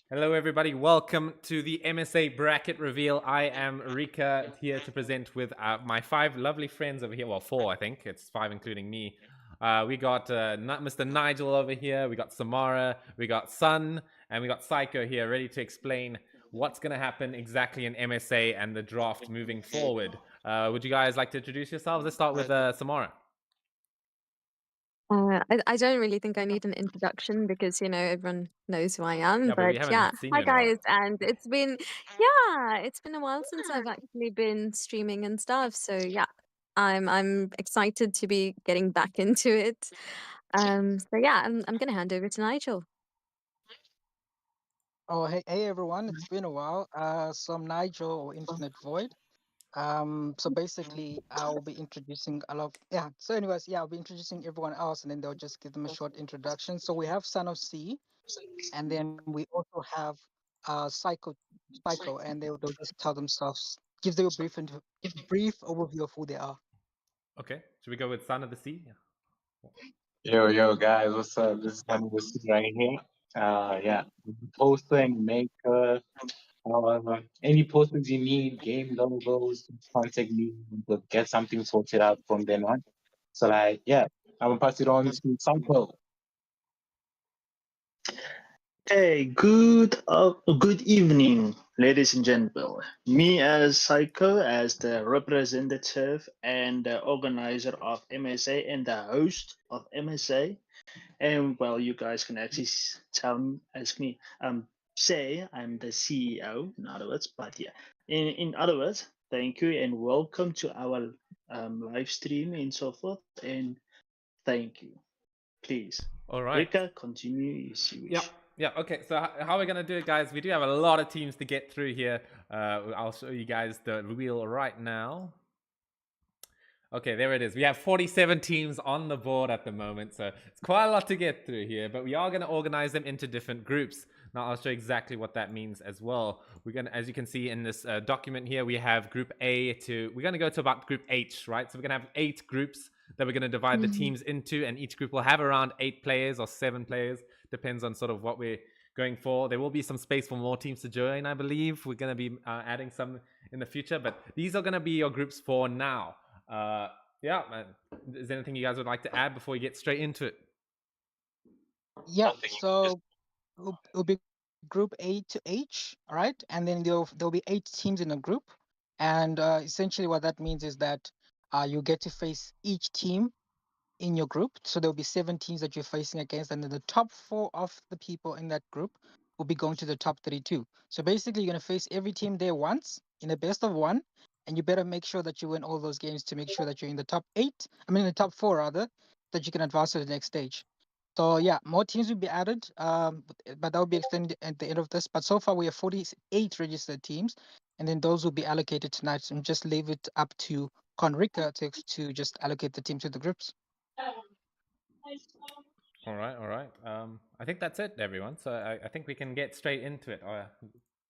Hello, everybody. Welcome to the MSA bracket reveal. I am Rika here to present with my five lovely friends over here. Well, four, I think. It's five, including me. We got Mr. Nigel over here. We got Samara. We got Sun. And we got Psycho here, ready to explain what's going to happen exactly in MSA and the draft moving forward. Would you guys like to introduce yourselves? Let's start with Samara. I don't really think I need an introduction because, everyone knows who I am. Yeah, but we But yeah, haven't seen you hi in a while. guys. And it's been a while since I've actually been streaming and stuff. So yeah, I'm excited to be getting back into it. So yeah, I'm gonna hand over to Nigel. Oh, hey everyone, it's been a while. So I'm Nigel or Infinite Void. So basically I'll be introducing a lot so anyways, I'll be introducing everyone else and then they'll just give them a short introduction. So we have Son of C, and then we also have Psycho, and they'll just tell themselves, give them a brief overview of who they are. Okay. Should we go with Son of the Sea? Yo, guys, what's up? This is Angus right here. Yeah, poster and maker. Any posters you need, game logos, contact me to get something sorted out from then on. So, I'm gonna pass it on to Psycho. Hey, good evening, ladies and gentlemen. Me as Psycho, as the representative and the organizer of MSA and the host of MSA. And well, you guys can actually say I'm the CEO, in other words. But yeah, in other words, thank you and welcome to our live stream and so forth. And thank you. Please, All right. Rika, continue as you wish. Yeah. Okay. So how we're gonna do it, guys? We do have a lot of teams to get through here. I'll show you guys the wheel right now. Okay, there it is. We have 47 teams on the board at the moment, so it's quite a lot to get through here. But we are going to organize them into different groups. Now I'll show you exactly what that means as well. We're gonna, as you can see in this document here, we have Group A to. We're gonna go to about Group H, right? So we're gonna have 8 groups that we're gonna divide the teams into, and each group will have around 8 players or 7 players, depends on sort of what we're going for. There will be some space for more teams to join, I believe. We're gonna be adding some in the future, but these are gonna be your groups for now. Is there anything you guys would like to add before we get straight into it? Yeah, so it'll be group A to H, all right? And then there'll be 8 teams in a group. And essentially what that means is that you get to face each team in your group. So there'll be 7 teams that you're facing against, and then the top 4 of the people in that group will be going to the top 32. So basically you're going to face every team there once in a best of 1, and you better make sure that you win all those games to make sure that you're in the top 8, the top 4 rather, that you can advance to the next stage. So yeah, more teams will be added, but that will be extended at the end of this. But so far we have 48 registered teams, and then those will be allocated tonight. And just leave it up to Kon-Rikka to just allocate the team to the groups. All right. I think that's it, everyone. So I think we can get straight into it.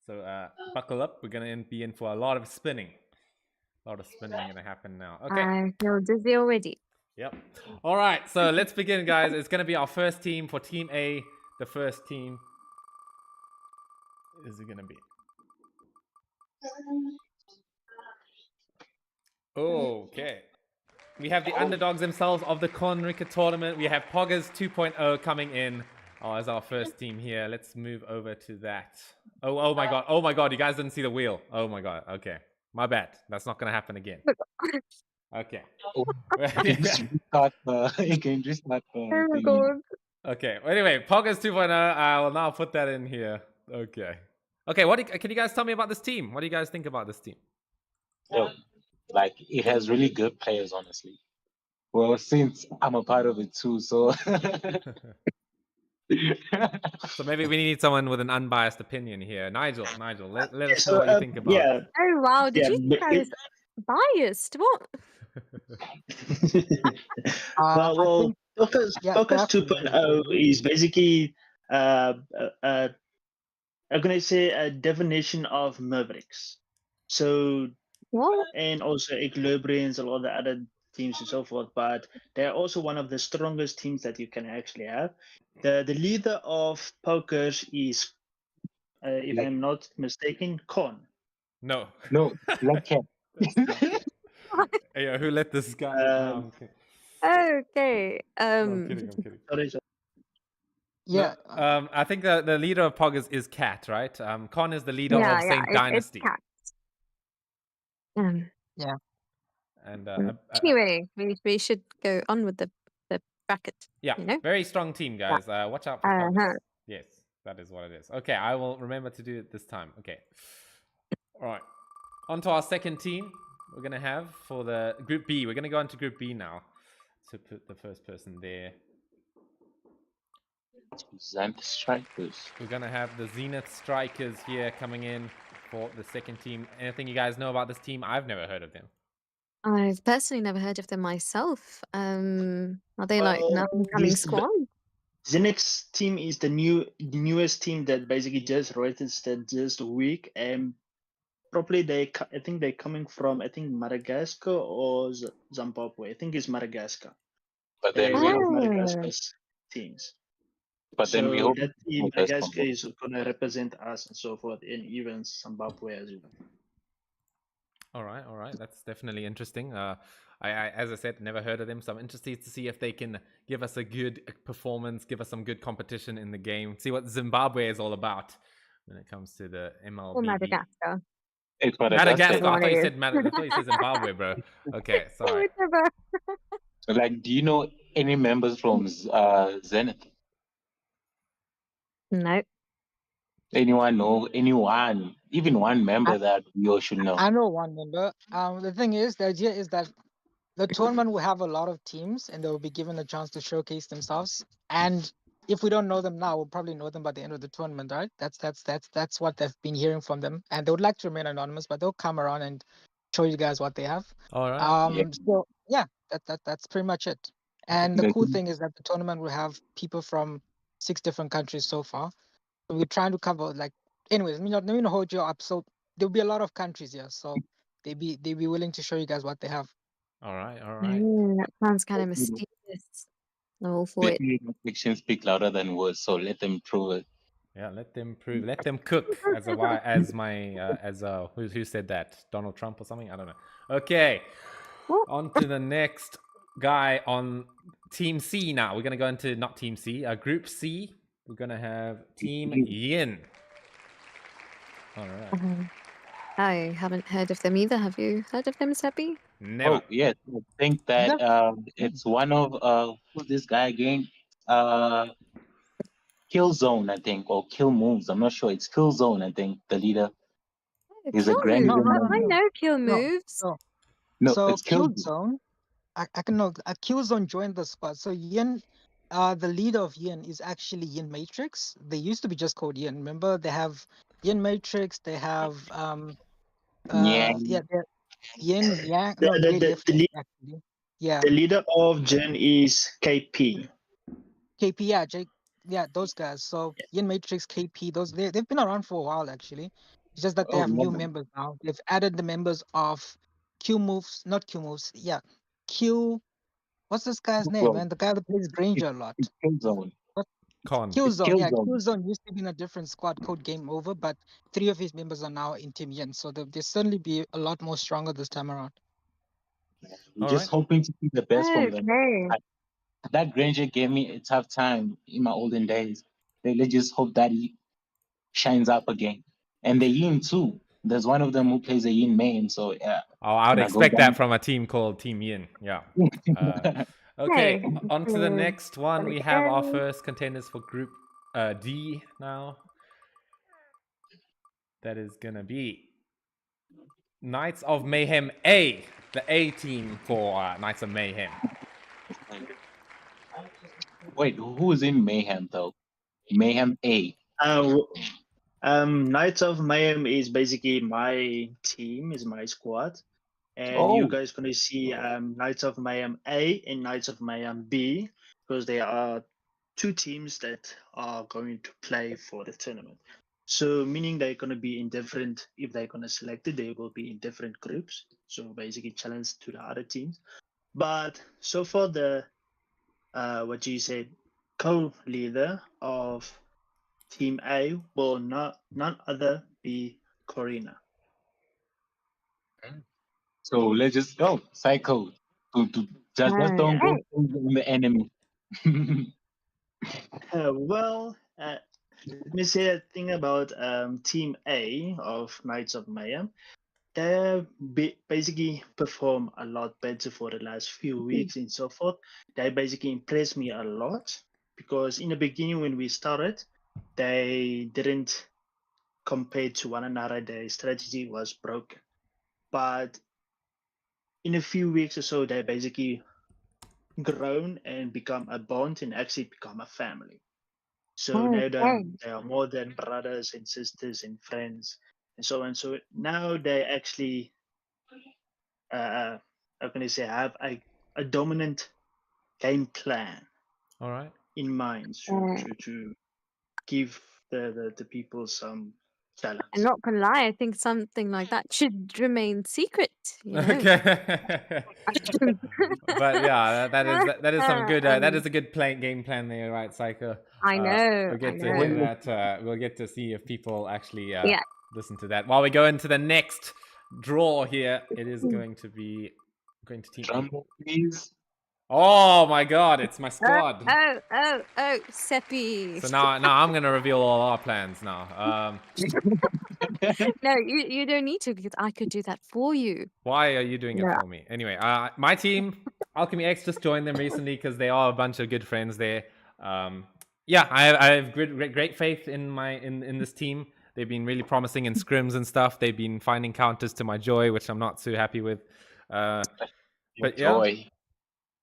So buckle up. We're gonna be in for a lot of spinning. A lot of spinning gonna happen now. Okay. I feel dizzy already. Yep. All right. So let's begin, guys. It's gonna be our first team for Team A. The first team is it gonna be? Okay. We have the underdogs themselves of the Kon-Rikka tournament. We have Poggers 2.0 coming in as our first team here. Let's move over to that. Oh my god. Oh my god. You guys didn't see the wheel. Oh my god. Okay. My bad. That's not going to happen again. Okay. You can just start. Oh my god. Okay. Anyway, Poggers 2.0. I will now put that in here. Okay. Okay. Can you guys tell me about this team? What do you guys think about this team? It has really good players, honestly. Well, since I'm a part of it too, so. So maybe we need someone with an unbiased opinion here. Nigel, let us know what you think about it. Oh wow, did you think I was biased? What? Well, Focus 2.0 is basically I'm gonna say a definition of Mavericks. So What? and also Equilibrians, a lot of the other teams and so forth, but they're also one of the strongest teams that you can actually have. The leader of Pokers is if Like- I'm not mistaken, Kon. No. No, Black Cat. Hey, who let this guy? Um, Okay. I'm kidding. Sorry, sorry. Yeah. No, I think the leader of Pog is Cat, right? Con is the leader Yeah, of yeah. Saint It's Dynasty. cat. And Anyway, we should go on with the bracket. yeah, You know? very strong team, guys. Watch out for Pogs. Uh-huh. Yes, that is what it is. Okay, I will remember to do it this time. Okay. All right. On to our second team we're going to have for the Group B. We're going to go into Group B now to put the first person there. Zenith Strikers. We're going to have the Zenith Strikers here coming in for the second team. Anything you guys know about this team? I've never heard of them. I've personally never heard of them myself. Are they like an up-and-coming this- squad? The next team is the newest team that basically just registered this week, and probably I think they're coming from Madagascar or Zimbabwe. I think it's Madagascar. But They're then one we of Oh. Madagascar's teams. but then we hope that team the best Madagascar from is gonna represent us and so forth, and even Zimbabwe as well. All right. That's definitely interesting. I, as I said, never heard of them, so I'm interested to see if they can give us a good performance, give us some good competition in the game, see what Zimbabwe is all about when it comes to the MLB. Or Madagascar. It's Madagascar. I What thought you it said is. I thought you said Zimbabwe, bro. Okay, sorry. Whichever. Like, do you know any members from Zenith? No. Anyone know anyone, even one member that you should know? I know one member. The thing is, the idea is that the tournament will have a lot of teams, and they will be given a chance to showcase themselves. And if we don't know them now, we'll probably know them by the end of the tournament, right? That's what they've been hearing from them, and they would like to remain anonymous, but they'll come around and show you guys what they have. All right. Yeah. So yeah, that's pretty much it. And the They cool can- thing is that the tournament will have people from 6 different countries so far. So we're trying to cover like, anyways, let me not hold you up. So there'll be a lot of countries here, so they be willing to show you guys what they have. All right. That sounds kind of mysterious. I'm all for it. Actions speak louder than words, so let them prove it. Yeah, let them prove, let them cook. Who said that? Donald Trump or something? I don't know. Okay, on to the next guy on Team C now. We're gonna go into not Team C, Group C. We're gonna have Team Yin. All right. I haven't heard of them either. Have you heard of them, Seppi? Never. Oh yes, I think that it's one of who's this guy again? Killzone, I think, or Kill Moves. I'm not sure. It's Killzone, I think. The leader. He's a Kill grand moves. No, I know kill no, moves. no. No, So it's Killzone. Killzone, I can know. Killzone joined the squad. So Yin, the leader of Yin is actually Yin Matrix. They used to be just called Yin. Remember, they have Yin Matrix. They have Yeah. they're Yin Yang. The- No, the- they the- left the lead- actually. Yeah, The leader of Gen is KP. KP. Yeah, Jake. Yeah, those guys. So Yin Matrix, KP. They've been around for a while actually. It's just that they Oh, have new yeah. members now. They've added the members of Q Moves, not Q Moves. Yeah, Q. What's this guy's name, Well, man? The guy that plays Granger a lot. It's Killzone. Con. Killzone, yeah. Killzone. Killzone used to be in a different squad called Game Over, but 3 of his members are now in Team Yin. So they'll certainly be a lot more stronger this time around. We're All just right. hoping to see the best from them. Okay. That Granger gave me a tough time in my olden days. Let's just hope that he shines up again. And the Yin too. There's one of them who plays a Yin main. So yeah. Oh, I would When I go expect down- that from a team called Team Yin. Yeah. Okay, Hey, on to the next one. We have our okay. first contenders for Group D now. That is gonna be Knights of Mayhem A, the A team for Knights of Mayhem. Wait, who is in Mayhem though? Mayhem A. Knights of Mayhem is basically my team, is my squad, and you Oh. guys gonna see Knights of Mayhem A and Knights of Mayhem B, because there are 2 teams that are going to play for the tournament. So meaning they're gonna be in different. If they're gonna select it, they will be in different groups. So basically challenge to the other teams. But so far the what you said, co-leader of Team A will none other be Corina. So let's just go. Psycho. Just don't go Alright. on the enemy. Let me say a thing about Team A of Knights of Mayhem. They basically perform a lot better for the last few weeks and so forth. They basically impressed me a lot because in the beginning when we started, they didn't compare to one another. Their strategy was broken. But in a few weeks or so, they basically grown and become a bond and actually become a family. So now Okay. they are more than brothers and sisters and friends and so on. So now they actually, how can I say, have a dominant game plan All right. in mind to give the people some I'm challenge. not gonna lie, I think something like that should remain secret, you know. Okay. But yeah, that is some good that is a good game plan there, right, Psycho? I know, We'll I get to hear know. that. We'll get to see if people actually Yeah. listen to that. While we go into the next draw here, it is going to be going to team A. Drum roll, please. Oh my god, it's my squad. Oh, Seppi. So now I'm gonna reveal all our plans now. No, you don't need to because I could do that for you. Why are you doing it Yeah. for me? Anyway, my team, Alchemy X, just joined them recently because they are a bunch of good friends there. Yeah, I have great faith in this team. They've been really promising in scrims and stuff. They've been finding counters to my joy, which I'm not too happy with. But yeah, Joy.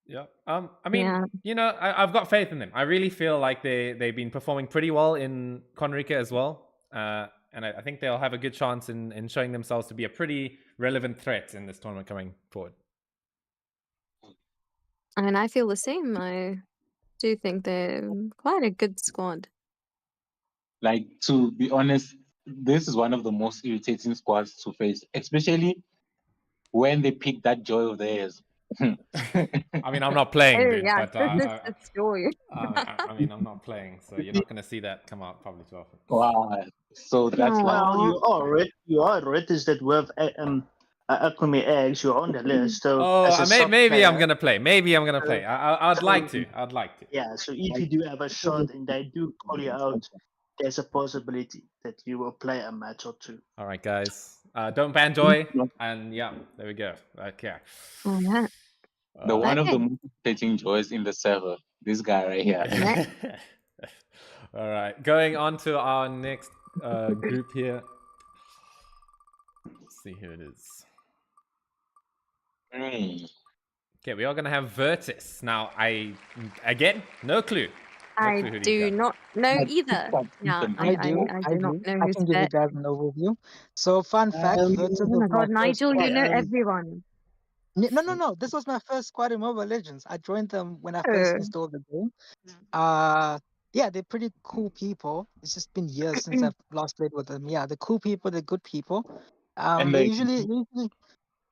yeah. I mean, Yeah. you know, I've got faith in them. I really feel like they've been performing pretty well in Kon-Rikka as well. And I think they'll have a good chance in showing themselves to be a pretty relevant threat in this tournament coming forward. And I feel the same. I do think they're quite a good squad. Like, to be honest, this is one of the most irritating squads to face, especially when they pick that joy of theirs. I mean, I'm not playing, Oh dude, yeah, but this is the story. I mean, I'm not playing, so you're not going to see that come out probably too often. Wow. So that's like, Well, Aw. you are registered with Alchemy X. You're on the list. So as a sub Maybe I'm player, gonna play. Maybe I'm gonna play. I'd like to. I'd like to. yeah. So if you do have a shot and they do call you out, there's a possibility that you will play a match or two. All right, guys. Don't ban Joy. And yeah, there we go. Okay. Oh, yeah. the one of the Okay. most irritating joys in the server. This guy right here. All right, going on to our next group here. Let's see who it is. Okay, we are gonna have Virtus. Now, again, no clue. I who do you got. not know either. Yeah, I do. I do not know I who's can give you there. guys an overview. So, fun fact, Virtus Oh was my my god, first Nigel, you know squad. everyone. No. This was my first squad in Mobile Legends. I joined them when I Oh. first installed the game. Yeah, they're pretty cool people. It's just been years since I've last played with them. Yeah, they're cool people. They're good people. And They like, usually,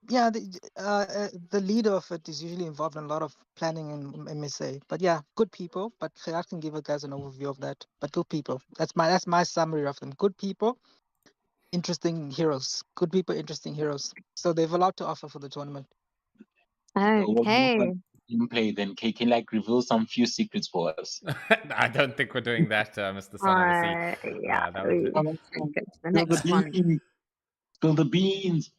yeah, the leader of it is usually involved in a lot of planning in MSA. But yeah, good people. But I can give you guys an overview of that. But good people. That's my summary of them. Good people, interesting heroes. Good people, interesting heroes. So they've a lot to offer for the tournament. Okay. gameplay, then can like reveal some few secrets for us. I don't think we're doing that, Mr. Son of the Sea. Yeah, That would we be- should go to the Spill next the one. beans. Spill the beans.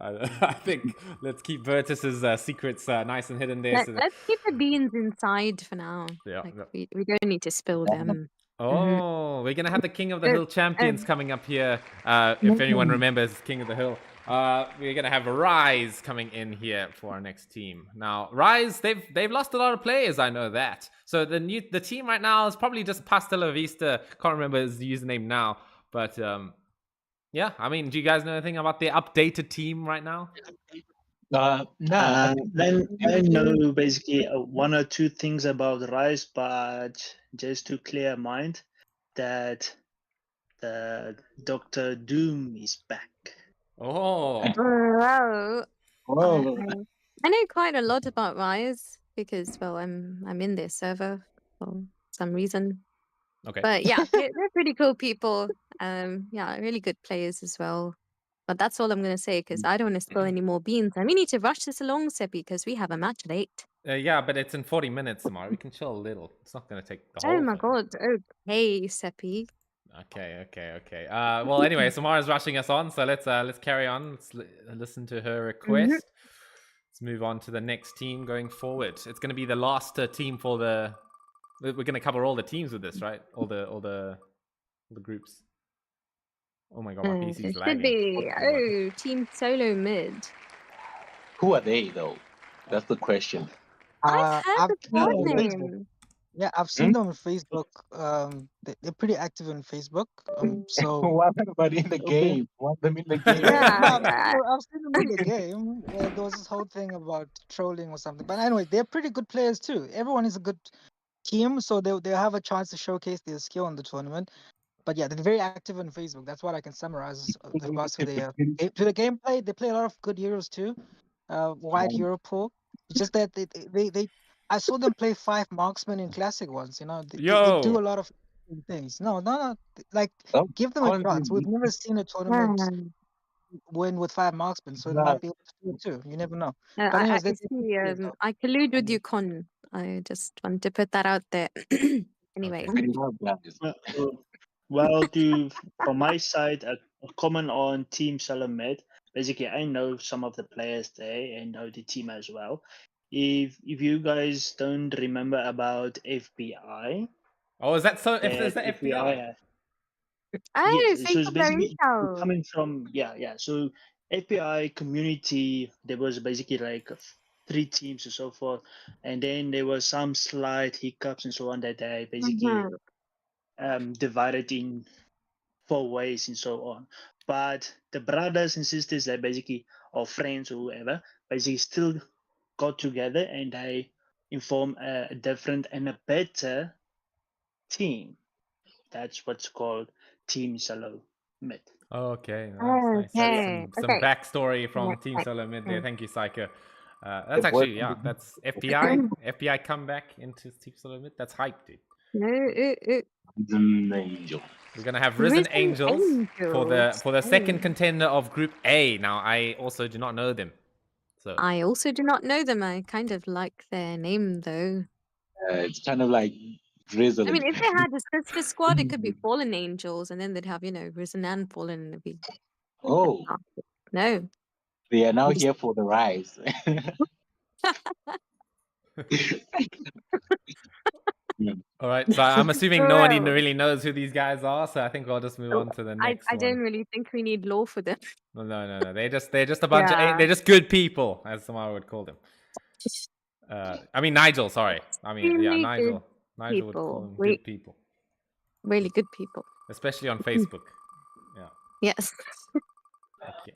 I think let's keep Virtus's secrets nice and hidden there. Let's keep the beans inside for now. Yeah, Like, yeah. we don't need to spill them. Oh, we're gonna have the King of the Hill champions coming up here. If anyone remembers King of the Hill, we're gonna have Rise coming in here for our next team. Now, Rise, they've lost a lot of players. I know that. So the team right now is probably just Pastella Vista. Can't remember his username now, but yeah. I mean, do you guys know anything about the updated team right now? Then I know basically one or two things about Rise, but just to clear mind that the Dr. Doom is back. Oh, Whoa. I know quite a lot about Rise because, well, I'm in their server for some reason. Okay. But yeah, they're pretty cool people. Yeah, really good players as well. But that's all I'm gonna say because I don't want to spill any more beans. And we need to rush this along, Seppi, because we have a match at 8. Yeah, but it's in 40 minutes, Samara. We can chill a little. It's not going to take the Oh whole my thing. god. Okay, Seppi. Okay. Well, anyway, Samara's rushing us on, so let's carry on. Let's listen to her request. Let's move on to the next team going forward. It's going to be the last team for the. We're going to cover all the teams with this, right? All the groups. Oh my god, my It PC's should lagging. be Team Solo Mid. Who are they though? That's the question. I've heard I've the seen them pod on Facebook. name. Yeah, I've seen them on Facebook. They're pretty active on Facebook. So What about in the okay. game? Want them in the game? Yeah, no, Yeah. I've seen them in the game. There was this whole thing about trolling or something. But anyway, they're pretty good players too. Everyone is a good team, so they'll have a chance to showcase their skill in the tournament. But yeah, they're very active on Facebook. That's what I can summarize with regards to their to the gameplay. They play a lot of good heroes too. Wide hero pool. It's just that they I saw them play 5 marksmen in classic ones. You know, they do a lot of things. No. Like Oh, give them a chance. We've never seen a tournament win with 5 marksmen, so they might be able to do it too. You never know. But I anyways, see. I collude with you, Con. I just want to put that out there. Anyway. Okay. Well, from my side, a comment on Team Salamed. Basically, I know some of the players there and know the team as well. If you guys don't remember about FBI, Oh, is that so? If that there's the FBI. Oh, yes, so it's Facebook basically Intel. coming from yeah. So FBI community, there was basically like 3 teams and so forth, and then there was some slight hiccups and so on that they basically divided in 4 ways and so on. But the brothers and sisters that basically, or friends or whoever, basically still got together and they inform a different and a better team. That's what's called Team Solo Mid. Okay, nice. Okay. Some backstory from Team Solo Mid there. Thank you, Psycho. That's actually, that's FBI. FBI comeback into Team Solo Mid. That's hype, dude. Angel. We're gonna have Risen Angels for the Angels. second contender of Group A. Now, I also do not know them, so I also do not know them. I kind of like their name though. It's kind of like drizzling. I mean, if they had a sister squad, it could be Fallen Angels, and then they'd have, Risen and Fallen, and it'd be Oh, no. they are now here for the rise. all right. So I'm assuming no one really knows who these guys are. So I think we'll just move on to the next I one. don't really think we need law for them. No. They're just a bunch of they're just good people, as someone would call them. I mean Nigel. Sorry. I mean Really Nigel. good Nigel would call them people. good people, Really good people. especially on Facebook. Yeah. Yes. Okay.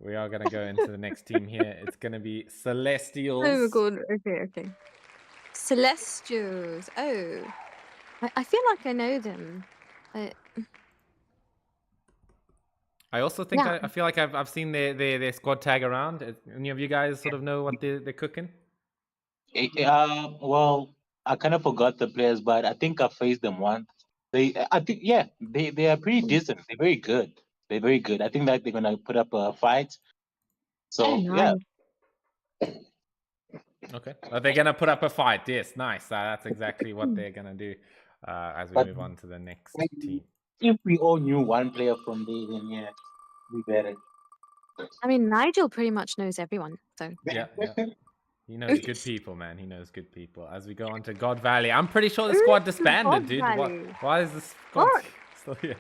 We are gonna go into the next team here. It's gonna be Celestials. Oh my god. Okay. Celestials. Oh. I feel like I know them. I also think Yeah. I feel like I've seen their squad tag around. Any of you guys sort of know what they're cooking? Well, I kind of forgot the players, but I think I faced them once. They are pretty decent. They're very good. They're very good. I think that they're gonna put up a fight. So yeah. Okay. They're gonna put up a fight. Yes, nice. That's exactly what they're gonna do. As we move on to the next team. If we all knew one player from there, then yeah, we better. I mean, Nigel pretty much knows everyone. So Yeah. He knows good people, man. He knows good people. As we go on to God Valley, I'm pretty sure the squad disbanded, dude. Why is this squad still here?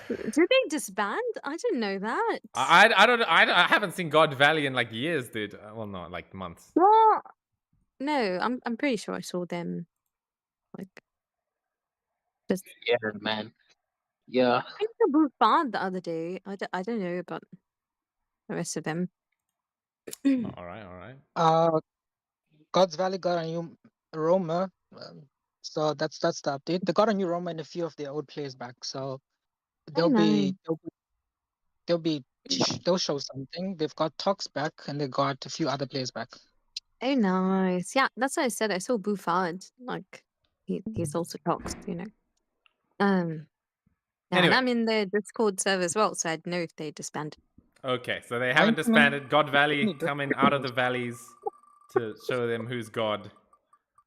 Did they disband? I didn't know that. I haven't seen God Valley in like years, dude. Well, no, like months. What? No, I'm pretty sure I saw them. Like, just Yeah, man. Yeah. I saw Buffon the other day. I don't know about the rest of them. All right. God's Valley got a new Roma. So that's the update. They got a new Roma and a few of their old players back. So they'll show something. They've got Tox back and they got a few other players back. Oh, nice. Yeah, that's what I said. I saw Buffon. Like, he's also toxic, you know. Yeah, Anyway. and I'm in the Discord server as well, so I'd know if they disbanded. Okay, so they Fine, haven't man. disbanded. God Valley Need to- coming out of the valleys to show them who's God.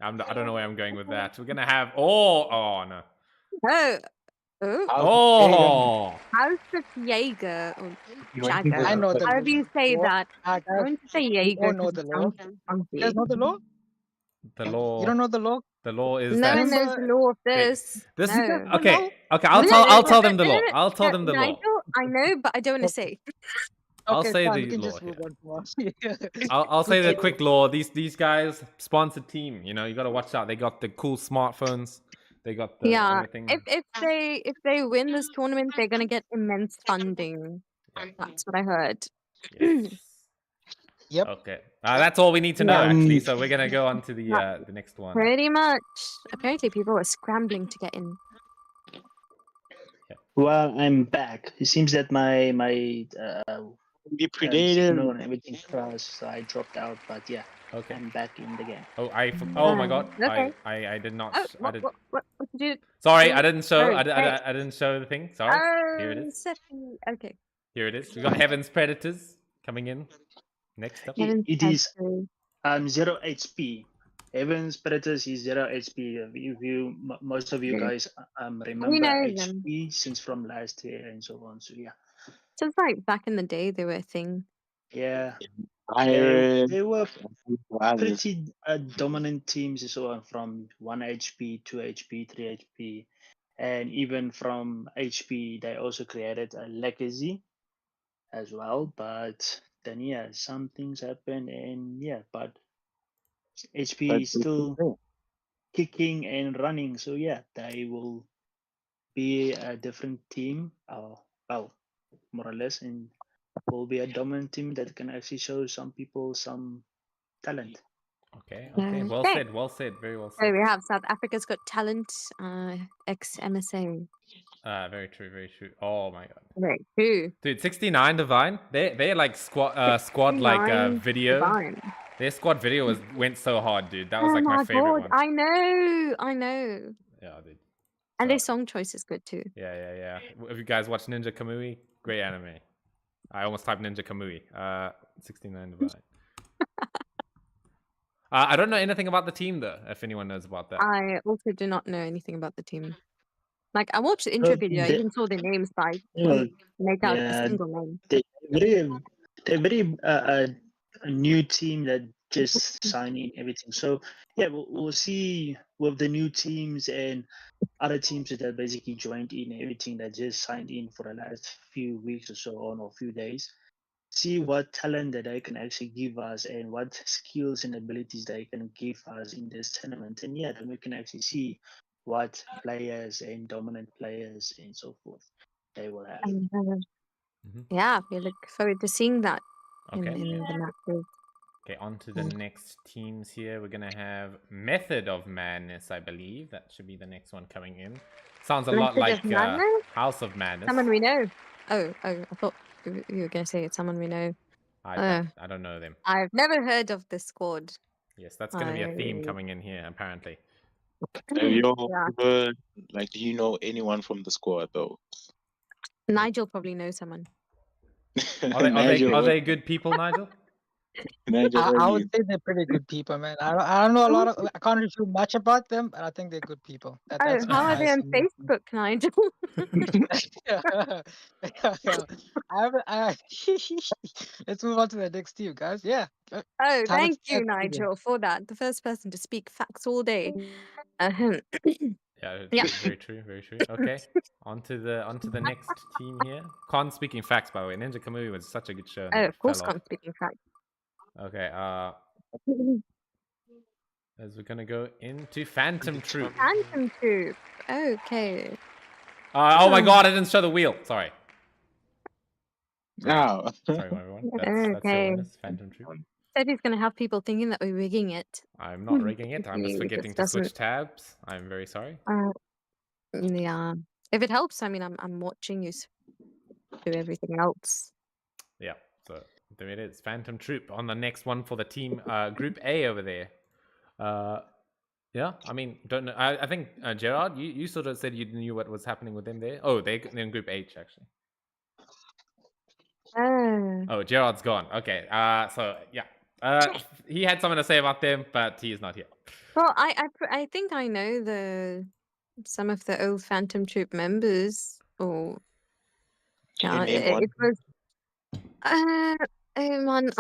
I don't know where I'm going with that. We're gonna have oh no. Oh, Oh, House of Jaeger or Jagger. I know the How do you say law. that? Ah, I guys, want to say we Jaeger all know because the it law. sounds You guys funky. know the law? the You law. don't know the law? The law is No that one knows the law of this. this No. okay. Okay, No, I'll tell no, them the no, law. no, I'll tell them the law. Nigel, I know, but I don't want to Okay. say. I'll Okay, say fine. the We can law just move here. on to I'll say the quick law. These guys sponsored team. You know, you got to watch out. They got the cool smartphones. They got the Yeah, everything. if they win this tournament, they're gonna get immense funding. Yeah. That's what I heard. Yes. Yep. Okay. That's all we need to know, Yeah. actually. So we're gonna go on to the next one. Pretty much. Apparently, people are scrambling to get in. Well, I'm back. It seems that my Be predated. signal and everything crashed, so I dropped out. But yeah, Okay. I'm back in the game. Oh my god. Okay. I did not. Oh, I did. what did you? Sorry, Oh, I didn't show. oh, hey. I didn't show the thing. Sorry. Here it is. Seppi. Okay. Here it is. We got Heaven's Predators coming in. Next up. It is Actually. 0 HP. Heaven's Predators is 0 HP. If you, most of you Yeah. guys remember know HP since from last year and so on. So yeah, Since like back in the day, they were a thing. yeah, Iron. they were Iron. pretty dominant teams and so on, from 1 HP, 2 HP, 3 HP, and even from HP they also created a legacy as well. But then yeah, some things happen, and yeah, but HP is still kicking and running. So yeah, they will be a different team, well, more or less, and will be a dominant team that can actually show some people some talent. Okay. Okay. Well Okay. said. Well said. Very well So said. we have South Africa's Got Talent, ex MSA. Very true. Very true. Oh my god. Right, who? Dude, 69 Divine. They're like squad like 69 video. Divine. Their squad video went so hard, dude. That was Oh like my favorite one. I know. Yeah, dude. And their So- song choice is good too. Yeah. Have you guys watched Ninja Kamui? Great anime. I almost typed Ninja Kamui. 69 Divine. I don't know anything about the team though. If anyone knows about that. I also do not know anything about the team. Like I watched the intro video, I they- even saw their names, but I Yeah, couldn't make out yeah. a single name. they're very a new team that just signed in everything. So yeah, we'll see with the new teams and other teams that have basically joined in, everything that just signed in for the last few weeks or so on, or few days. See what talent that they can actually give us and what skills and abilities they can give us in this tournament. And yeah, then we can actually see what players and dominant players and so forth they will have. And, Mhm. yeah, we look forward to seeing that Okay. in the matches. Okay, on to the next teams here. We're gonna have Method of Madness, I believe. That should be the next one coming in. Sounds a lot Method of like Madness? House of Madness. Someone we know. Oh, I thought you were gonna say it's someone we know. I don't know them. I've never heard of this squad. Yes, that's gonna be a theme I- coming in here, apparently. Have you Yeah. ever, like, do you know anyone from the squad though? Nigel probably knows someone. Are they good people, Nigel? Nigel, I what would do say they're pretty good people, man. I don't know a lot of. I can't review much about them, but I think they're good people. Oh, That's how are they on my Facebook, Nigel? yeah. Let's move on to the next team, guys. Yeah. Oh, Talent thank you, stats, Nigel, for that. The first person to speak facts all day. Ahem. Yeah, Yeah. very true, very true. Okay, on to the next team here. Con speaking facts, by the way. Ninja Kamui was such a good show. and Oh, it of course, fell off. can't speaking facts. Okay, as we're gonna go into Phantom Troop. Phantom Troop. Okay. Oh my god, I didn't show the wheel. Sorry. No. Sorry, everyone. That's your Okay. winners, Phantom Troop. Said he's gonna have people thinking that we're rigging it. I'm not rigging it. I'm just It forgetting just to switch doesn't- tabs. I'm very sorry. Yeah. If it helps, I mean, I'm watching you do everything else. Yeah, so there it is. Phantom Troop on the next one for the team Group A over there. Yeah, I mean, don't know. I think Gerard, you sort of said you knew what was happening with them there. Oh, they're in Group H actually. Oh. Oh, Gerard's gone. Okay. So yeah. He had something to say about them, but he is not here. Well, I think I know some of the old Phantom Troop members. Or Can you yeah, name one? it was. Oh man,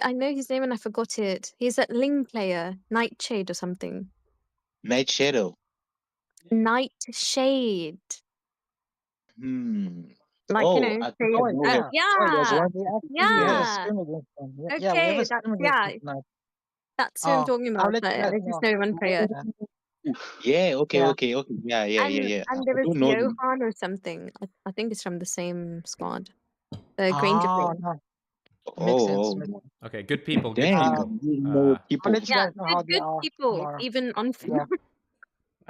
I know his name and I forgot it. He's that Ling player, Nightshade or something. Night Shadow. Nightshade, like Oh, you know. I think I Oh, know him. yeah. There's Yeah, one. We have a yeah. scrim against them. Yeah, we have Okay, a scrim against them tonight. that's who I'm talking I'll about. let you guys I just know. know one player. Yeah, okay, Yeah. okay, okay. Yeah, yeah, yeah, yeah. And I there was don't know them. Johan or something. I think it's from the same squad. The Granger Oh, player. no. Makes sense. Oh, Makes oh. sense. Okay, good people. Good Damn, people. you know I'll people. let you Yeah, guys know how they good are people, tomorrow. even on Yeah.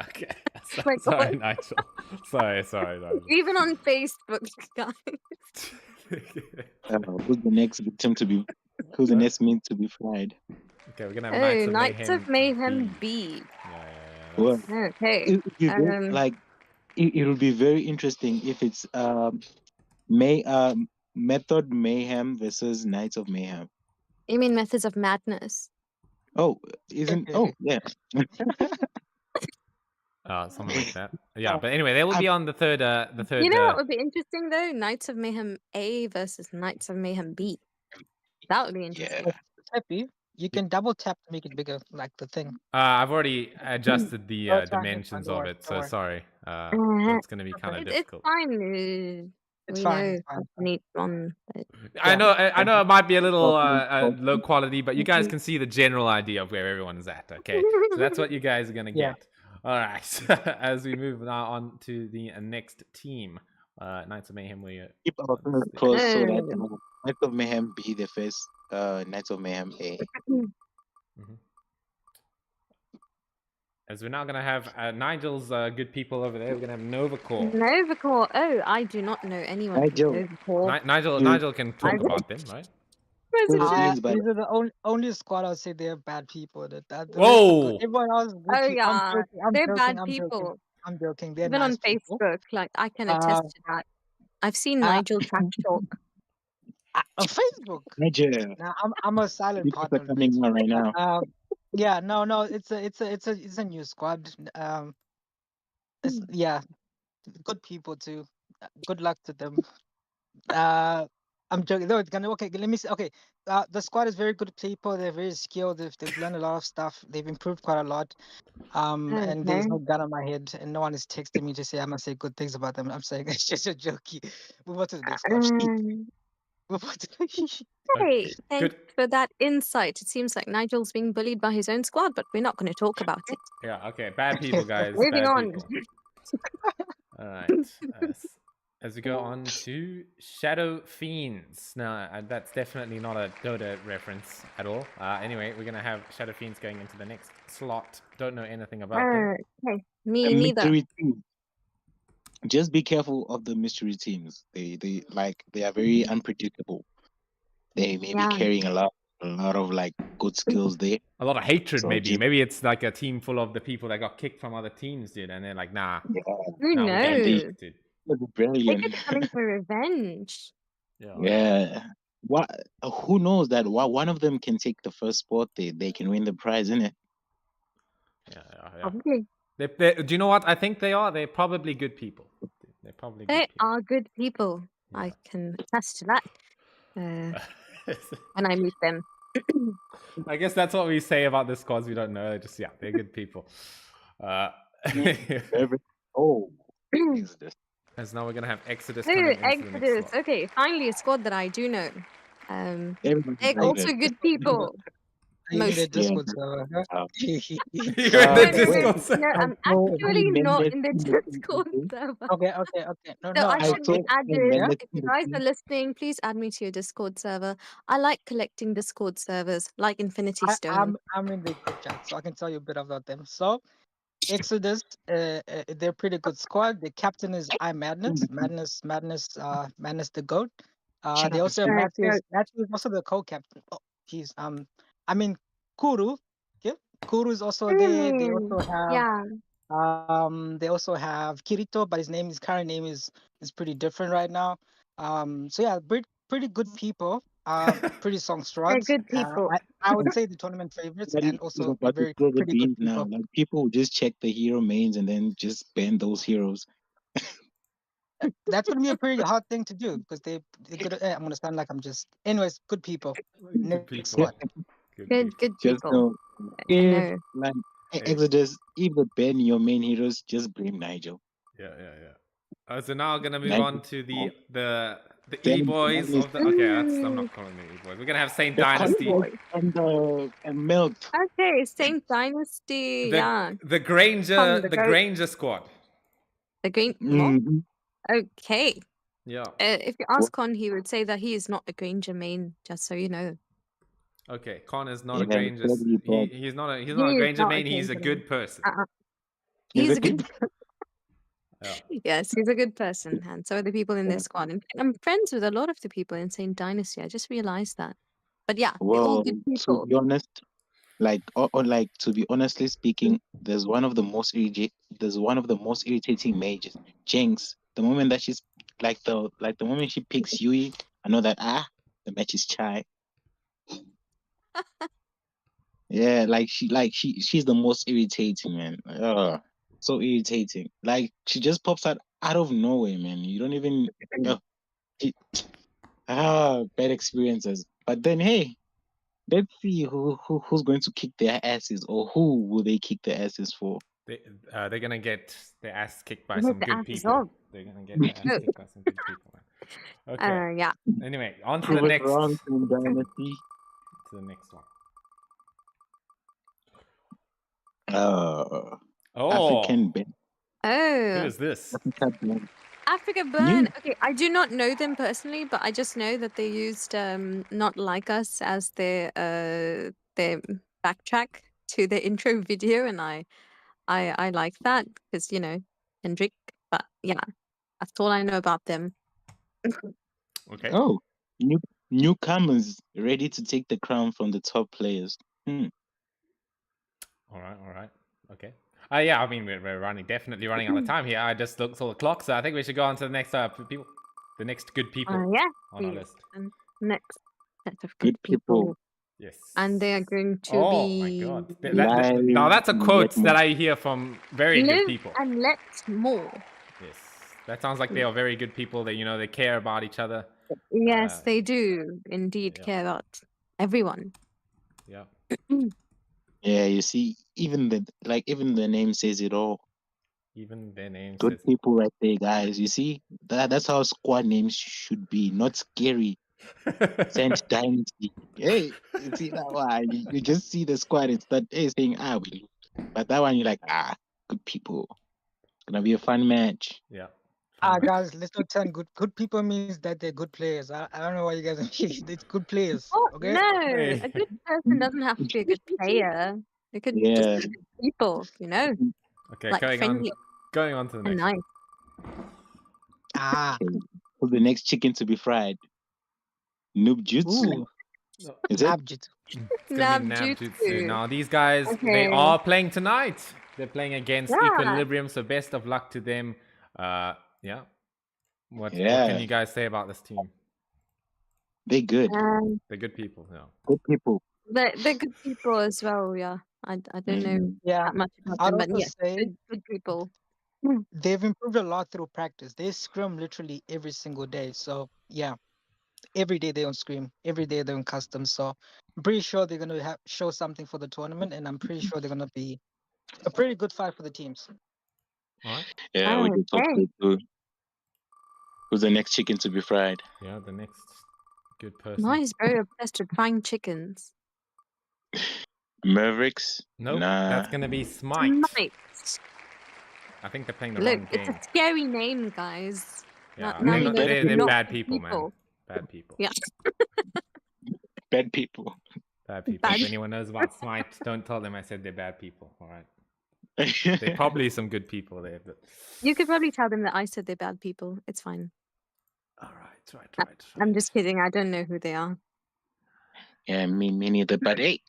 Okay. my Sorry, God. Nigel. Sorry, Nigel. even on Facebook, guys. Who's the next victim to be? Who's the next meat to be fried? Okay, we're gonna have Oh, Knights of Mayhem B. Yeah. Well, Okay. it would be very, like it will be very interesting if it's Method Mayhem versus Knights of Mayhem. You mean Methods of Madness? Oh, yeah. Something like that. Yeah, but anyway, they will be on the third. You know what would be interesting though? Knights of Mayhem A versus Knights of Mayhem B. That would be interesting. Yeah. Happy. You can double tap to make it bigger, like the thing. I've already adjusted the Oh, it's fine, dimensions don't of worry, it, don't so worry. sorry. Uh, It's gonna be kind of It's difficult. fine. It's We fine. know It's fine. what we need on. I know it might be a little Okay. low quality, but you guys can see the general idea of where everyone's at. Okay, so that's what you guys are gonna Yeah. get. All right. As we move now on to the next team, Knights of Mayhem. We Keep our fingers crossed so that Knights of Mayhem be the first Knights of Mayhem A. As we're now gonna have Nigel's good people over there. We're gonna have Novacore. Novacore. Oh, I do not know anyone Nigel. from Novacore. Nigel can talk about them, right? Where's it? These are the only squad I'll say they're bad people. The rest are Whoa! good. Everyone else is Oh good. yeah, they're bad I'm people. joking. I'm joking. They're Even nice on people. Facebook, like I can attest to that. I've seen Nigel trash talk. On Facebook. Nigel. Now I'm a silent People partner. are coming on right now. Yeah, no, it's a new squad. Yeah, good people too. Good luck to them. I'm joking. No, it's gonna okay. Let me see. Okay, the squad is very good people. They're very skilled. They've learned a lot of stuff. They've improved quite a lot. And there's no gun on my head, and no one is texting me to say I must say good things about them. I'm saying it's just a jokey. Move on to the next squad. Move on to Hey, thanks for that insight. It seems like Nigel's being bullied by his own squad, but we're not going to talk about it. Yeah. Okay. Bad people, guys. Moving bad on. People. All right. As we go on to Shadow Fiends. Now, that's definitely not a Dota reference at all. Anyway, we're gonna have Shadow Fiends going into the next slot. Don't know anything about them. Okay, me neither. Mystery team. Just be careful of the mystery teams. They are very unpredictable. They may be carrying a lot of like good skills there. A lot of hatred, So maybe. just- Maybe it's like a team full of the people that got kicked from other teams, dude, and they're like, nah. Who nah, we can't knows? beat, dude. Brilliant. They're just coming for revenge. Yeah. What? Who knows that? One of them can take the first spot. They can win the prize, innit? Yeah. Probably. Do you know what I think they are? They're probably good people. They're probably. They good people. are good people. Yeah. I can attest to that. When I meet them. I guess that's what we say about the squads we don't know. Just they're good people. Exodus. As now we're gonna have Exodus. Oh, coming into the next Exodus. slot. Okay, finally a squad that I do know. Everybody They're knows also it. good people. You in the Mostly. Discord server, huh? You're in the Discord server. No, I'm actually not in the Discord server. Okay. So No, I should be added. Yeah? If you guys are listening, please add me to your Discord server. I like collecting Discord servers, like Infinity Stone. I'm in the group chat, so I can tell you a bit about them. So, Exodus, they're a pretty good squad. The captain is Madness the GOAT. They also have Matthew is also the co-captain. Oh, he's I mean Kuru. Okay? Kuru is also there. They also have Yeah. they also have Kirito, but his current name is pretty different right now. So yeah, pretty good people. Pretty They're songstrats. good people. I would say the tournament favorites, But and he's also about to very spill the pretty good beans now. people. Like people just check the hero mains and then just ban those heroes. That's gonna be a pretty hard thing to do because they're good. I'm gonna sound like I'm just. Anyways, good people. Good Next people. one. Good Good, people. good Just people. know I if know. like Hey. Exodus, if they ban your main heroes, just blame Nigel. Yeah. So now we're gonna move Nigel. on to the Then E boys Dynasty. of the. Okay, I'm Mm, not calling them E boys. We're gonna have Saint The Dynasty. Conquest and Milk. okay, Saint Dynasty. The Yeah. the Granger From the the goat. Granger squad. The green. What? Mhm. Okay. Yeah. If you ask Con, he would say that he is not a Granger main. Just so you know. Okay, Con is not Yeah, a Granger. totally bad. He's not a He is Granger not a main. He's a Granger good main. person. He's He's a a good. Yeah. Yes, he's a good person, and so are the people in this squad. And I'm friends with a lot of the people in Saint Dynasty. I just realized that. But yeah, they're all Well, good to people. be honest, like or like to be honestly speaking, there's one of the most irritating mages, Jinx. The moment that she's the moment she picks Yui, I know that the match is chai. Yeah, she's the most irritating, man. So irritating. Like she just pops out of nowhere, man. You don't even she- bad experiences. But then hey, let's see who's going to kick their asses, or who will they kick their asses for? They're gonna get their ass kicked by Get some the good asses people. off. They're gonna get their ass kicked by some good people. Man. Okay. Yeah. Anyway, on to the Prove it next. wrong, Team Dynasty. To the next one. Oh, African Ben. who Oh, is this? Africa Burn. Okay, I do not know them personally, but I just know that they used "Not Like Us" as their backtrack to the intro video, and I like that because Kendrick. But yeah, that's all I know about them. Okay. Oh, newcomers ready to take the crown from the top players. All right. Okay. Yeah, I mean we're definitely running out of time here. I just saw the clock, so I think we should go on to the next people, the next good people Yeah, on our please. list. And next set of Good people. Yes. and they are going to Oh be my god! Live Now that's a and quote let that I hear from very good Live people. and let more. Yes, that sounds like they are very good people. They they care about each other. Yes, they do indeed yeah. care about everyone. Yeah. Yeah, you see, even the name says it all. Even their name Good says. people right there, guys. You see, that's how squad names should be, not scary. Saint Dynasty. Hey, you see that one? You just see the squad and start saying, we lose. But that one, you're like, good people. It's gonna be a fun match. Yeah. Guys, let's not turn good people means that they're good players. I don't know why you guys are it's good players. Oh Okay. no, Hey. a good person doesn't have to be a good player. They could just Yeah. be good people, Okay, like friendly going on to the and next. nice. Who's the next chicken to be fried? NAB Jutsu. Ooh, Is it? NAB Jutsu. It's gonna be NAB Jutsu. Now these guys, they Okay. are playing tonight. They're playing against Yeah. Equilibrium, so best of luck to them. Yeah. What Yeah. can you guys say about this team? They good. They're good people. Yeah. Good people. They're good people as well. Yeah, I don't know Yeah, that much about I'd them, but also yes, say good people. they've improved a lot through practice. They scrim literally every single day. So yeah, every day they on scrim, every day they're on custom. So I'm pretty sure they're gonna show something for the tournament, and I'm pretty sure they're gonna be a pretty good fight for the teams. All right. Yeah, we just hope Okay. so too. Who's the next chicken to be fried? Yeah, the next good person. Mine is very obsessed with frying chickens. Mavericks? Nope, Nah. that's gonna be Smite. Smite. I think they're playing the Look, wrong it's game. a scary name, guys. Yeah, Now you know they're not bad good people, man. Bad people. Yeah. Bad people. Bad people. Bad. If anyone knows about Smite, don't tell them I said they're bad people. All right. They're probably some good people there, but You could probably tell them that I said they're bad people. It's fine. all right. I'm just kidding. I don't know who they are. Yeah, me neither. But hey,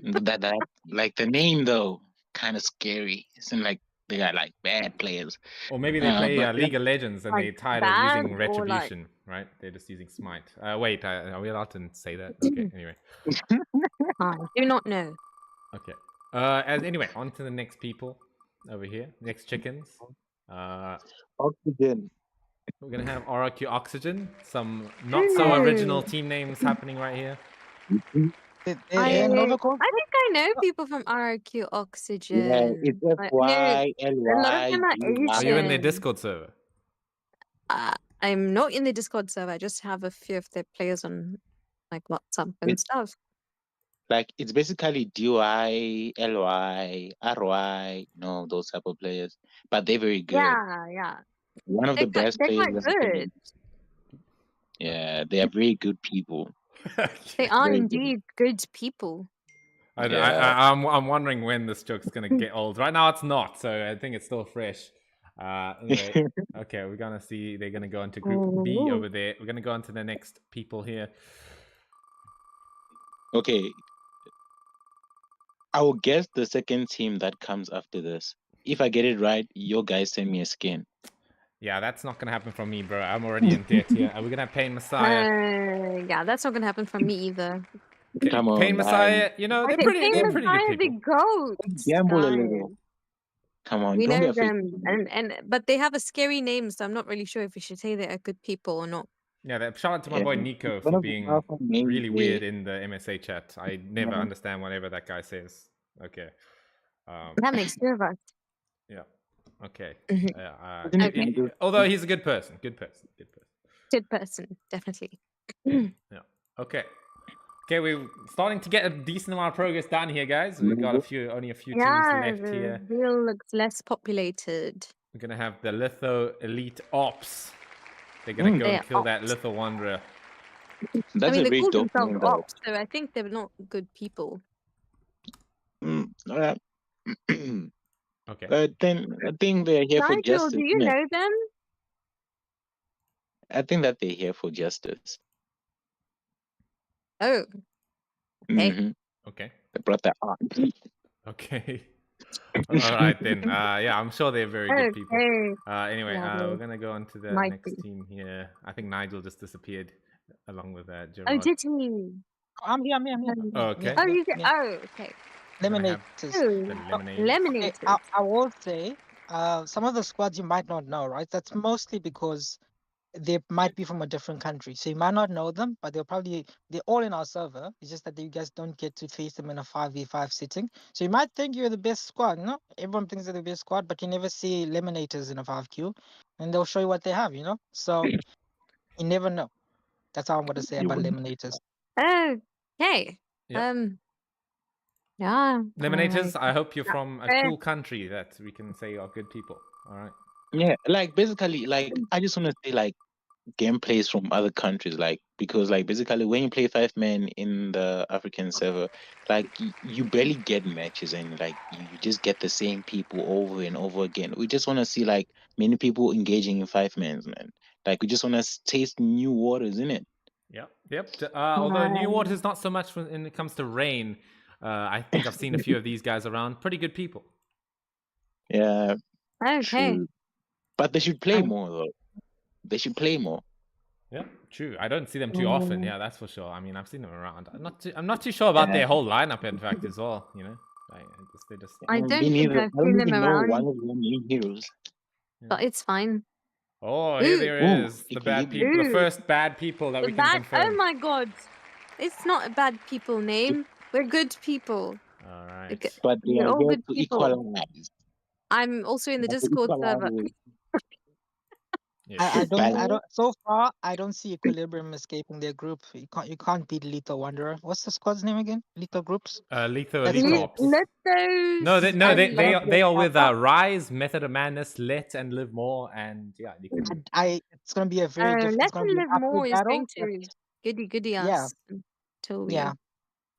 that like the name though, kind of scary. It seems like they got like bad players. Or maybe they play But League of Legends and Like they're tired of bad using or like Retribution, right? They're just using Smite. Wait, are we allowed to say that? Okay, anyway. I do not know. Okay. Anyway, on to the next people over here. Next chickens. Oxygen. We're gonna have RRQ Oxygen. Some not so original Ooh. team names happening right here. I Nova I think I know people from RRQ yeah, Oxygen. it's Like, no, FY, a lot of LY, them are Are you in their Asian. Discord server? I'm not in the Discord server. I just have a few of their players on like WhatsApp and It's stuff. like it's basically DY, LY, RY, those type of players. But they're very good. Yeah. One of the best They're players. quite good. Yeah, they are very good people. They are Very good. indeed good people. I'm wondering when this joke's gonna get old. Right now it's not, so I think it's still fresh. Anyway, okay, we're gonna see. They're gonna go into Group B Ooh. over there. We're gonna go on to the next people here. Okay. I will guess the second team that comes after this. If I get it right, your guys send me a skin. Yeah, that's not gonna happen from me, bro. I'm already in debt here. We're gonna have Pain Messiah. Yeah, that's not gonna happen from me either. Okay, Come on, Pain Messiah. guys. They're Okay, pretty. Pain They're pretty good Messiah, the people. goats. Gamble a guys. little. Come on, We don't be know afraid. them, but they have a scary name, so I'm not really sure if we should say they are good people or not. Yeah, shout out to my Yeah. boy Nico One for of being them are from Navy. really weird in the MSA chat. I never Yeah. understand whatever that guy says. Okay. That makes two of us. Yeah. Okay. Mhm. Isn't it Okay. Navy? Although he's a good person. Good person. Good person. Good person, definitely. Yeah. Okay. Okay, we're starting to get a decent amount of progress down here, guys. We've got only a few teams Yeah, left the here. wheel looks less populated. We're gonna have the Litho Elite Ops. They're gonna go They're and kill that ops. Litho Wanderer. That's I mean, a they very call dope themselves name, though. ops, so I think they're not good people. Alright. Okay. I think they're here for Nigel, justice. do you innit? know them? I think that they're here for justice. Oh, okay. Mhm. Okay. They brought that on. Okay. All right then. Yeah, I'm sure they're very good people. Okay. Anyway, Yeah, they we're gonna go on to the might next be. team here. I think Nigel just disappeared along with Oh, Gerard. did he? I'm here. Okay. Oh, you get. Oh, okay. We're gonna have Lemonators. the Oh, Lemonade. Okay, lemonade. I will say, some of the squads you might not know, right? That's mostly because they might be from a different country, so you might not know them, but they're all in our server. It's just that you guys don't get to face them in a 5v5 sitting. So you might think you're the best squad, no? Everyone thinks they're the best squad, but you never see Lemonators in a 5Q, and they'll show you what they have, So you never know. That's all I'm gonna say You about wouldn't. Lemonators. Okay. Yep. Yeah. Lemonators, I hope you're yeah, from a fair. cool country that we can say are good people. All right. Yeah, like basically, like I just want to say, like gameplays from other countries, like because like basically when you play 5 man in the African server, like you barely get matches and like you just get the same people over and over again. We just want to see like many people engaging in 5 mans, man. Like we just want to taste new waters, innit? Yep. Although New Water is not so much when it comes to rain. I think I've seen a few of these guys around. Pretty good people. Yeah, Okay. true. But they should play more though. They should play more. Yeah, true. I don't see them too often. Yeah, that's for sure. I mean, I've seen them around. I'm not too sure about their whole lineup, in fact, as well. Like, they just. I don't Me think neither. I've I don't seen them even know around, one of the main heroes. but it's fine. Oh, here Ooh. there Ooh, is the bad equilibrium. people, the Ooh. first bad people that The we can bad. confirm. Oh my god! It's not a bad people name. We're good people. All right. But they We're are all here good to people. equalize. I'm also in the To Discord server. equalize. Yes. I don't. So far, I don't see Equilibrium escaping their group. You can't beat Lethal Wanderer. What's the squad's name again? Lethal Groups. Litho That's Elite it. Ops. Let those. No, they are with Alpha. Rise, Method of Madness, Let and Live More, and yeah, you can. It's gonna be a very different. Let It's gonna them be an live more uphill is battle. going to goody Yeah. us until we. Yeah.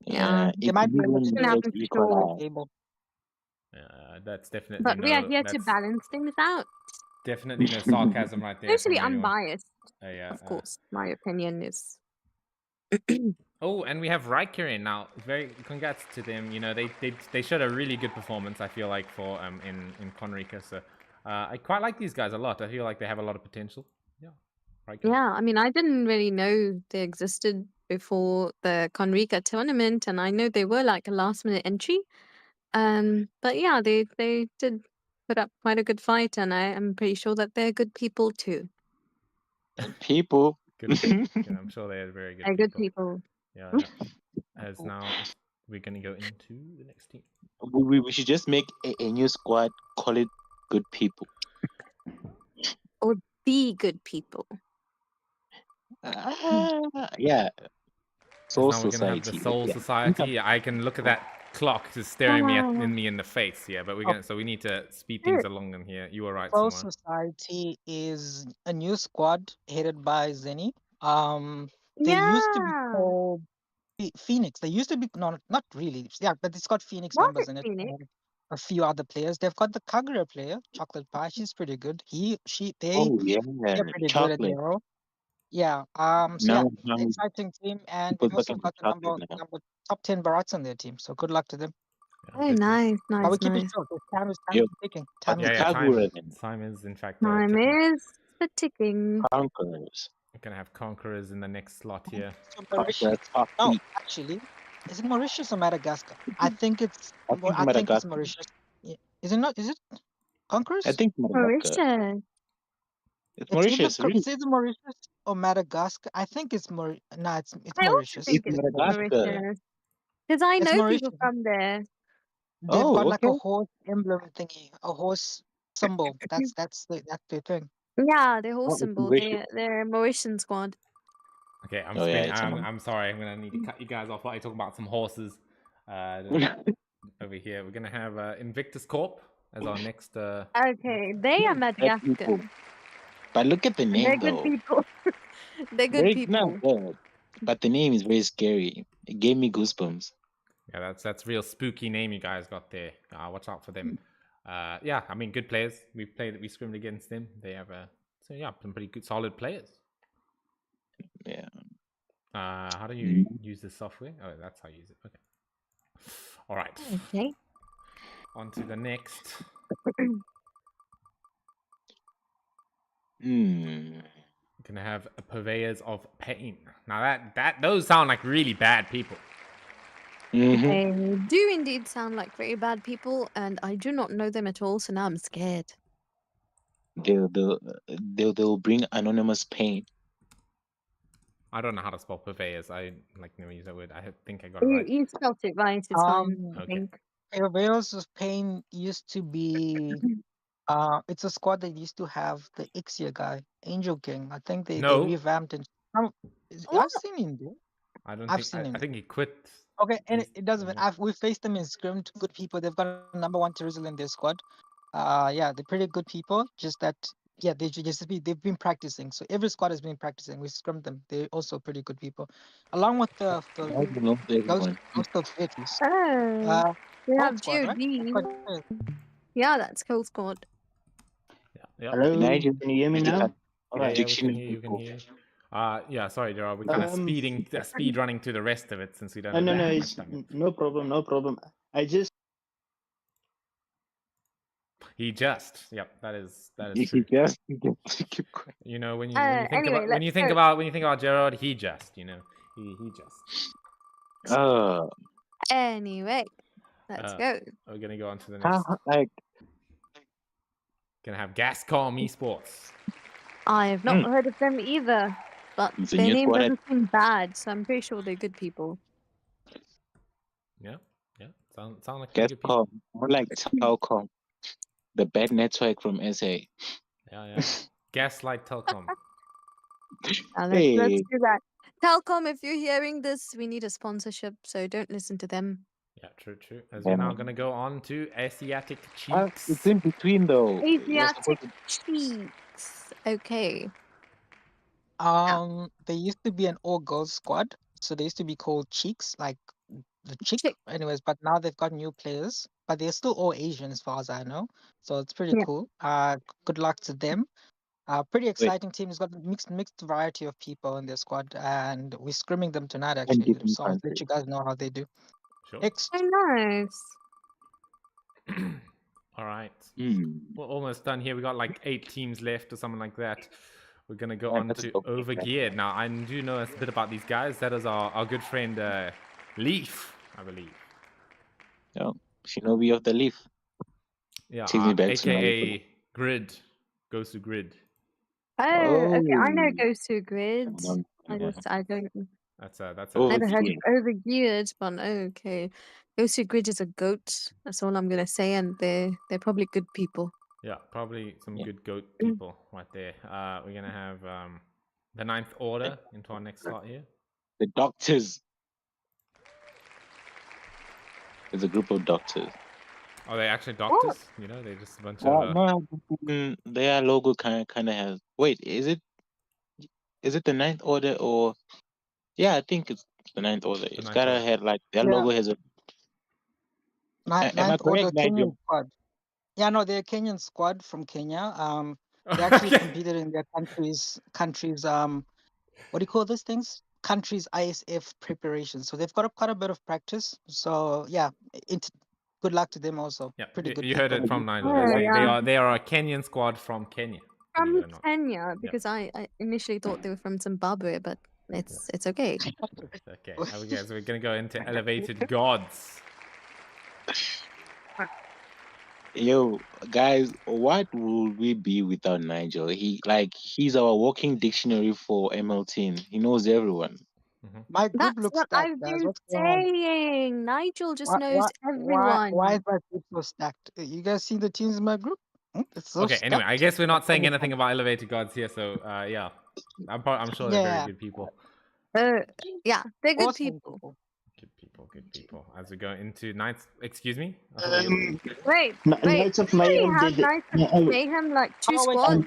Yeah. They might be able Equilibrium to gonna happen versus for sure. equalize. table. That's definitely But we are here to that's balance things out. definitely no sarcasm right there. Totally from anyone. unbiased, Yeah. of course. My opinion is. Oh, and we have Riker in now. Very congrats to them. You know, they showed a really good performance. I feel like for in Kon-Rikka. So I quite like these guys a lot. I feel like they have a lot of potential. Yeah, Riker. Yeah, I mean, I didn't really know they existed before the Kon-Rikka tournament, and I know they were like a last-minute entry. But yeah, they did put up quite a good fight, and I am pretty sure that they're good people too. People. Good. Yeah, I'm sure they're very good They're people. good people. Yeah, yeah. As now we're gonna go into the next team. We should just make a new squad. Call it good people. Or be good people. Yeah. As Soul now we're gonna have the Society. Soul Yeah. Society. I can look at that clock just staring Ah. me in the face. Yeah, but we're gonna so we need to speed things along in here. You were right, Soul Simon. Society is a new squad headed by Zenny. They Yeah. used to be called Phoenix. They used to be not really. Yeah, but it's got Phoenix Was members it in it. Phoenix? And a few other players. They've got the Kagura player, Chocolate Pie. She's pretty good. They Oh yeah. they're pretty good at Chocolate. their role. Yeah. So yeah, Now exciting team, and people they've also talking got the about chocolate now. number top 10 Barats on their team. So good luck to them. Yeah, Oh, good. nice, But nice, we keep it nice. short. 'Cause Time is Yo, ticking. But Time the is Yeah, Kagura then. time is in fact Time ticking. is the ticking. Conquerors. We're gonna have Conquerors in the next slot here. So Mauritius. Top No, three. actually, is it Mauritius or Madagascar? I think it's I think I think it's Madagascar. Mauritius. Yeah. Is it not? Is it Conquerors? I think Madagascar. Mauritius. It's Mauritius, really. It's either Mauritius or Madagascar. I think it's No, it's I also Mauritius. think It's it's Madagascar. Mauritius. Because I It's know Mauritius. people from there. They've Oh, got like a okay. horse emblem thingy, a horse symbol. That's their thing. Yeah, their whole Oh, it's symbol. Mauritius. They're a Mauritian squad. Okay, I'm Oh, yeah, spinning. it's I'm sorry. I'm gonna need to cut you guys off while I talk about some horses. Over here, we're gonna have Invictus Corp as our next. Okay, they are Bad people. Madagascan. But look at the They're name good though. people. They're good Very people. not bad. But the name is very scary. It gave me goosebumps. Yeah, that's real spooky name you guys got there. Watch out for them. Yeah, I mean, good players. We scrimmed against them. They have so yeah, some pretty good, solid players. Yeah. How do you use this software? Oh, that's how you use it. Okay. All right. Okay. On to the next. Gonna have purveyors of pain. Now those sound like really bad people. They do indeed sound like very bad people, and I do not know them at all, so now I'm scared. They'll bring anonymous pain. I don't know how to spell purveyors. I never use that word. I think I got it right. You spelt it right. It's fine. I Okay. think. Wales of Pain used to be it's a squad that used to have the Ixia guy, Angel King. I think they No. revamped it. I've seen him there. I've seen him. I think he quit. Okay, and it doesn't Yeah. matter. We faced them in scrim. Good people. They've got a number 1 Terizal in their squad. Yeah, they're pretty good people. Just that, yeah, they've been practicing. So every squad has been practicing. We scrimmed them. They're also pretty good people, along with those abilities. Oh, we Cold have squad, right? GOG. Yeah, that's Cold Squad. Yeah. Hello, Nigel, can you hear me now? Yeah, we can Dictionary hear you. Can hear you. Yeah, sorry, Gerard. We're kind of speed running through the rest of it since we don't. No, have that it's much time. no problem. I just Yep, that is He true. just You know, when you think Anyway, about when you think let's about Gerard, he just he just. Anyway, let's go. We're gonna go on to the next. Gonna have Gascom Esports. I have not heard of them either, but It's a their new name squad. doesn't seem bad, so I'm pretty sure they're good people. Yeah. Sound like pretty good people. Gascom, more like Telcom, the bad network from SA. Yeah. Gaslight Telcom. Let's do that. Telcom, if you're hearing this, we need a sponsorship, so don't listen to them. Yeah, true. As we're now gonna go on to Asiatic Cheeks. It's in between though. Asiatic Cheeks. Okay. They used to be an all-girls squad, so they used to be called Cheeks, like the chick. Anyways, but now they've got new players, but they're still all Asian as far as I know. So it's pretty cool. Good luck to them. Pretty exciting team. It's got a mixed variety of people in their squad, and we're scrimming them tonight And actually. different So I'll let countries. you guys know how they do. Sure. Next, Oh, nice. All right. Hmm. We're almost done here. We got like 8 teams left or something like that. We're gonna go Yeah, on that's to okay. Overgeared. Now I do know a bit about these guys. That is our good friend Leaf, I believe. Yeah. Shinobi of the Leaf. Yeah, Takes me back to Naruto. aka Grid. Goes to Grid. Oh, okay. I know Oh. Gosu Grid. I Yeah. don't That's a never heard of Overgeared. Overgeared, but okay. Gosu Grid is a goat. That's all I'm gonna say, and they're probably good people. Yeah, probably some Yeah. good goat people right there. We're gonna have the 9th Order into our next slot here. The doctors. There's a group of doctors. Are they actually doctors? You know, they're just a bunch of. No, their logo kind of has. Wait, is it the Ninth Order or? Yeah, I think it's the Ninth Order. It's Ninth gotta Order. have like their Yeah. logo has a. Am I Ninth Order correct, Nigel? Kenyan squad. Yeah, no, they're a Kenyan squad from Kenya. They actually Okay. competed in their countries. What do you call these things? Countries ISF preparation. So they've got quite a bit of practice. So yeah, good luck to them also. Yeah, Pretty good you heard people. it from Nigel. Oh, yeah. They are a Kenyan squad from Kenya. believe it or From not. Kenya, because I initially thought they were from Zimbabwe, but it's okay. Okay, okay, so we're gonna go into elevated gods. Yo, guys, what would we be without Nigel? He's our walking dictionary for ML10. He knows everyone. My group That's looks what stacked, I've guys. been What's going on? saying. Nigel just knows Why everyone. is my group so stacked? You guys see the teams in my group? It's so Okay, stacked. anyway, I guess we're not saying Everyone. anything about elevated gods here, so yeah, I'm sure they're very Yeah. good people. Yeah, they're good Awesome people. Good people. As we go into Knights, excuse me. I thought we Wait, Knights of Mayhem have did. Knights of Mayhem like 2 Oh, wait, squads.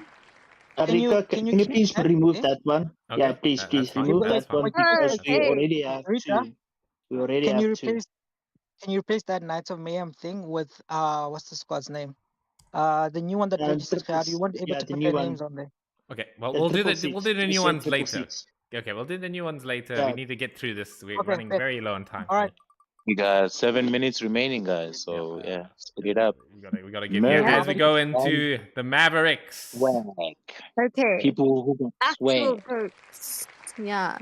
Rika, can you please that? remove Okay. that one? Yeah, Okay, please, that's please fine. remove That's that one fine. because we Okay. already have Rita, two. We already Can have you two. replace that Knights of Mayhem thing with what's the squad's name? The new one that registered out. You weren't able yeah, to the put new their one. names on there. Okay, well The we'll do triple the six. new Just ones say later. 666. Okay, we'll do the new ones later. Yeah. We need to get through this. We're Okay, running bet. very low on time. All right. We got 7 minutes remaining, guys. So yeah, speed it up. We gotta give here as we go into the Mavericks. Swag. Okay. People who can Actual swag. goats. Yeah.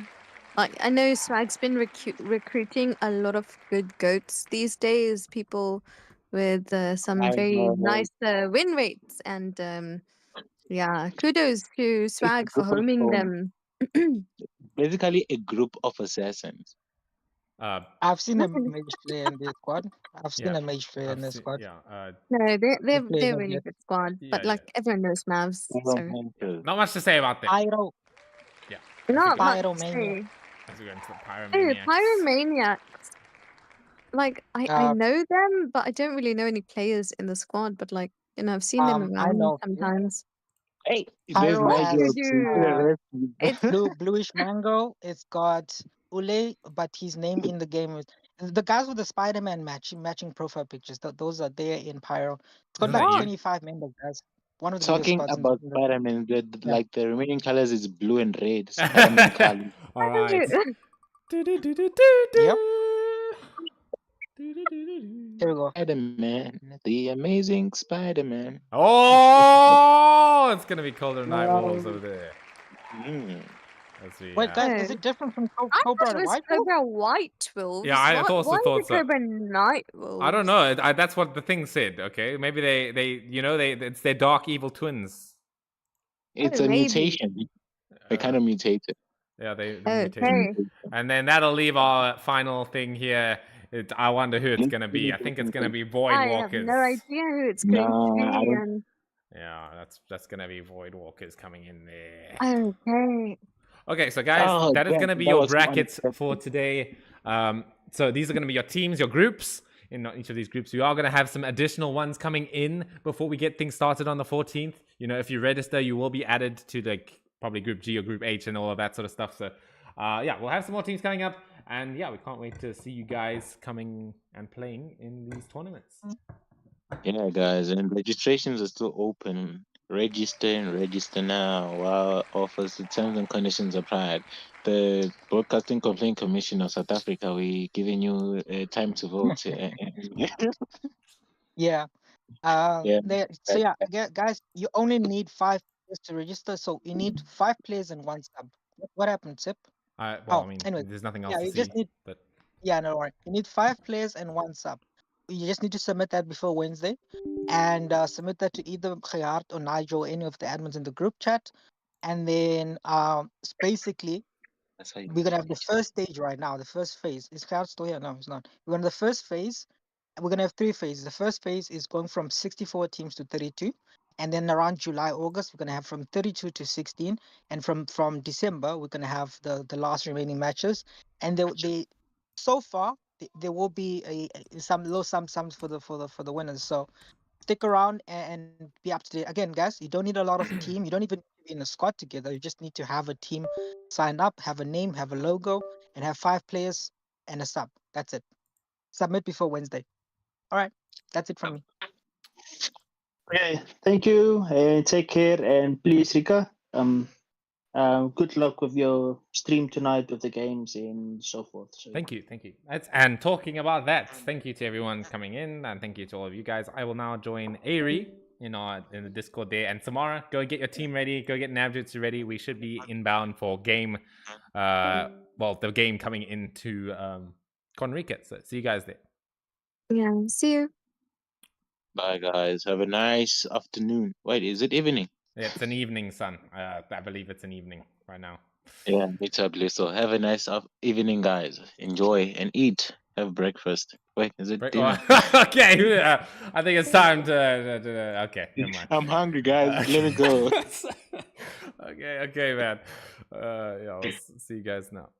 Like I know Swag's been recruiting a lot of good goats these days. People with some I very know. nice win rates, and yeah, kudos to It's a Swag for group of, homing them. basically a group of assassins. I've seen a mage player in their squad. I've seen Yeah, a mage player in their squad. Yeah. No, they're play they're them really good. good squad, Yeah, but like everyone knows Mavs, so Not much to say about them. Pyro. Yeah. not much to Pyromania. say. As we go into the Oh, Pyromaniacs. Pyromaniacs. Like I Uh, know them, but I don't really know any players in the squad. But like I've seen them I around know. sometimes. Hey, there's Pyro What has you Nigel. do? It's bluish mango. It's got Ule, but his name in the game is the guys with the Spider-Man matching profile pictures. Those are there in Pyro. It's got Isn't like that you? 25 members, guys. One of the biggest Talking squads about in the Spider-Man, Yeah. like the remaining colors is blue and red. Spider-Man color. All right. Yep. Here we go. Spider-Man, the amazing Spider-Man. Oh, it's gonna be colder night wolves over there. As we, Wait, guys, is it different from I thought Cobra it and was White Wolf? Cobra White Wolves. Yeah, I also Why thought is it so. Cobra Night Wolves? I don't know. That's what the thing said. Okay, maybe it's their dark evil twins. It's Oh, a maybe. mutation. They kind of mutated. Yeah, they Okay. mutated. And then that'll leave our final thing here. I wonder who it's gonna be. I think it's gonna be Void I have Walkers. no idea who it's going to be. I don't. And... Yeah, that's gonna be Void Walkers coming in there. Okay. Okay, so guys, that is going to be that your was brackets unexpected. for today. So these are going to be your teams, your groups. In each of these groups, we are going to have some additional ones coming in before we get things started on the 14th. You know, if you register, you will be added to probably Group G or Group H and all of that sort of stuff. So, yeah, we'll have some more teams coming up. And yeah, we can't wait to see you guys coming and playing in these tournaments. Yeah, guys, and registrations are still open. Register and register now. While offers the terms and conditions applied. The Broadcasting Complaint Commission of South Africa, we giving you time to vote. Yeah. Yeah. So yeah, guys, you only need 5 players to register. So you need 5 players and 1 sub. What happened, Sip? Well, Oh, I mean, anyway, there's nothing else yeah, to you see. just need. But Yeah, no worry. You need 5 players and 1 sub. You just need to submit that before Wednesday, and submit that to either Khayat or Nigel or any of the admins in the group chat. And then basically That's how you we're gonna have the first stage right now. The first phase is Khayat still here? No, he's not. We're on the first phase. We're gonna have 3 phases. The first phase is going from 64 teams to 32, and then around July, August, we're gonna have from 32 to 16, and from December, we're gonna have the last remaining matches. And they so far there will be some low sums for the winners. So stick around and be up to date. Again, guys, you don't need a lot of team. You don't even need to be in a squad together. You just need to have a team sign up, have a name, have a logo, and have 5 players and a sub. That's it. Submit before Wednesday. All right, that's it from me. Okay, thank you, and take care, and please, Rika, good luck with your stream tonight with the games and so forth. So, thank you. And talking about that, thank you to everyone coming in, and thank you to all of you guys. I will now join Ari, in the Discord there. And Samara, go get your team ready. Go get NAB Jutsu ready. We should be inbound for game. The game coming into Kon-Rikka. So see you guys there. Yeah, see you. Bye, guys. Have a nice afternoon. Wait, is it evening? It's an evening, son. I believe it's an evening right now. Yeah, it's ugly. So have a nice evening, guys. Enjoy and eat. Have breakfast. Wait, is it dinner? Okay, I think it's time to. Okay, never mind. I'm hungry, guys. Let me go. Okay, man. Yeah, I'll see you guys now.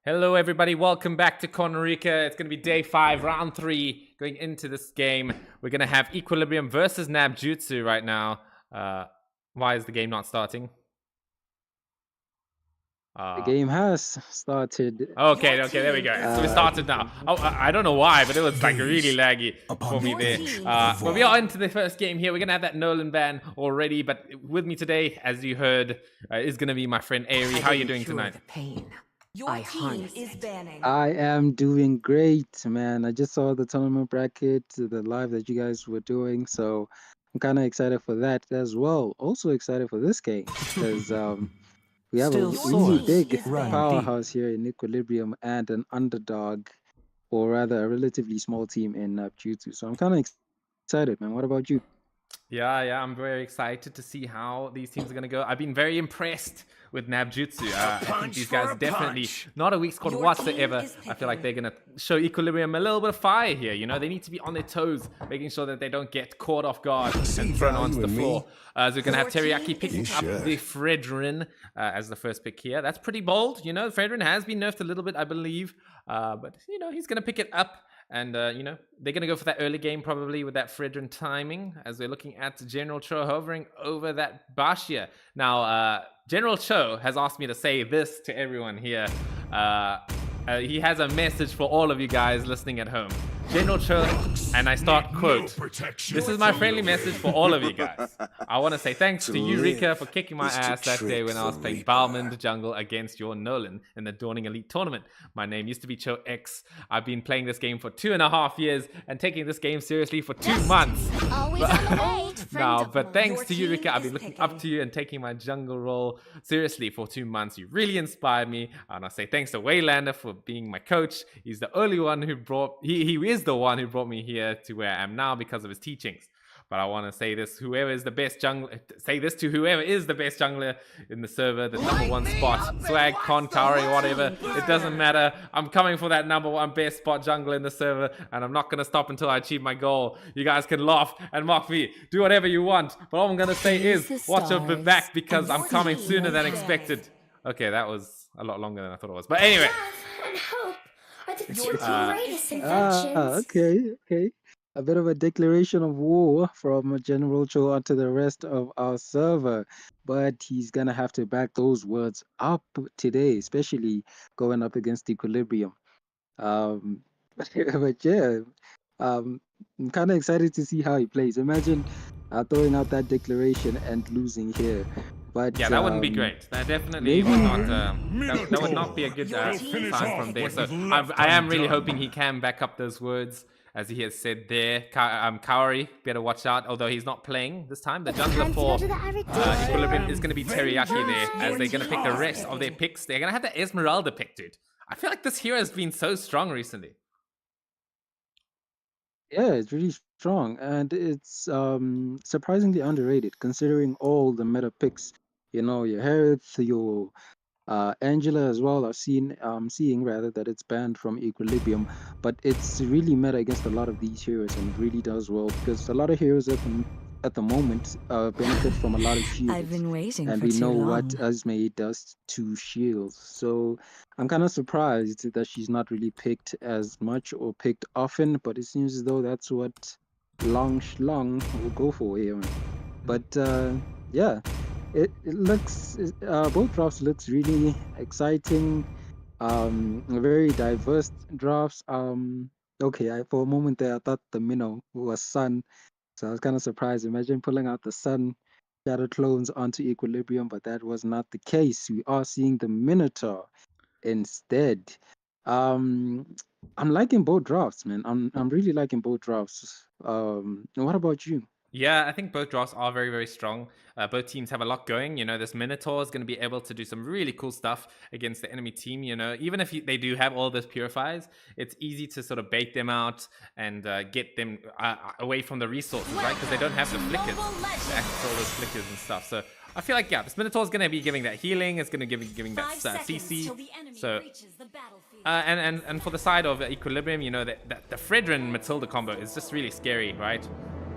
Hello, everybody. Welcome back to Kon-Rikka. It's going to be day 5, round 3. Going into this game, we're going to have Equilibrium versus NAB Jutsu right now. Why is the game not starting? The game has started. Okay, there we go. So we started now. Oh, I don't know why, but it was like really laggy for me there. But we are into the first game here. We're going to have that Nolan ban already. But with me today, as you heard, is going to be my friend Ari. How are you doing tonight? Your team is banning. I am doing great, man. I just saw the tournament bracket, the live that you guys were doing. So I'm kind of excited for that as well. Also excited for this game because we have a really big powerhouse here in Equilibrium and an underdog, or rather a relatively small team in NAB Jutsu. So I'm kind of excited, man. What about you? Yeah, I'm very excited to see how these teams are going to go. I've been very impressed with NAB Jutsu. I think these guys are definitely not a weak squad whatsoever. I feel like they're going to show Equilibrium a little bit of fire here. You know, they need to be on their toes, making sure that they don't get caught off guard and thrown onto the floor. So we're going to have Teriyaki picking up the Fredrin as the first pick here. That's pretty bold. You know, Fredrin has been nerfed a little bit, I believe. But, you know, he's going to pick it up. And, you know, they're going to go for that early game probably with that Fredrin timing as we're looking at General Cho hovering over that Bashia. Now, General Cho has asked me to say this to everyone here. He has a message for all of you guys listening at home. General Cho, and I start quote, "This is my friendly message for all of you guys. I want to say thanks to you, Rika, for kicking my ass that day when I was playing Balmond Jungle against your Nolan in the Dawning Elite Tournament. My name used to be Cho X. I've been playing this game for 2.5 years and taking this game seriously for 2 months. But thanks to you, Rika, I've been looking up to you and taking my jungle role seriously for 2 months. You really inspired me. And I say thanks to Waylander for being my coach. He's the only one who he is the one who brought me here to where I am now because of his teachings. But I want to say this, whoever is the best jungler, say this to whoever is the best jungler in the server, the #1 spot, Swag, Con, Kaori, whatever, it doesn't matter. I'm coming for that #1 best spot jungler in the server, and I'm not going to stop until I achieve my goal. You guys can laugh and mock me, do whatever you want, but all I'm going to say is, watch your back because I'm coming sooner than expected. Okay, that was a lot longer than I thought it was. But anyway. Okay. A bit of a declaration of war from General Cho onto the rest of our server. But he's going to have to back those words up today, especially going up against Equilibrium. But yeah, I'm kind of excited to see how he plays. Imagine throwing out that declaration and losing here. But yeah, that wouldn't be great. That definitely would not. That would not be a good sign from there. So I am really hoping he can back up those words, as he has said there. Kaori, better watch out. Although he's not playing this time, the jungler for Equilibrium is going to be Teriyaki there, as they're going to pick the rest of their picks. They're going to have the Esmeralda pick, dude. I feel like this hero has been so strong recently. Yeah, it's really strong, and it's surprisingly underrated considering all the meta picks. You know, your Harith, your Angela as well. I've seeing rather that it's banned from Equilibrium, but it's really meta against a lot of these heroes, and it really does well because a lot of heroes at the moment benefit from a lot of shields. I've been waiting and for we too know long. what Esme does to shields. So I'm kind of surprised that she's not really picked as much or picked often, but it seems as though that's what Long Shlong will go for here. But yeah, it looks both drafts looks really exciting. Very diverse drafts. Okay, for a moment there I thought the minnow was Sun, so I was kind of surprised. Imagine pulling out the Sun shadow clones onto Equilibrium, but that was not the case. We are seeing the Minotaur instead. I'm liking both drafts, man. I'm really liking both drafts. What about you? Yeah, I think both drafts are very, very strong. Both teams have a lot going. You know, this Minotaur is going to be able to do some really cool stuff against the enemy team. You know, even if they do have all those purifiers, it's easy to sort of bait them out and get them away from the resources, right? Because they don't have the flickers to access all those flickers and stuff. So I feel like, yeah, this Minotaur is going to be giving that healing. It's going to be giving that CC. So, and for the side of Equilibrium, you know, the Fredrin Matilda combo is just really scary, right?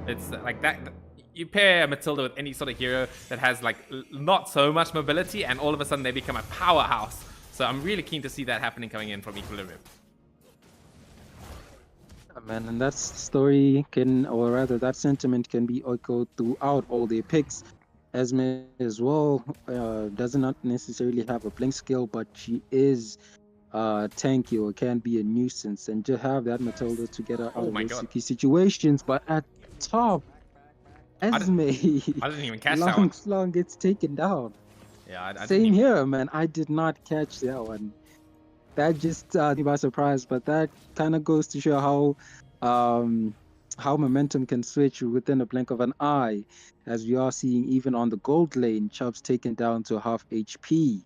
It's like that. You pair Matilda with any sort of hero that has like not so much mobility, and all of a sudden they become a powerhouse. So I'm really keen to see that happening coming in from Equilibrium. Man, and that story can, or rather that sentiment can be echoed throughout all their picks. Esme as well does not necessarily have a blink skill, but she is tanky or can be a nuisance, and to have that Matilda to get her out Oh of my those God. sticky situations. But at top, Esme, I didn't even catch that one. Long gets taken down. Yeah, I didn't Same even... here, man. I did not catch that one. That just took me by surprise, but that kind of goes to show how momentum can switch within a blink of an eye, as we are seeing even on the gold lane, Chubb's taken down to half HP.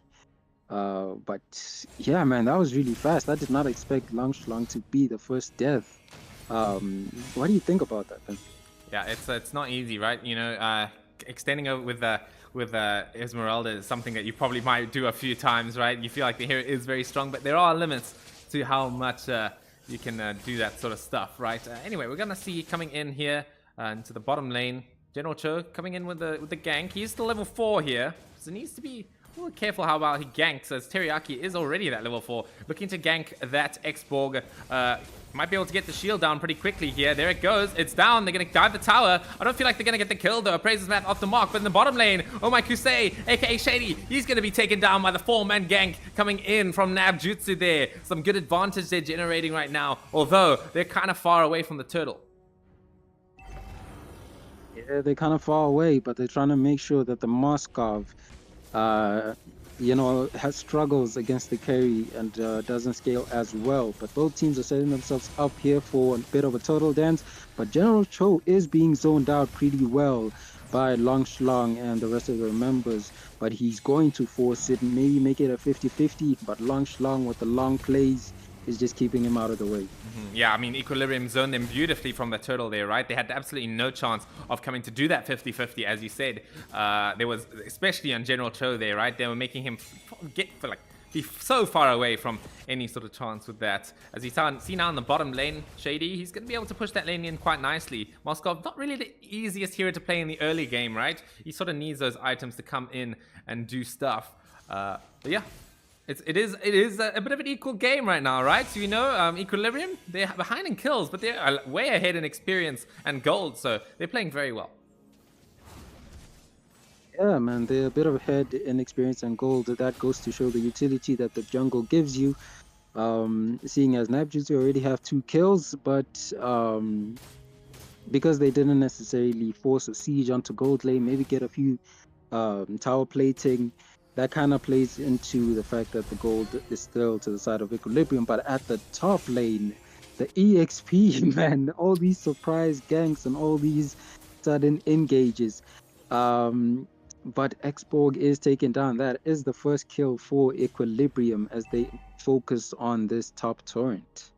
But yeah, man, that was really fast. I did not expect Langschlang to be the first death. What do you think about that, man? Yeah, it's not easy, right? You know, extending it with Esmeralda is something that you probably might do a few times, right? You feel like the hero is very strong, but there are limits to how much you can do that sort of stuff, right? Anyway, we're gonna see coming in here into the bottom lane, General Cho coming in with the gank. He's still level 4 here, so needs to be a little careful how about he ganks, as Teriyaki is already that level 4. Looking to gank that X-Borg. Might be able to get the shield down pretty quickly here. There it goes. It's down. They're going to dive the tower. I don't feel like they're going to get the kill, though. Praises Math off the mark. But in the bottom lane, Oh My Kusei, a.k.a. Shady, he's going to be taken down by the 4-man gank coming in from NAB Jutsu there. Some good advantage they're generating right now, although they're kind of far away from the turtle. Yeah, they're kind of far away, but they're trying to make sure that the Moskov, you know, has struggles against the carry and doesn't scale as well. But both teams are setting themselves up here for a bit of a total dance. But General Cho is being zoned out pretty well by Langschlang and the rest of the members. But he's going to force it, maybe make it a 50-50. But Langschlang with the long plays is just keeping him out of the way. Yeah, I mean, Equilibrium zoned them beautifully from the turtle there, right? They had absolutely no chance of coming to do that 50-50, as you said. There was, especially on General Cho there, right? They were making him be so far away from any sort of chance with that. As you see now in the bottom lane, Shady, he's going to be able to push that lane in quite nicely. Moskov, not really the easiest hero to play in the early game, right? He sort of needs those items to come in and do stuff. But yeah. It is a bit of an equal game right now, right? So, you know, Equilibrium, they're behind in kills, but they're way ahead in experience and gold, so they're playing very well. Yeah, man, they're a bit ahead in experience and gold. That goes to show the utility that the jungle gives you. Seeing as NAB Jutsu already have 2 kills, but because they didn't necessarily force a siege onto gold lane, maybe get a few tower plating, that kind of plays into the fact that the gold is still to the side of Equilibrium. But at the top lane, the EXP, man, all these surprise ganks and all these sudden engages. But X-Borg is taken down. That is the first kill for Equilibrium as they focus on this top torrent.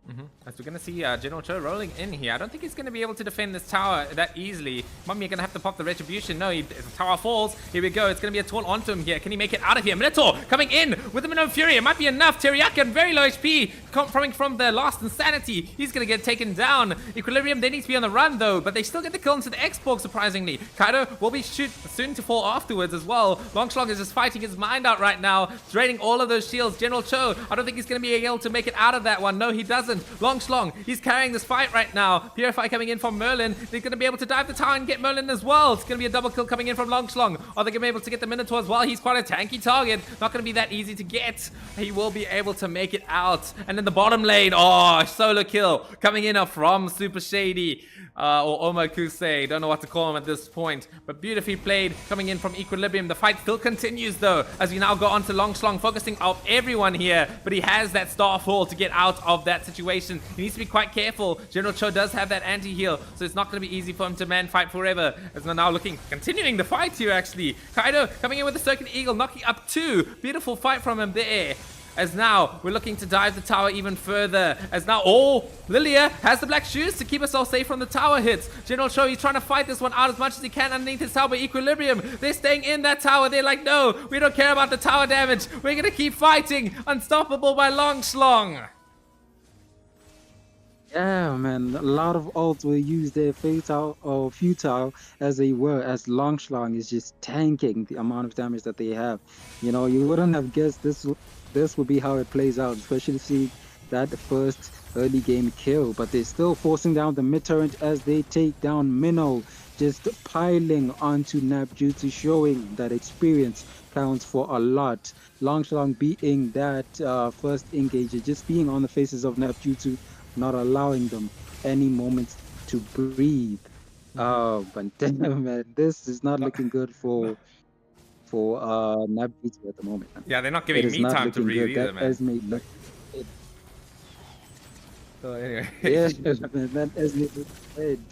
As we're going to see General Cho rolling in here. I don't think he's going to be able to defend this tower that easily. Mummy, you're going to have to pop the Retribution. No, the tower falls. Here we go. It's going to be a taunt onto him here. Can he make it out of here? Minotaur coming in with the Minnow Fury. It might be enough. Teriyaki on very low HP. Coming from the last Insanity. He's going to get taken down. Equilibrium, they need to be on the run, though. But they still get the kill into the X-Borg, surprisingly. Kaido will be soon to fall afterwards as well. Langschlang is just fighting his mind out right now. Draining all of those shields. General Cho, I don't think he's going to be able to make it out of that one. No, he doesn't. Langschlang, he's carrying this fight right now. Purify coming in from Merlin. They're going to be able to dive the tower and get Merlin as well. It's going to be a double kill coming in from Langschlang. Are they going to be able to get the Minotaur as well? He's quite a tanky target. Not going to be that easy to get. He will be able to make it out. And in the bottom lane, oh, solo kill coming in from Super Shady. Or Omo Kusei, don't know what to call him at this point, but beautifully played coming in from Equilibrium. The fight still continues though, as we now go on to Langschlang, focusing on everyone here, but he has that Starfall to get out of that situation. He needs to be quite careful. General Cho does have that anti-heal, so it's not going to be easy for him to man fight forever, as we're now continuing the fight here actually. Kaido coming in with the Circuit Eagle, knocking up 2. Beautiful fight from him there. As now, we're looking to dive the tower even further. As now, Lilia has the black shoes to keep us all safe from the tower hits. General Cho, he's trying to fight this one out as much as he can underneath his tower, but Equilibrium, they're staying in that tower. They're like, no, we don't care about the tower damage. We're going to keep fighting. Unstoppable by Langschlang. Yeah, man, a lot of ults were used there, futile as they were, as Langschlang is just tanking the amount of damage that they have. You know, you wouldn't have guessed this this will be how it plays out, especially see that first early game kill. But they're still forcing down the mid turret as they take down Minnow, just piling onto NAB Jutsu, showing that experience counts for a lot. Long beating that first engager, just being on the faces of NAB Jutsu, not allowing them any moments to breathe. Oh, but damn, man, this is not looking good for NAB Jutsu at the moment. Man. Yeah, they're not It giving is me not time to looking breathe good. either, That man. Esme look. So anyway. Yeah, man, that Esme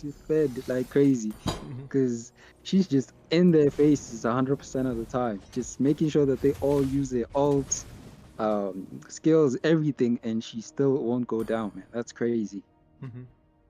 just fed like crazy, because she's just in their faces 100% of the time, just making sure that they all use their ults, skills, everything, and she still won't go down, man. That's crazy.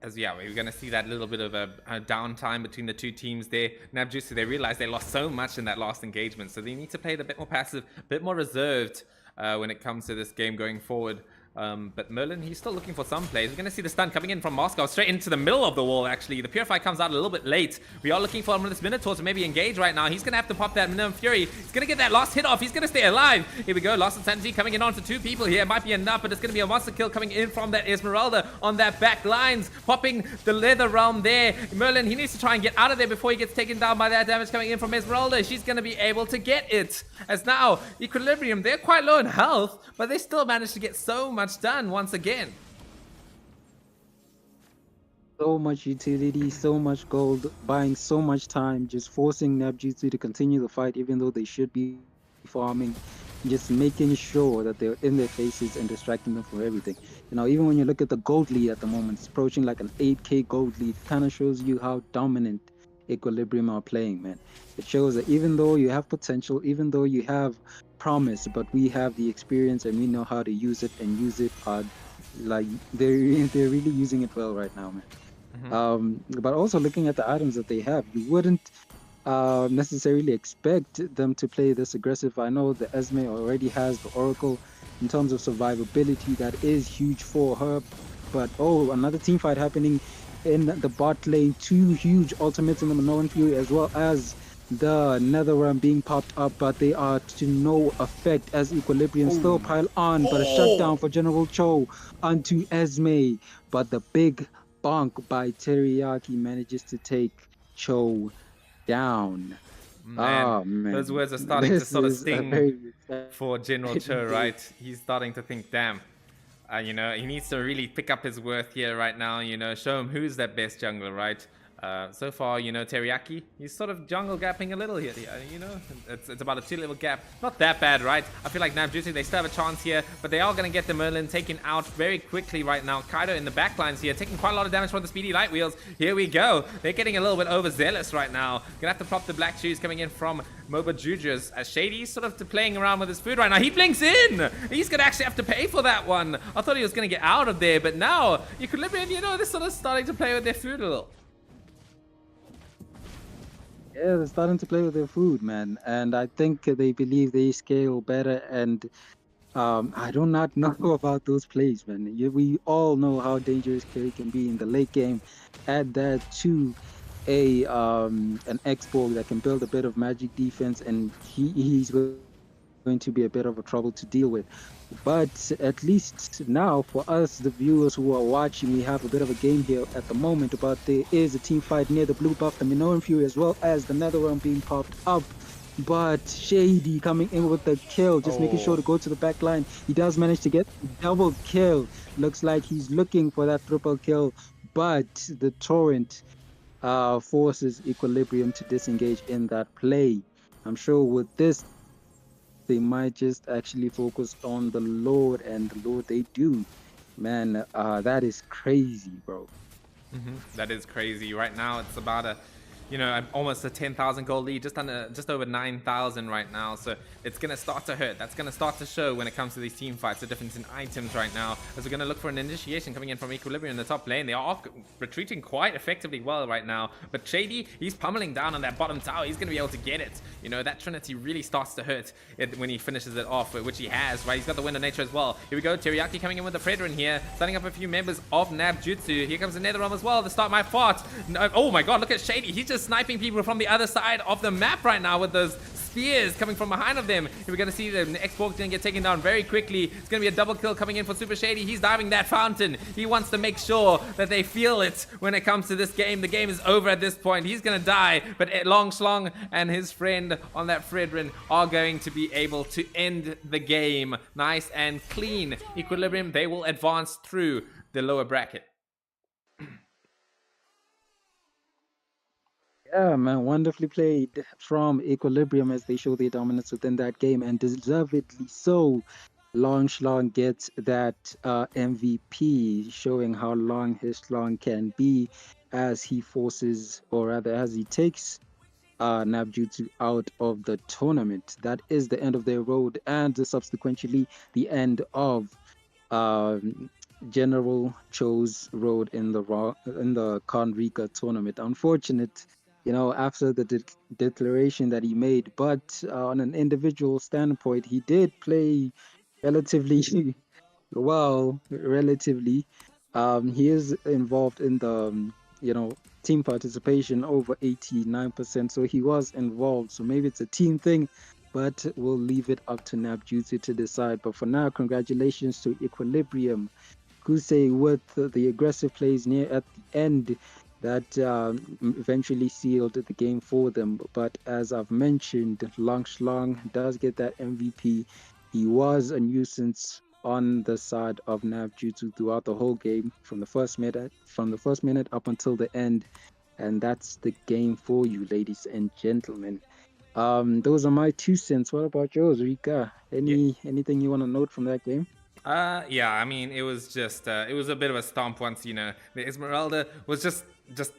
As yeah, we're going to see that little bit of a downtime between the two teams there. NAB Jutsu, they realized they lost so much in that last engagement, so they need to play it a bit more passive, a bit more reserved when it comes to this game going forward. But Merlin, he's still looking for some plays. We're going to see the stun coming in from Moscow, straight into the middle of the wall, actually. The Purify comes out a little bit late. We are looking for this Minotaur to maybe engage right now. He's going to have to pop that Minimum Fury. He's going to get that last hit off. He's going to stay alive. Here we go. Lost Insanity coming in onto two people here. It might be enough, but it's going to be a monster kill coming in from that Esmeralda on that back lines. Popping the Leather Realm there. Merlin, he needs to try and get out of there before he gets taken down by that damage coming in from Esmeralda. She's going to be able to get it. As now, Equilibrium, they're quite low in health, but they still managed to get so much done once again. So much utility, so much gold, buying so much time, just forcing NAB Jutsu to continue the fight even though they should be farming, just making sure that they're in their faces and distracting them from everything. You know, even when you look at the gold lead at the moment, it's approaching like an 8k gold lead. It kind of shows you how dominant Equilibrium are playing, man. It shows that even though you have potential, even though you have promise, but we have the experience and we know how to use it and use it hard. Like they're really using it well right now, man. But also looking at the items that they have, you wouldn't necessarily expect them to play this aggressive. I know the Esme already has the Oracle in terms of survivability. That is huge for her. But oh, another team fight happening in the bot lane. Two huge ultimates in the Minoan Fury, as well as the Netherrealm being popped up, but they are to no effect as Equilibrium still pile on, but a shutdown for General Cho onto Esme. But the big bonk by Teriyaki manages to take Cho down. Man, man. those words are starting to sort of sting for General Cho, right? He's starting to think, damn, you know, he needs to really pick up his worth here right now, you know, show him who's that best jungler, right? So far, you know, Teriyaki, he's sort of jungle gapping a little here, you know, it's about a 2-level gap. Not that bad, right? I feel like NAB Jutsu, they still have a chance here, but they are going to get the Merlin taken out very quickly right now. Kaido in the backlines here, taking quite a lot of damage from the speedy light wheels. Here we go. They're getting a little bit overzealous right now. Gonna have to prop the black shoes coming in from Moba Jujas. As Shady's sort of playing around with his food right now. He blinks in! He's gonna actually have to pay for that one. I thought he was gonna get out of there, but now, Equilibrium, you know, they're sort of starting to play with their food a little. Yeah, they're starting to play with their food, man. And I think they believe they scale better. And I do not know about those plays, man. We all know how dangerous Kerry can be in the late game. Add that to an X-Borg that can build a bit of magic defense, and he's going to be a bit of a trouble to deal with. But at least now, for us, the viewers who are watching, we have a bit of a game here at the moment. But there is a team fight near the blue buff, the Minoan Fury, as well as the Netherrealm being popped up. But Shady coming in with the kill, just making sure to go to the back line. He does manage to get a double kill. Looks like he's looking for that triple kill, but the Torrent forces Equilibrium to disengage in that play. I'm sure with this, they might just actually focus on the Lord, and the Lord they do. Man, that is crazy, bro. That is crazy. Right now, it's about a, you know, almost a 10,000 gold lead, just over 9,000 right now. So it's gonna start to hurt. That's gonna start to show when it comes to these team fights. The difference in items right now, as we're gonna look for an initiation coming in from Equilibrium in the top lane. They are retreating quite effectively well right now. But Shady, he's pummeling down on that bottom tower. He's gonna be able to get it. You know, that Trinity really starts to hurt when he finishes it off, which he has, right? He's got the Wind of Nature as well. Here we go, Teriyaki coming in with the Fredrin here, starting up a few members of NAB Jutsu. Here comes the Netherrealm as well to start my fight. Oh my god, look at Shady. He's just just sniping people from the other side of the map right now with those spears coming from behind of them. We're going to see the Xbox going to get taken down very quickly. It's going to be a double kill coming in for Super Shady. He's diving that fountain. He wants to make sure that they feel it when it comes to this game. The game is over at this point. He's going to die, but Long Schlong and his friend on that Fredrin are going to be able to end the game. Nice and clean. Equilibrium, they will advance through the lower bracket. Yeah, man, wonderfully played from Equilibrium as they show their dominance within that game, and deservedly so. Long Schlong gets that MVP, showing how long his Schlong can be as he forces, or rather, as he takes NAB Jutsu out of the tournament. That is the end of their road, and subsequently the end of General Cho's road in the Kon-Rikka tournament. Unfortunate, after the declaration that he made, but on an individual standpoint, he did play relatively well. Relatively, he is involved in the team participation over 89%, so he was involved. So maybe it's a team thing, but we'll leave it up to NAB Jutsu to decide. But for now, congratulations to Equilibrium. Kusei with the aggressive plays near at the end that eventually sealed the game for them. But as I've mentioned, Long Schlong does get that MVP. He was a nuisance on the side of NAB Jutsu throughout the whole game, from the first minute up until the end. And that's the game for you, ladies and gentlemen. Those are my 2 cents. What about yours, Rika? Anything you want to note from that game? Yeah, I mean, it was just, it was a bit of a stomp once, the Esmeralda was just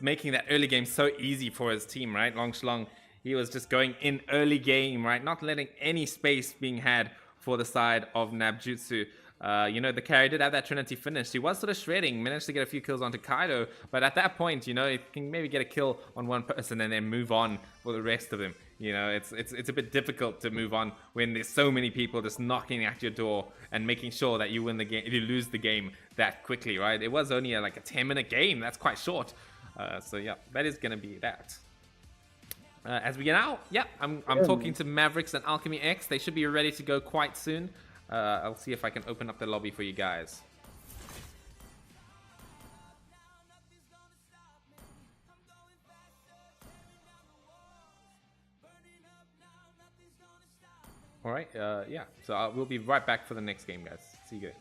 making that early game so easy for his team, right? Long Schlong, he was just going in early game, right? Not letting any space being had for the side of NAB Jutsu. The carry did have that Trinity finish. He was sort of shredding, managed to get a few kills onto Kaido, but at that point, he can maybe get a kill on one person and then move on for the rest of them. It's a bit difficult to move on when there's so many people just knocking at your door and making sure that you win the game, you lose the game that quickly, right? It was only like a 10-minute game. That's quite short. So yeah, that is gonna be that. As we get out, yeah, I'm talking to Mavericks and Alchemy X. They should be ready to go quite soon. I'll see if I can open up the lobby for you guys. All right, yeah. So we'll be right back for the next game, guys. See you guys.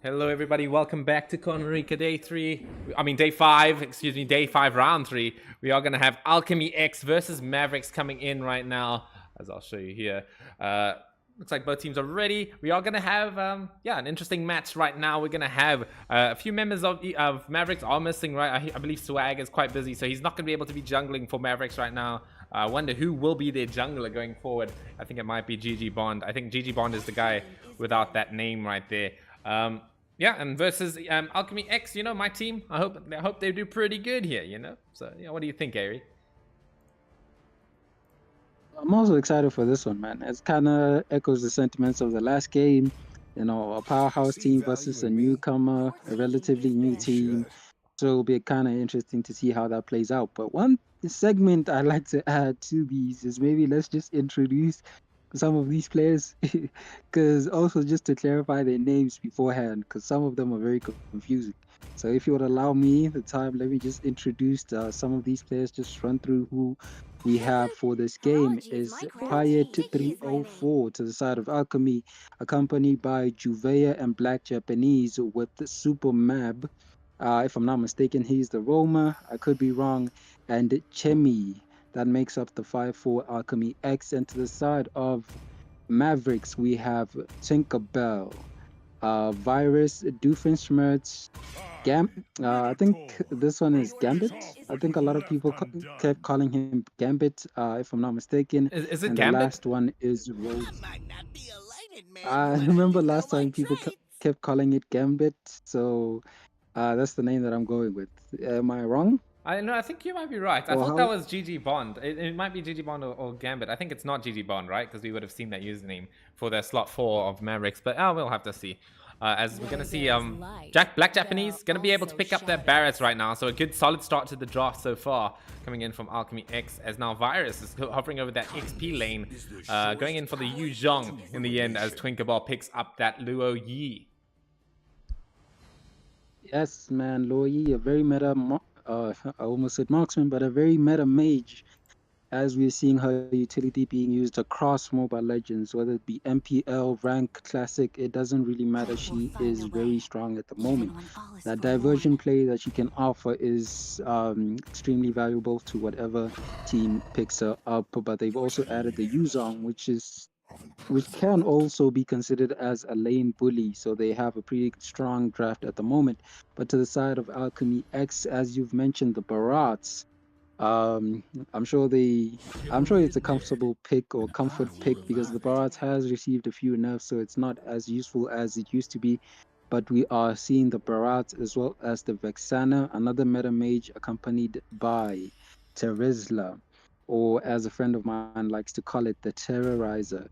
Hello, everybody. Welcome back to Kon-Rikka Day 5, excuse me, Day 5, Round 3. We are going to have Alchemy X versus Mavericks coming in right now, as I'll show you here. Looks like both teams are ready. We are going to have, an interesting match right now. We're going to have a few members of Mavericks are missing, right? I believe Swag is quite busy, so he's not going to be able to be jungling for Mavericks right now. I wonder who will be their jungler going forward. I think it might be GG Bond. I think GG Bond is the guy without that name right there. Yeah, and versus Alchemy X, you know, my team. I hope they do pretty good here, you know. So, yeah, what do you think, Ari? I'm also excited for this one, man. It kind of echoes the sentiments of the last game. You know, a powerhouse team versus a newcomer, a relatively new team. So it'll be kind of interesting to see how that plays out. But one segment I like to add to these is maybe let's just introduce some of these players, because also just to clarify their names beforehand, because some of them are very confusing. So if you would allow me the time, let me just introduce some of these players, just run through who we have for this game. Is Payet304 to the side of Alchemy, accompanied by Juvea and Black Japanese with Super Mab. If I'm not mistaken, he's the Roma. I could be wrong. And Chemi. That makes up the 5-4 Alchemy X. And to the side of Mavericks, we have Tinkerbell, Virus, Doofenshmirtz, I think this one is Gambit. I think a lot of people kept calling him Gambit, if I'm not mistaken. Is it and Gambit? The last one is Rose. I remember last time people kept calling it Gambit, so that's the name that I'm going with. Am I wrong? I think you might be right. I thought that was GG Bond. It might be GG Bond or Gambit. I think it's not GG Bond, right? Because we would have seen that username for their slot 4 of Mavericks. But we'll have to see. As we're going to see Black Japanese going to be able to pick up their Barretts right now. So a good solid start to the draft so far. Coming in from Alchemy X, as now Virus is hovering over that XP lane. Going in for the Yu Zhong in the end as Twinkerball picks up that Luo Yi. Yes, man. Luo Yi, a very meta... I almost said marksman, but a very meta mage, as we're seeing her utility being used across Mobile Legends, whether it be MPL, Rank, Classic, it doesn't really matter. She is very strong at the moment. That diversion play that she can offer is extremely valuable to whatever team picks her up, but they've also added the Yu Zhong, which can also be considered as a lane bully, so they have a pretty strong draft at the moment. But to the side of Alchemy X, as you've mentioned, the Barats, I'm sure it's a comfortable pick or comfort pick, because the Barats has received a few nerfs, so it's not as useful as it used to be. But we are seeing the Barats as well as the Vexana, another meta mage accompanied by Terizla, or as a friend of mine likes to call it, the Terrorizer.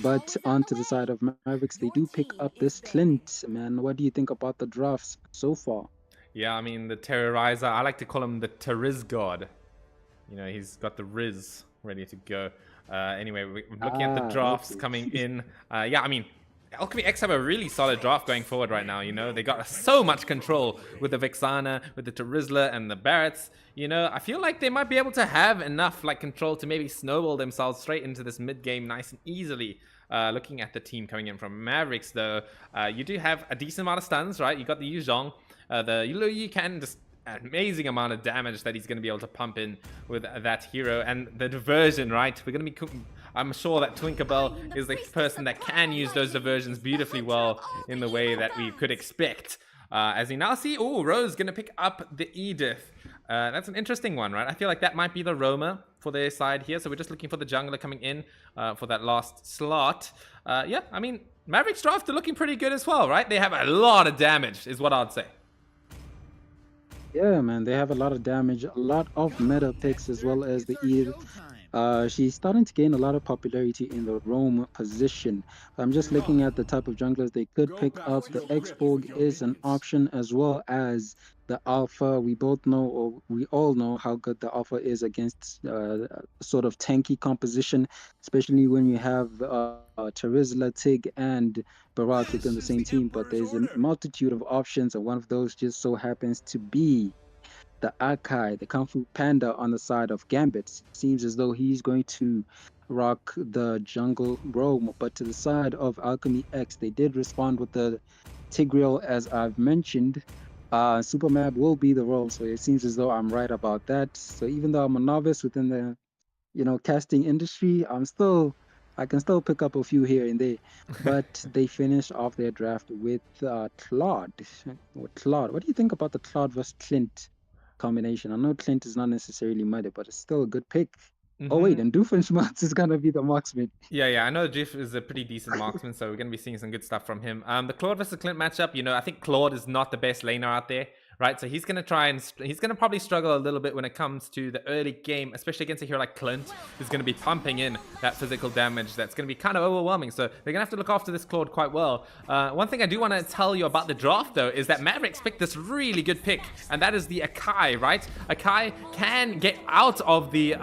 But onto the side of Mavericks, they do pick up this Clint, man. What do you think about the drafts so far? Yeah, I mean, the Terrorizer, I like to call him the Terriz God. You know, he's got the Riz ready to go. Anyway, we're looking at the drafts coming in. Yeah, I mean, Alchemy X have a really solid draft going forward right now, you know. They got so much control with the Vexana, with the Terizla, and the Barretts. You know, I feel like they might be able to have enough, like, control to maybe snowball themselves straight into this mid-game nice and easily. Looking at the team coming in from Mavericks, though, you do have a decent amount of stuns, right? You got the Yu Zhong. The Luo Yi can just amazing amount of damage that he's going to be able to pump in with that hero, and the diversion, right? We're going to be... I'm sure that Twinkerbell is the person that can use those diversions beautifully well in the way that we could expect. As we now see, Rose going to pick up the Edith. That's an interesting one, right? I feel like that might be the Roma for their side here. So we're just looking for the jungler coming in for that last slot. Yeah, I mean, Mavericks draft are looking pretty good as well, right? They have a lot of damage, is what I'd say. Yeah, man, they have a lot of damage, a lot of meta picks, as well as the Edith. She's starting to gain a lot of popularity in the roam position. I'm just looking at the type of junglers they could pick up. The X-Borg is an option, as well as the Alpha. We both know, or we all know, how good the Alpha is against sort of tanky composition, especially when you have Terizla, Tig, and Barat within the same team. But there's a multitude of options, and one of those just so happens to be the Akai, the Kung Fu Panda on the side of Gambit. Seems as though he's going to rock the jungle roam, but to the side of Alchemy X, they did respond with the Tigreal, as I've mentioned. Super Map will be the role, so it seems as though I'm right about that. So even though I'm a novice within the casting industry, I can still pick up a few here and there. But they finished off their draft with Claude. Claude, what do you think about the Claude versus Clint combination? I know Clint is not necessarily muddy, but it's still a good pick. Oh wait, and Doofenshmirtz is gonna be the marksman. Yeah, I know Jeff is a pretty decent marksman, so we're gonna be seeing some good stuff from him. The Claude versus Clint matchup, I think Claude is not the best laner out there, right? So he's gonna he's gonna probably struggle a little bit when it comes to the early game, especially against a hero like Clint, who's gonna be pumping in that physical damage. That's gonna be kind of overwhelming. So they're gonna have to look after this Claude quite well. One thing I do want to tell you about the draft, though, is that Mavericks picked this really good pick, and that is the Akai, right? Akai can get out of the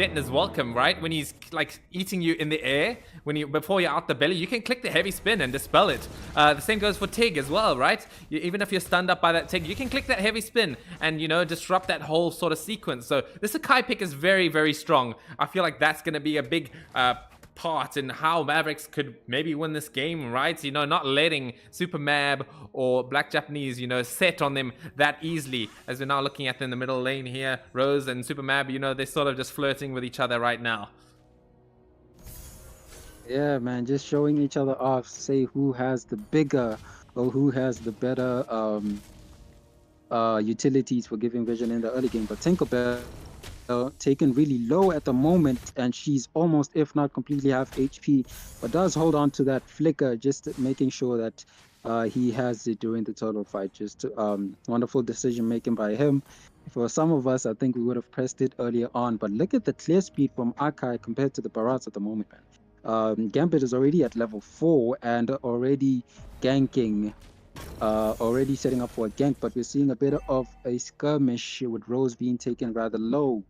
Detonator's welcome, right? When he's like eating you in the air, before you're out the belly, you can click the heavy spin and dispel it. The same goes for Tig as well, right? Even if you're stunned up by that Tig, you can click that heavy spin and disrupt that whole sort of sequence. So this Akai pick is very, very strong. I feel like that's going to be a big part in how Mavericks could maybe win this game, right? Not letting Super Mab or Black Japanese, set on them that easily. As we're now looking at them in the middle lane here, Rose and Super Mab, they're sort of just flirting with each other right now. Yeah, man, just showing each other off, say who has the bigger or who has the better utilities for giving vision in the early game. But Tinkerbell taken really low at the moment, and she's almost, if not completely, half HP, but does hold on to that flicker, just making sure that he has it during the total fight. Just wonderful decision making by him. For some of us, I think we would have pressed it earlier on, but look at the clear speed from Akai compared to the Barats at the moment, man. Gambit is already at level 4 and already ganking, already setting up for a gank, but we're seeing a bit of a skirmish with Rose being taken rather low.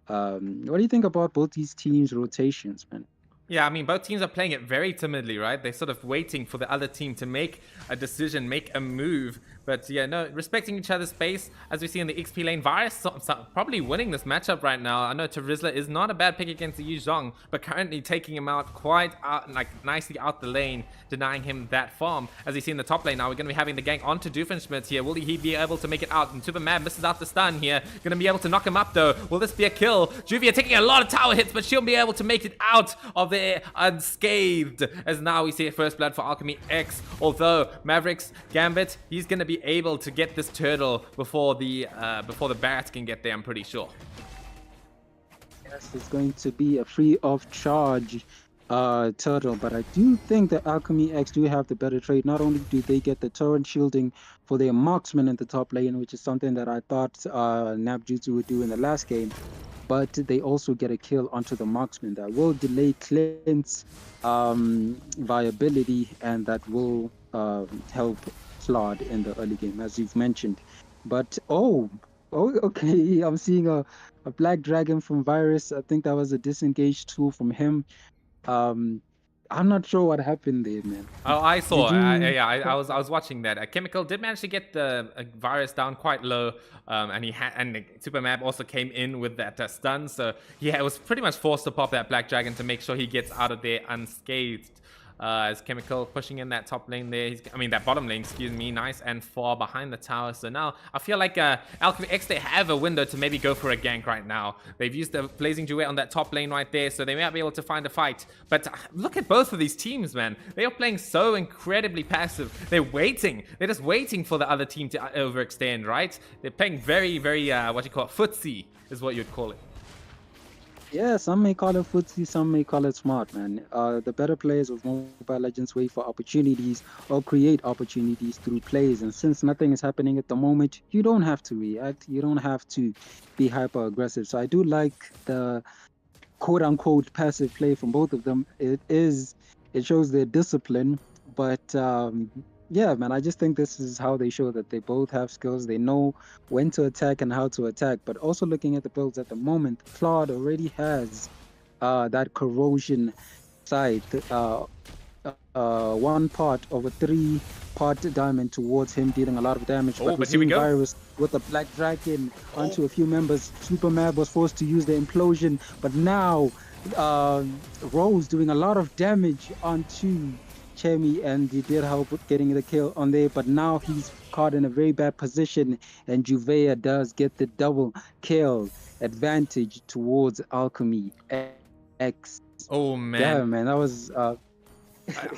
What do you think about both these teams' rotations, man? Yeah, I mean, both teams are playing it very timidly, right? They're sort of waiting for the other team to make a decision, make a move. But yeah, no, respecting each other's space. As we see in the XP lane, Virus probably winning this matchup right now. I know Terizla is not a bad pick against the Yu Zhong, but currently taking him out quite nicely out the lane, denying him that farm. As we see in the top lane now, we're going to be having the gank onto Doofenshmirtz here. Will he be able to make it out? And Super Mad misses out the stun here. Going to be able to knock him up though. Will this be a kill? Juvia taking a lot of tower hits, but she'll be able to make it out of there unscathed. As now we see a first blood for Alchemy X. Although Mavericks, Gambit, he's going to be able to get this turtle before the Barats can get there, I'm pretty sure. Yes, it's going to be a free of charge turtle, but I do think that Alchemy X do have the better trade. Not only do they get the torrent shielding for their marksman in the top lane, which is something that I thought NAB Jutsu would do in the last game, but they also get a kill onto the marksman that will delay Clint's viability, and that will help Claude in the early game, as you've mentioned. But okay, I'm seeing a black dragon from Virus. I think that was a disengaged tool from him. I'm not sure what happened there, man. Oh, I saw. I was watching that. Chemical did manage to get the Virus down quite low, and Super Map also came in with that stun. So yeah, it was pretty much forced to pop that Black Dragon to make sure he gets out of there unscathed. As Chemical pushing in that top lane there, that bottom lane, excuse me, nice and far behind the tower. So now I feel like Alchemy X, they have a window to maybe go for a gank right now. They've used the Blazing Duet on that top lane right there, so they may not be able to find a fight. But look at both of these teams, man. They are playing so incredibly passive. They're waiting. They're just waiting for the other team to overextend, right? They're playing very, very, footsie is what you'd call it. Yeah, some may call it footsie, some may call it smart, man. The better players of Mobile Legends wait for opportunities or create opportunities through plays. And since nothing is happening at the moment, you don't have to react. You don't have to be hyper aggressive. So I do like the quote unquote passive play from both of them. It shows their discipline, but yeah, man, I just think this is how they show that they both have skills. They know when to attack and how to attack. But also looking at the builds at the moment, Claude already has that corrosion side one part of a 3-part diamond towards him, dealing a lot of damage. Oh, we're but here we seeing go. Virus with a black dragon onto a few members. Super Mab was forced to use the implosion, but now Rose doing a lot of damage onto Chemi, and he did help with getting the kill on there, but now he's caught in a very bad position, and Juvea does get the double kill advantage towards Alchemy X. Oh man. Yeah, man, that was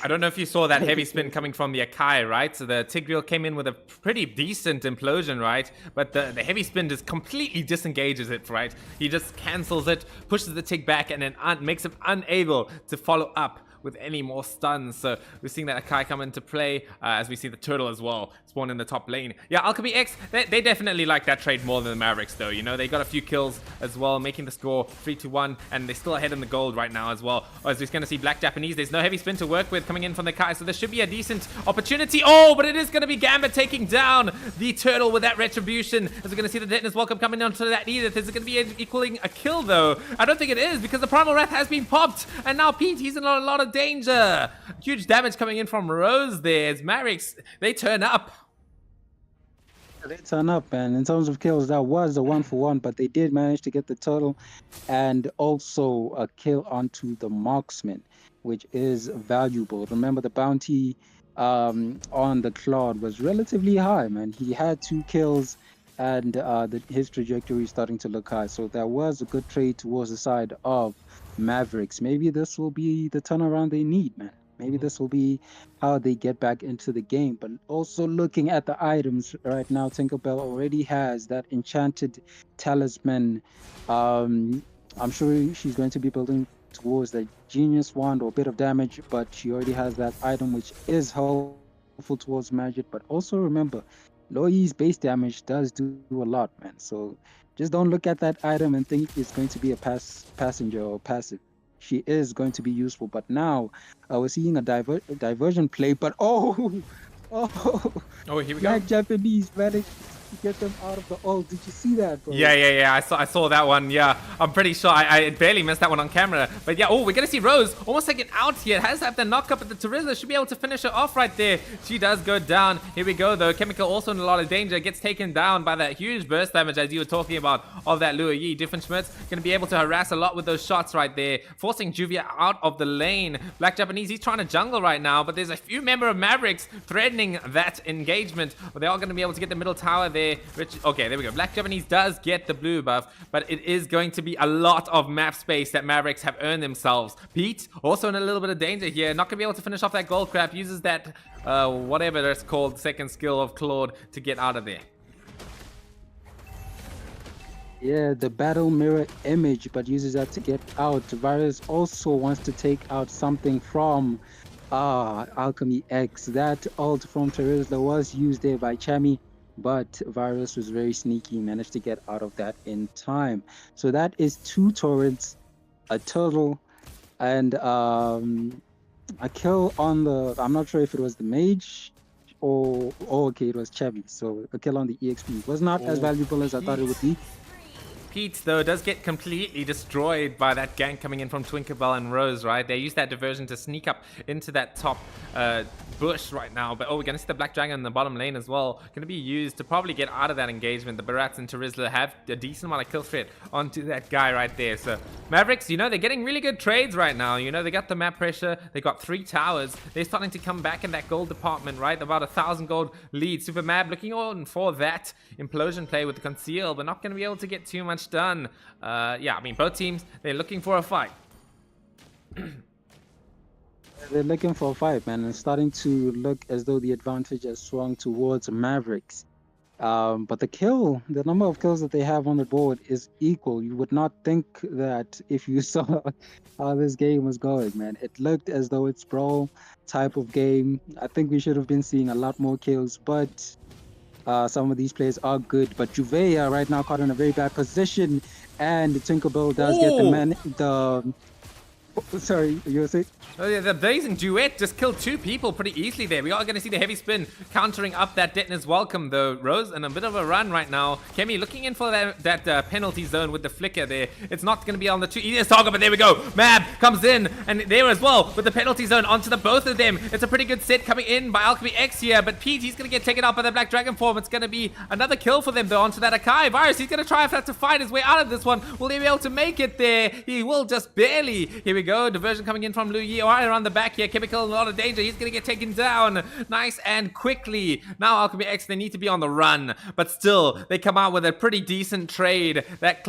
I don't know if you saw that heavy spin coming from the Akai, right? So the Tigreal came in with a pretty decent implosion, right? But the heavy spin just completely disengages it, right? He just cancels it, pushes the Tig back, and then makes him unable to follow up with any more stuns. So we're seeing that Akai come into play as we see the turtle as well spawn in the top lane. Yeah, Alchemy X, they definitely like that trade more than the Mavericks though. You know, they got a few kills as well, making the score 3-1, and they're still ahead in the gold right now as well. As we're going to see Black Japanese, there's no heavy spin to work with coming in from the Kai, so there should be a decent opportunity. Oh, but it is going to be Gambit taking down the turtle with that retribution. As we're going to see the Detonus welcome coming down to that Edith. Is it going to be equaling a kill though? I don't think it is, because the Primal Wrath has been popped, and now Pete, he's in a lot of danger. Huge damage coming in from Rose there as Mavericks, they turn up. They turn up, and in terms of kills, that was a 1-for-1, but they did manage to get the turtle and also a kill onto the marksman, which is valuable. Remember, the bounty on the Claude was relatively high, man. He had 2 kills, and his trajectory is starting to look high. So that was a good trade towards the side of Mavericks. Maybe this will be the turnaround they need, man. Maybe this will be how they get back into the game. But also looking at the items right now, Tinkerbell already has that enchanted talisman. I'm sure she's going to be building towards the genius wand or a bit of damage, but she already has that item, which is helpful towards magic. But also remember, Loi's base damage does do a lot, man. So just don't look at that item and think it's going to be a passenger or passive. She is going to be useful, but now we're seeing a diversion play. But oh, here we go. Black Japanese managed to get them out of the ult. Did you see that, bro? Yeah. I saw that one. Yeah, I'm pretty sure I barely missed that one on camera. But yeah, we're gonna see Rose almost taken out here. Has to have the knock up at the Terizla. Should be able to finish her off right there. She does go down. Here we go though. Chemical also in a lot of danger. Gets taken down by that huge burst damage as you were talking about of that Lua Yi. Diffenschmerz gonna be able to harass a lot with those shots right there, forcing Juvia out of the lane. Black Japanese, he's trying to jungle right now, but there's a few member of Mavericks threatening that engagement. But they are gonna be able to get the middle tower there. Okay, there we go. Black Japanese does get the blue buff, but it is going to be a lot of map space that Mavericks have earned themselves. Pete, also in a little bit of danger here. Not going to be able to finish off that gold crap. Uses that, whatever that's called, second skill of Claude to get out of there. Yeah, the battle mirror image, but uses that to get out. Virus also wants to take out something from Alchemy X. That ult from Terizla was used there by Chami, but Virus was very sneaky, managed to get out of that in time. So that is 2 torrents, a turtle, and a kill on the, I'm not sure if it was the mage or, okay, it was Chevy. So a kill on the EXP was not as valuable as I thought it would be. Pete, though, does get completely destroyed by that gank coming in from Tinkerbell and Rose, right? They use that diversion to sneak up into that top bush right now. But, we're going to see the Black Dragon in the bottom lane as well. Going to be used to probably get out of that engagement. The Barats and Terizla have a decent amount of kill threat onto that guy right there. So, Mavericks, you know, they're getting really good trades right now. You know, they got the map pressure. They got 3 towers. They're starting to come back in that gold department, right? About 1,000 gold lead. Super Mab looking on for that implosion play with the conceal, but not going to be able to get too much done. Yeah, I mean, both teams, they're looking for a fight. They're looking for a fight, man. It's starting to look as though the advantage has swung towards Mavericks. But the number of kills that they have on the board is equal. You would not think that if you saw how this game was going, man. It looked as though it's brawl type of game. I think we should have been seeing a lot more kills, but some of these players are good. But Juvea right now caught in a very bad position, and Tinkerbell does get Oh, sorry, you were saying? Oh, yeah, the blazing duet just killed 2 people pretty easily there. We are going to see the heavy spin countering up that Detona's welcome though. Rose in a bit of a run right now. Kemi looking in for that penalty zone with the flicker there. It's not going to be on the 2 easiest target, but there we go. Mab comes in and there as well with the penalty zone onto the both of them. It's a pretty good set coming in by Alchemy X here, but Pete, he's going to get taken out by the Black Dragon form. It's going to be another kill for them though onto that Akai. Virus, he's going to try to fight his way out of this one. Will he be able to make it there? He will just barely. Here we go. Diversion coming in from Lu Yi right around the back here. Chemical in a lot of danger. He's going to get taken down nice and quickly. Now Alchemy X, they need to be on the run, but still they come out with a pretty decent trade. That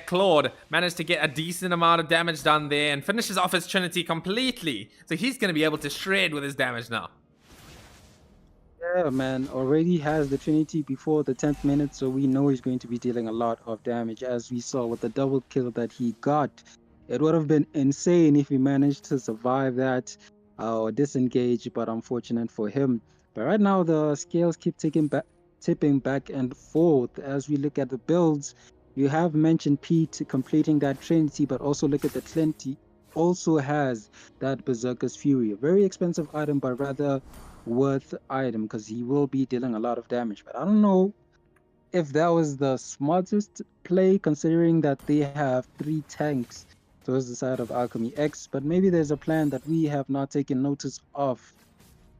Claude managed to get a decent amount of damage done there and finishes off his Trinity completely. So he's going to be able to shred with his damage now. Yeah, man, already has the Trinity before the 10th minute, so we know he's going to be dealing a lot of damage, as we saw with the double kill that he got. It would have been insane if he managed to survive that or disengage, but unfortunate for him. But right now, the scales keep tipping back and forth as we look at the builds. You have mentioned Pete completing that Trinity, but also look at the Clint. He also has that Berserker's Fury, a very expensive item, but rather worth item because he will be dealing a lot of damage. But I don't know if that was the smartest play, considering that they have 3 tanks towards the side of Alchemy X, but maybe there's a plan that we have not taken notice of.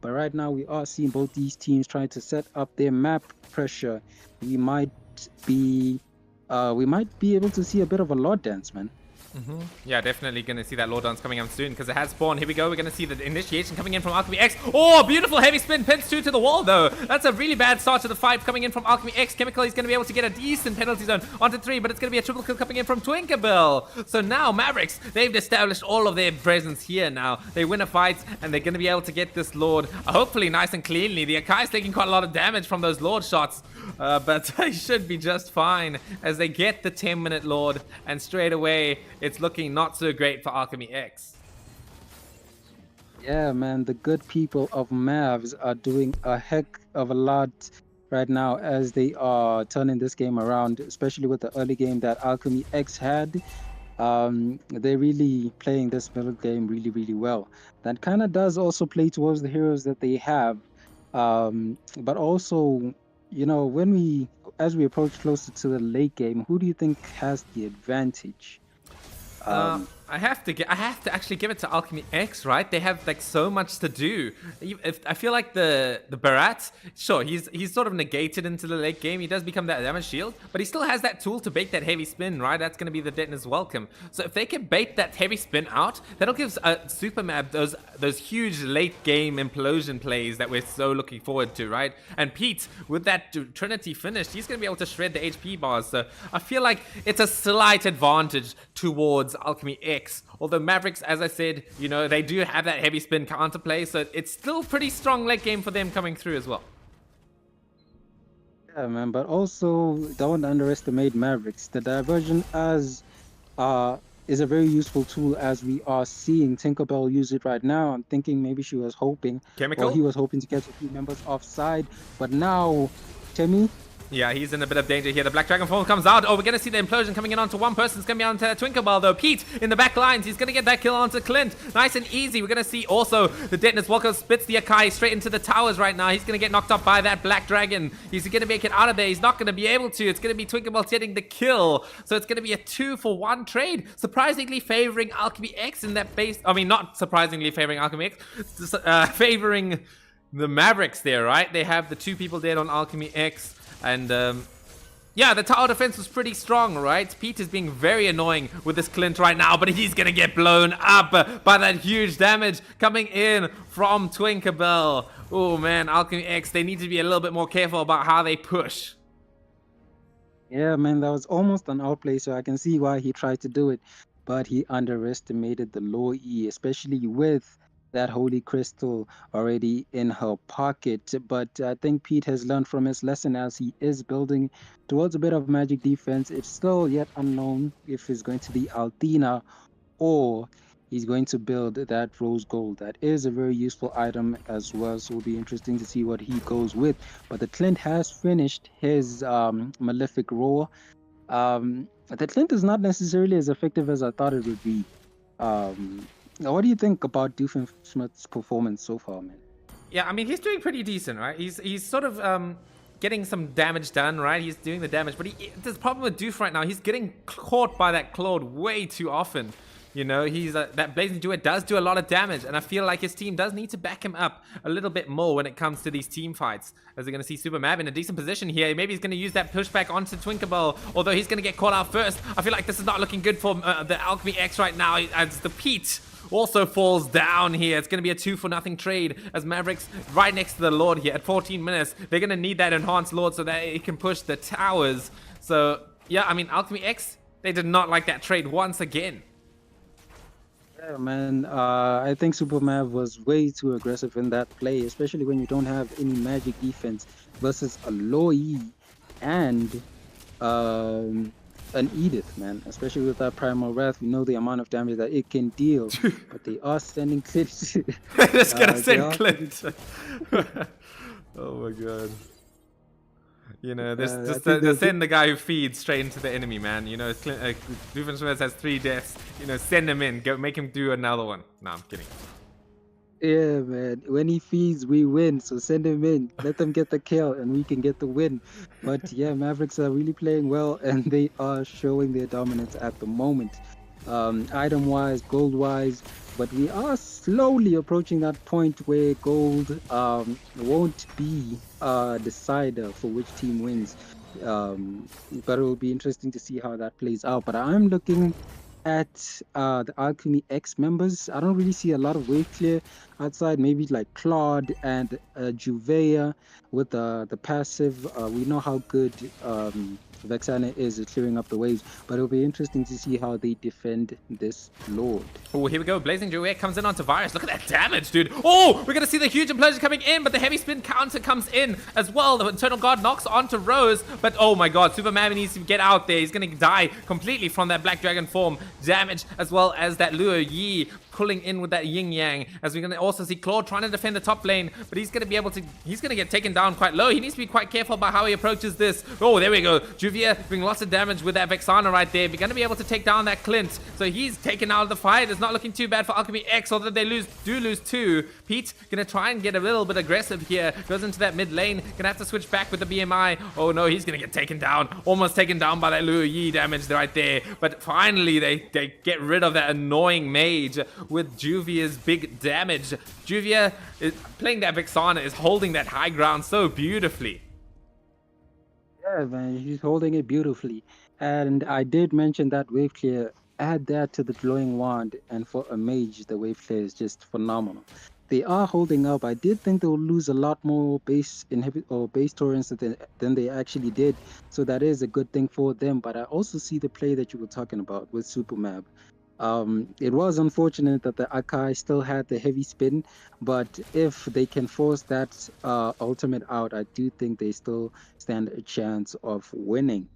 But right now we are seeing both these teams trying to set up their map pressure. We might be able to see a bit of a Lord Dance, man. Yeah, definitely going to see that Lord Dance coming up soon because it has spawned. Here we go. We're going to see the initiation coming in from Alchemy X. Oh, beautiful heavy spin. Pins 2 to the wall, though. That's a really bad start to the fight coming in from Alchemy X. Chemical is going to be able to get a decent penalty zone onto 3, but it's going to be a triple kill coming in from Tinkerbell. So now Mavericks, they've established all of their presence here now. They win a fight, and they're going to be able to get this Lord hopefully nice and cleanly. The Akai is taking quite a lot of damage from those Lord shots, but they should be just fine as they get the 10-minute Lord, and straight away, it's looking not so great for Alchemy X. Yeah, man, the good people of Mavs are doing a heck of a lot right now as they are turning this game around, especially with the early game that Alchemy X had. They're really playing this middle game really, really well. That kind of does also play towards the heroes that they have. But also, you know, as we approach closer to the late game, who do you think has the advantage? I have to actually give it to Alchemy X, right? They have like so much to do. I feel like the Barat, sure, he's sort of negated into the late game. He does become that damage shield, but he still has that tool to bait that heavy spin, right? That's going to be the Detona's welcome. So if they can bait that heavy spin out, that'll give Super Mab those huge late game implosion plays that we're so looking forward to, right? And Pete, with that Trinity finished, he's going to be able to shred the HP bars. So I feel like it's a slight advantage towards Alchemy X. Although Mavericks, as I said, you know, they do have that heavy spin counterplay, so it's still pretty strong late game for them coming through as well. Yeah, man, but also don't underestimate Mavericks. The diversion is a very useful tool, as we are seeing Tinkerbell use it right now. I'm thinking maybe she was hoping, Chemical? or he was hoping to catch a few members offside, but now, Timmy. Yeah, he's in a bit of danger here. The Black Dragon form comes out. Oh, we're going to see the implosion coming in onto one person. It's going to be onto Tinkerbell, though. Pete in the back lines. He's going to get that kill onto Clint. Nice and easy. We're going to see also the Detona's Walker spits the Akai straight into the towers right now. He's going to get knocked up by that Black Dragon. He's going to make it out of there. He's not going to be able to. It's going to be Tinkerbell getting the kill. So it's going to be a 2-for-1 trade. Surprisingly favoring Alchemy X in that base. I mean, not surprisingly favoring Alchemy X. Favoring the Mavericks there, right? They have the 2 people dead on Alchemy X. And, yeah, the tower defense was pretty strong, right? Pete is being very annoying with this Clint right now, but he's going to get blown up by that huge damage coming in from Tinkerbell. Oh, man, Alchemy X, they need to be a little bit more careful about how they push. Yeah, man, that was almost an outplay, so I can see why he tried to do it. But he underestimated the low E, especially with that holy crystal already in her pocket. But I think Pete has learned from his lesson as he is building towards a bit of magic defense. It's still yet unknown if it's going to be Althena or he's going to build that rose gold. That is a very useful item as well, so it'll be interesting to see what he goes with. But the Clint has finished his Malefic Roar. The Clint is not necessarily as effective as I thought it would be. Now, what do you think about Doofenshmirtz's performance so far, man? Yeah, I mean, he's doing pretty decent, right? He's sort of getting some damage done, right? He's doing the damage, but the problem with Doof right now, he's getting caught by that Claude way too often. You know, he's that Blazing Duet does do a lot of damage, and I feel like his team does need to back him up a little bit more when it comes to these team fights. As we're going to see Super Mav in a decent position here. Maybe he's going to use that pushback onto Twinkerbell, although he's going to get caught out first. I feel like this is not looking good for the Alchemy X right now, as the Pete also falls down here. It's going to be a 2-for-0 trade as Mavericks right next to the Lord here at 14 minutes. They're going to need that enhanced Lord so that it can push the towers. So, yeah, I mean, Alchemy X, they did not like that trade once again. Yeah, man. I think Supermav was way too aggressive in that play, especially when you don't have any magic defense versus a Loi and an Edith, man. Especially with that Primal Wrath, we know the amount of damage that it can deal. But they are sending clips. They're just gonna send clips. Oh my god. You know, they send the guy who feeds straight into the enemy, man. You know, Doofenshmirtz has 3 deaths. You know, send him in. Go make him do another one. No, I'm kidding. Yeah, man. When he feeds, we win. So send him in. Let them get the kill, and we can get the win. But yeah, Mavericks are really playing well, and they are showing their dominance at the moment. Item-wise, gold-wise, but we are slowly approaching that point where gold won't be a decider for which team wins. But it will be interesting to see how that plays out. But I'm looking at the Alchemy X members. I don't really see a lot of wave clear outside. Maybe like Claude and Juvea with the passive. We know how good Vexana is at clearing up the waves, but it'll be interesting to see how they defend this Lord. Oh, here we go. Blazing Jewel comes in onto Virus. Look at that damage, dude. Oh, we're going to see the huge implosion coming in, but the heavy spin counter comes in as well. The Eternal Guard knocks onto Rose, but oh my god, Superman needs to get out there. He's going to die completely from that Black Dragon form damage, as well as that Luo Yi pulling in with that yin yang, as we're going to also see Claude trying to defend the top lane, but he's going to be able to, he's going to get taken down quite low. He needs to be quite careful about how he approaches this. Oh, there we go. Juvia doing lots of damage with that Vexana right there. We're going to be able to take down that Clint, so he's taken out of the fight. It's not looking too bad for Alchemy X, although they do lose 2. Pete going to try and get a little bit aggressive here, goes into that mid lane, going to have to switch back with the BMI. Oh no, he's going to get taken down, almost taken down by that Luo Yi damage right there, but finally they get rid of that annoying mage with Juvia's big damage. Juvia is playing that Vexana, is holding that high ground so beautifully. Yeah, man, he's holding it beautifully. And I did mention that wave clear. Add that to the glowing wand, and for a mage, the wave clear is just phenomenal. They are holding up. I did think they'll lose a lot more base torrents than they actually did, so that is a good thing for them. But I also see the play that you were talking about with Supermap. It was unfortunate that the Akai still had the heavy spin, but if they can force that ultimate out, I do think they still stand a chance of winning.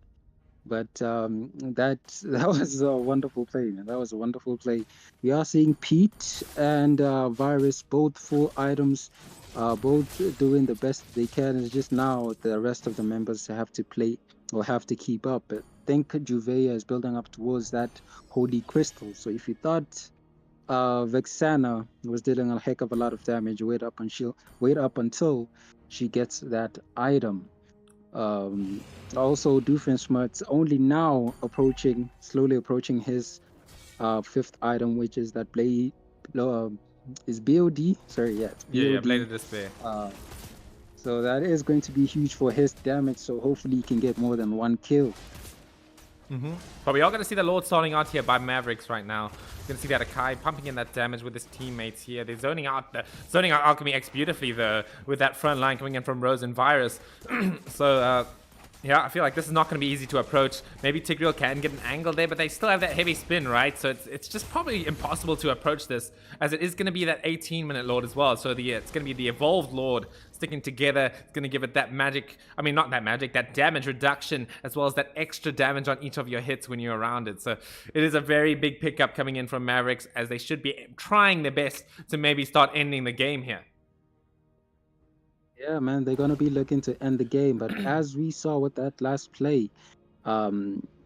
But that was a wonderful play, man. That was a wonderful play. We are seeing Pete and Virus, both full items, both doing the best they can. It's just now the rest of the members have to play or have to keep up. But I think Juvea is building up towards that Holy Crystal. So if you thought Vexana was dealing a heck of a lot of damage, wait up until she gets that item. Also, Doofenshmirtz only now slowly approaching his 5th item, which is that blade. Is BOD? Sorry, yeah, it's BOD. Yeah, Blade of Despair. So that is going to be huge for his damage. So hopefully he can get more than 1 kill. But we are going to see the Lord starting out here by Mavericks right now. You're going to see that Akai pumping in that damage with his teammates here. They're zoning out Alchemy X beautifully though, with that front line coming in from Rose and Virus. So yeah, I feel like this is not going to be easy to approach. Maybe Tigreal can get an angle there, but they still have that heavy spin, right? So it's just probably impossible to approach this, as it is going to be that 18-minute Lord as well. So it's going to be the evolved Lord sticking together. It's going to give it that magic, I mean, not that magic, that damage reduction, as well as that extra damage on each of your hits when you're around it. So it is a very big pickup coming in from Mavericks, as they should be trying their best to maybe start ending the game here. Yeah, man, they're going to be looking to end the game. But as we saw with that last play,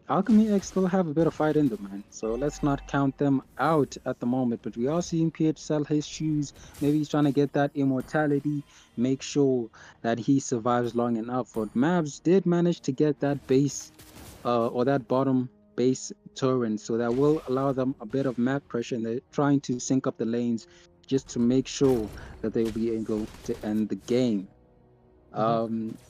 Alchemy X still have a bit of fight in them, man. So let's not count them out at the moment. But we are seeing PH sell his shoes. Maybe he's trying to get that immortality, make sure that he survives long enough. But Mavs did manage to get that base, or that bottom base turret, so that will allow them a bit of map pressure, and they're trying to sync up the lanes just to make sure that they'll be able to end the game.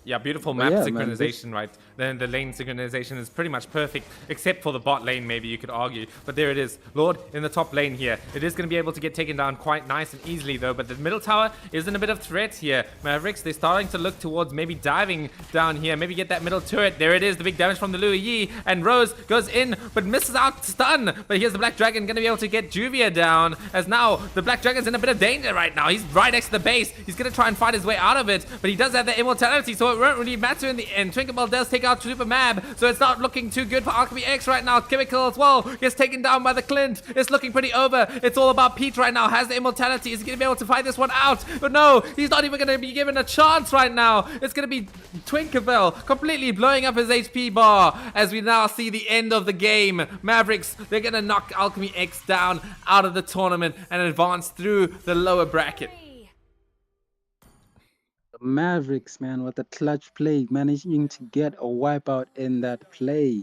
Yeah, beautiful But map yeah, man, this synchronization, right? Then the lane synchronization is pretty much perfect, except for the bot lane, maybe you could argue. But there it is. Lord in the top lane here. It is going to be able to get taken down quite nice and easily, though. But the middle tower is in a bit of threat here. Mavericks, they're starting to look towards maybe diving down here. Maybe get that middle turret. There it is, the big damage from the Lui Yi. And Rose goes in, but misses out stun. But here's the Black Dragon going to be able to get Juvia down, as now the Black Dragon's in a bit of danger right now. He's right next to the base. He's going to try and fight his way out of it, but he does have the immortality, so it won't really matter in the end. Twinklerbell does take out Super Mab, so it's not looking too good for Alchemy X right now. Chemical as well gets taken down by the Clint. It's looking pretty over. It's all about Pete right now. Has the immortality. Is he going to be able to fight this one out? But no, he's not even going to be given a chance right now. It's going to be Twinklerbell completely blowing up his HP bar, as we now see the end of the game. Mavericks, they're going to knock Alchemy X down out of the tournament and advance through the lower bracket. Mavericks, man, with a clutch play, managing to get a wipeout in that play.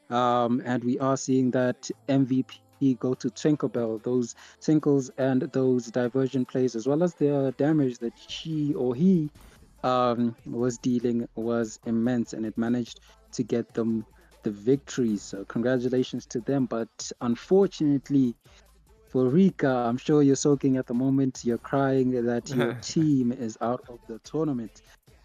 And we are seeing that MVP go to Tinkerbell, those tinkles and those diversion plays, as well as the damage that she or he was dealing was immense, and it managed to get them the victory. So congratulations to them. But unfortunately, for Rika, I'm sure you're soaking at the moment. You're crying that your team is out of the tournament.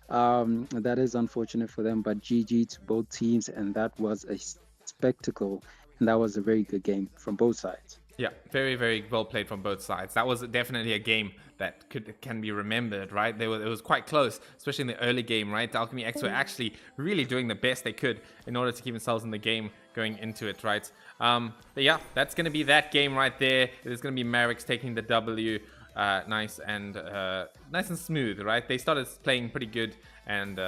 That is unfortunate for them, but GG to both teams, and that was a spectacle, and that was a very good game from both sides. Yeah, very, very well played from both sides. That was definitely a game that can be remembered, right? It was quite close, especially in the early game, right? The Alchemy X were actually really doing the best they could in order to keep themselves in the game going into it, right? But yeah, that's going to be that game right there. It is going to be Mavericks taking the W, nice and smooth, right? They started playing pretty good and,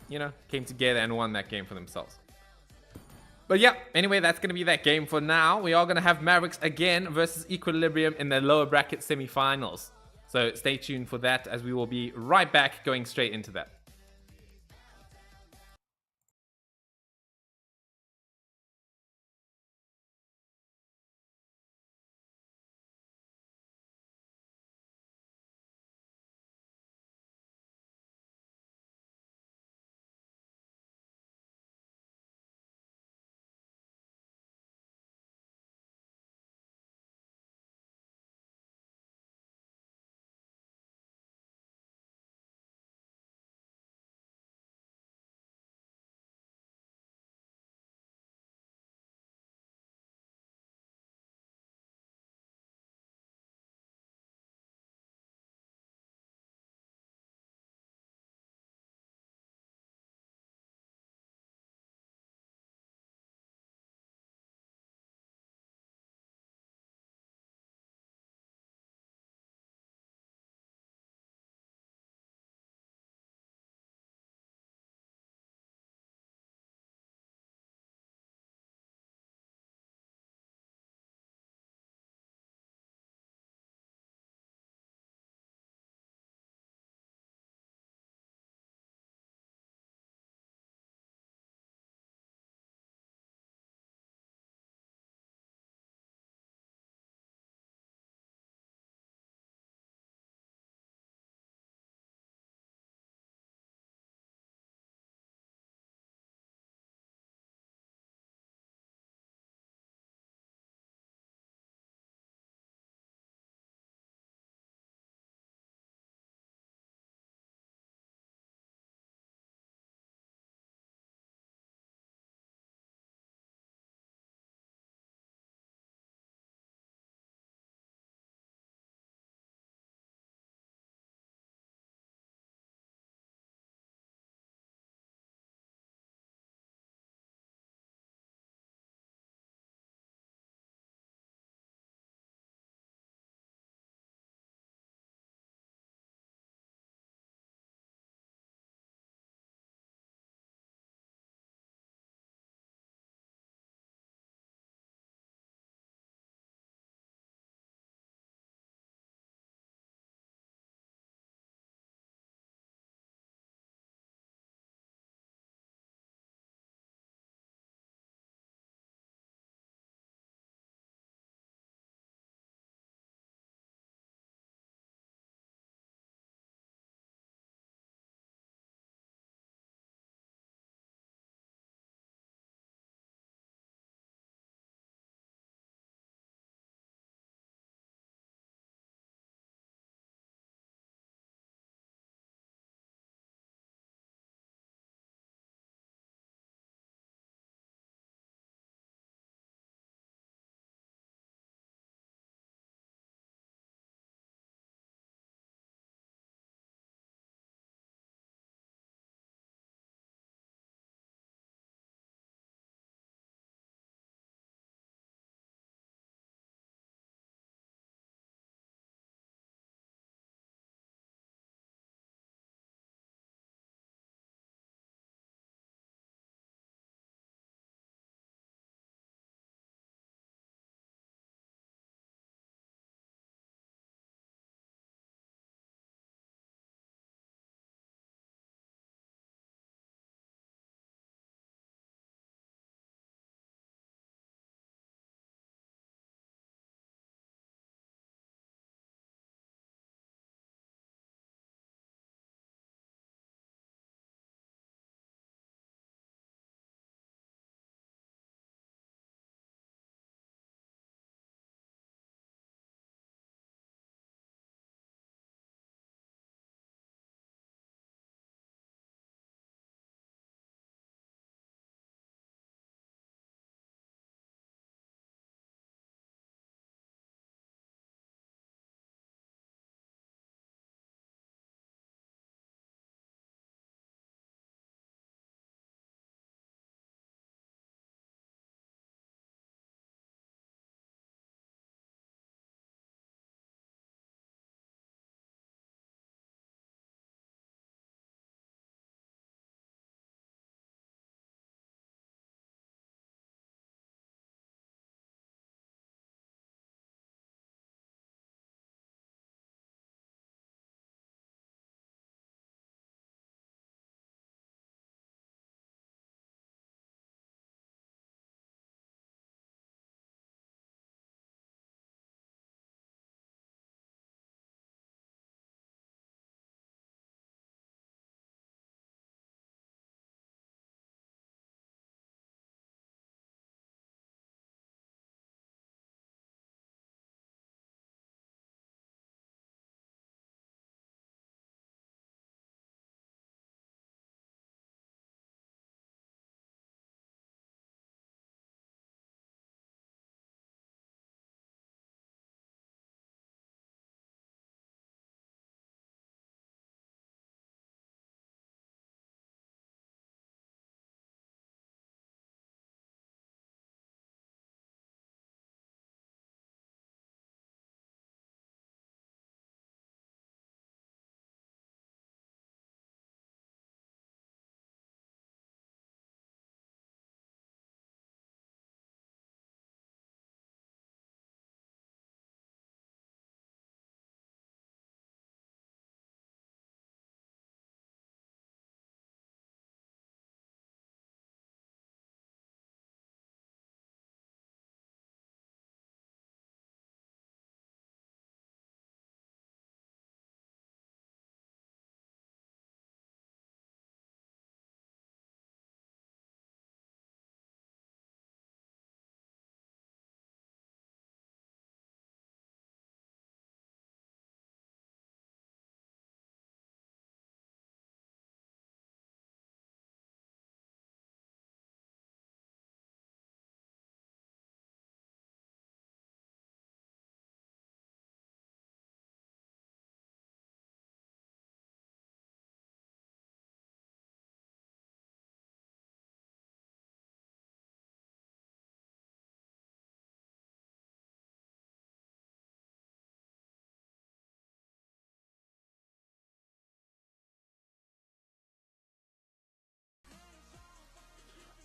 you know, came together and won that game for themselves. But yeah, anyway, that's going to be that game for now. We are going to have Mavericks again versus Equilibrium in the lower bracket semifinals. So stay tuned for that, as we will be right back going straight into that.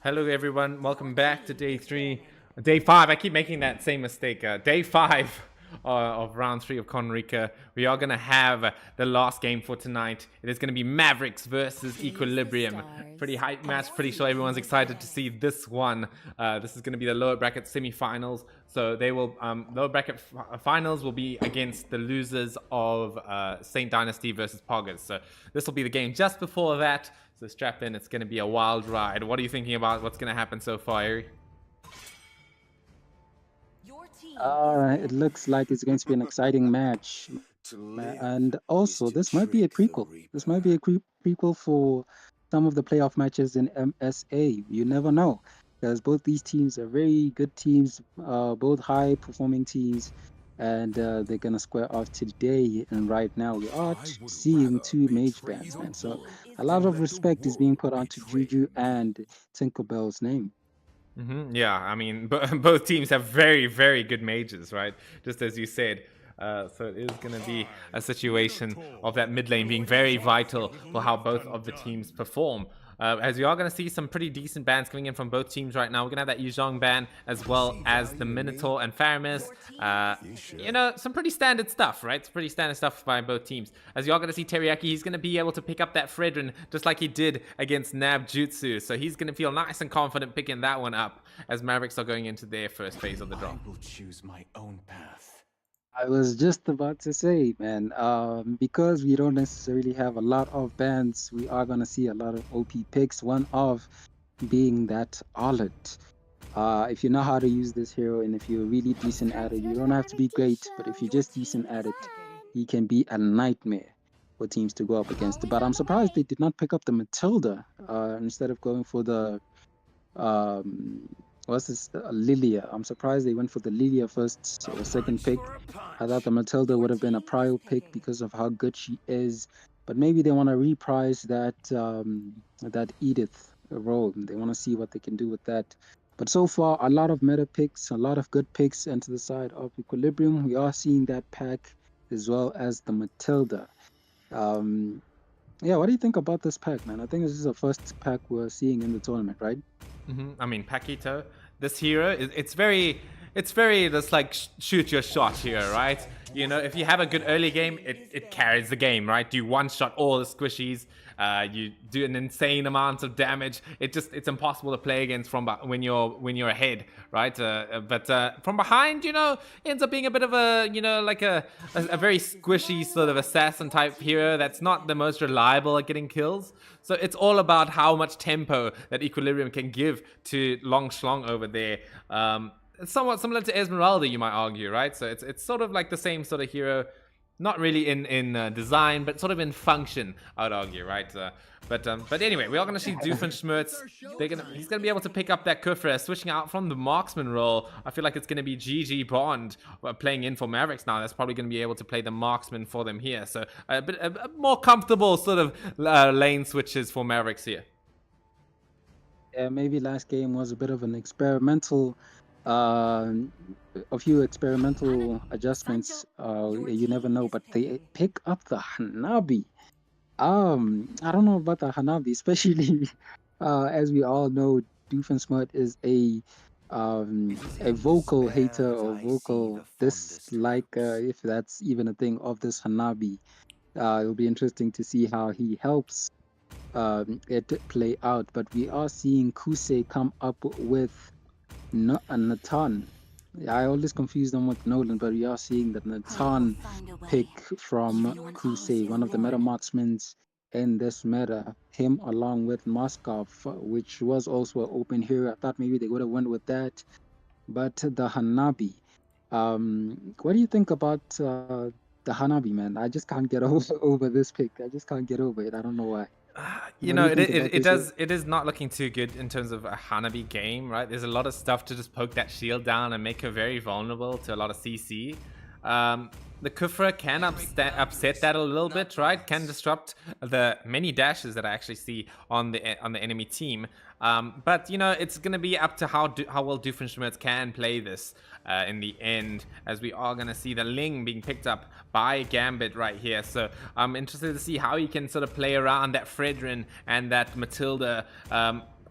Hello everyone, welcome back to day 5. I keep making that same mistake. Day 5 of round 3 of Kon-Rikka. We are gonna have the last game for tonight. It is gonna be Mavericks versus Equilibrium. Pretty hype match. Pretty sure everyone's excited to see this one. This is gonna be the lower bracket semi-finals. So they will lower bracket finals will be against the losers of Saint Dynasty versus Poggers. So this will be the game just before that. So strap in, it's going to be a wild ride. What are you thinking about what's going to happen so far, Ari? It looks like it's going to be an exciting match. And also, this might be a prequel. This might be a prequel for some of the playoff matches in MSA. You never know. Because both these teams are very good teams, both high-performing teams. And they're going to square off today. And right now, we are seeing 2 mage bands, man. So a lot of respect is being put onto Juju and Tinkerbell's name. Yeah, I mean, both teams have very, very good mages, right? Just as you said. So it is going to be a situation of that mid lane being very vital for how both of the teams perform. As you are going to see some pretty decent bans coming in from both teams right now. We're going to have that Yuzhong ban as well as the Minotaur and Faramis. You know, some pretty standard stuff, right? It's pretty standard stuff by both teams. As you are going to see Teriyaki, he's going to be able to pick up that Fredrin just like he did against NAB Jutsu. So he's going to feel nice and confident picking that one up as Mavericks are going into their first phase of the draw. I will choose my own path. I was just about to say, man, because we don't necessarily have a lot of bans, we are going to see a lot of OP picks, one of being that Alet. If you know how to use this hero and if you're really decent at it, you don't have to be great, but if you're just decent at it, he can be a nightmare for teams to go up against. But I'm surprised they did not pick up the Matilda instead of going for the... what's this? Lilia. I'm surprised they went for the Lilia first or second pick. I thought the Matilda would have been a prior pick because of how good she is. But maybe they want to reprise that that Edith role. They want to see what they can do with that. But so far, a lot of meta picks, a lot of good picks, and to the side of Equilibrium, we are seeing that pack as well as the Matilda. Yeah, what do you think about this pack, man? I think this is the first pack we're seeing in the tournament, right? I mean, Paquito, this hero, it's very just like shoot your shot here, right? You know, if you have a good early game, it carries the game, right? You one-shot all the squishies, you do an insane amount of damage. It's impossible to play against from when you're ahead, right? But from behind, you know, ends up being a bit of a, you know, like a very squishy sort of assassin type hero that's not the most reliable at getting kills. So it's all about how much tempo that Equilibrium can give to Long Shlong over there. It's somewhat similar to Esmeralda, you might argue, right? So it's sort of like the same sort of hero, not really in design, but sort of in function, I would argue, right? But anyway, we are going to see Doofenshmirtz. He's going to be able to pick up that Kufra, switching out from the marksman role. I feel like it's going to be GG Bond playing in for Mavericks now. That's probably going to be able to play the marksman for them here. So a more comfortable sort of lane switches for Mavericks here. Yeah, maybe last game was a bit of an experimental, a few experimental adjustments. You never know, but they pick up the Hanabi. I don't know about the Hanabi, especially as we all know, Doofenshmirtz is a vocal hater or vocal dislike, if that's even a thing, of this Hanabi. It'll be interesting to see how he helps it play out. But we are seeing Kusei come up with Natan. I always confuse them with Nolan, but we are seeing that Natan pick from Kusei, one of the meta marksmen in this meta. Him along with Moskov, which was also an open hero. I thought maybe they would have went with that. But the Hanabi. What do you think about the Hanabi, man? I just can't get over this pick. I just can't get over it. I don't know why. You know, it is not looking too good in terms of a Hanabi game, right? There's a lot of stuff to just poke that shield down and make her very vulnerable to a lot of CC. The Kufra can upset that a little bit, right? Can disrupt the many dashes that I actually see on the enemy team. But you know, it's gonna be up to how well Doofenshmirtz can play this in the end, as we are gonna see the Ling being picked up by Gambit right here. So I'm interested to see how he can sort of play around that Fredrin and that Matilda.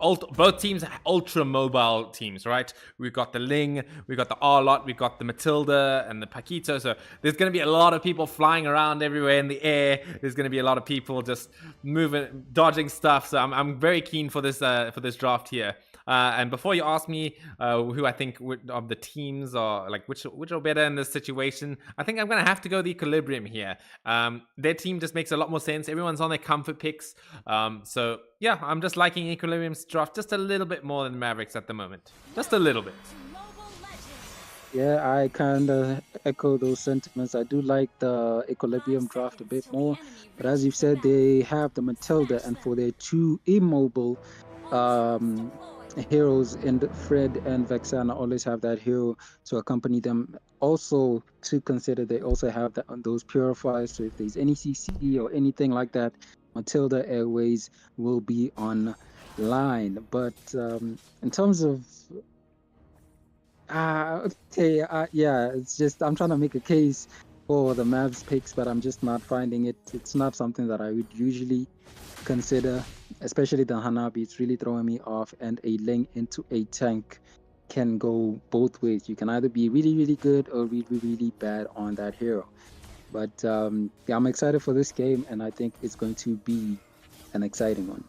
both teams are ultra mobile teams, right? We've got the Ling, we've got the Arlot, we've got the Matilda and the Paquito. So there's going to be a lot of people flying around everywhere in the air. There's going to be a lot of people just moving, dodging stuff. So I'm very keen for this draft here. And before you ask me who I think of the teams are like which are better in this situation, I think I'm gonna have to go the Equilibrium here. Their team just makes a lot more sense. Everyone's on their comfort picks. So yeah, I'm just liking Equilibrium's draft just a little bit more than Mavericks at the moment. Just a little bit. Yeah, I kind of echo those sentiments. I do like the Equilibrium draft a bit more, but as you've said, they have the Matilda, and for their two immobile heroes, and Fred and Vexana always have that hero to accompany them. Also to consider, they also have those purifiers, so if there's any CC or anything like that, Matilda Airways will be online. But in terms of yeah, it's just I'm trying to make a case for the Mavs picks, but I'm just not finding it. It's not something that I would usually consider, especially the Hanabi. It's really throwing me off, and a Ling into a tank can go both ways. You can either be really, really good or really, really bad on that hero. But yeah, I'm excited for this game, and I think it's going to be an exciting one.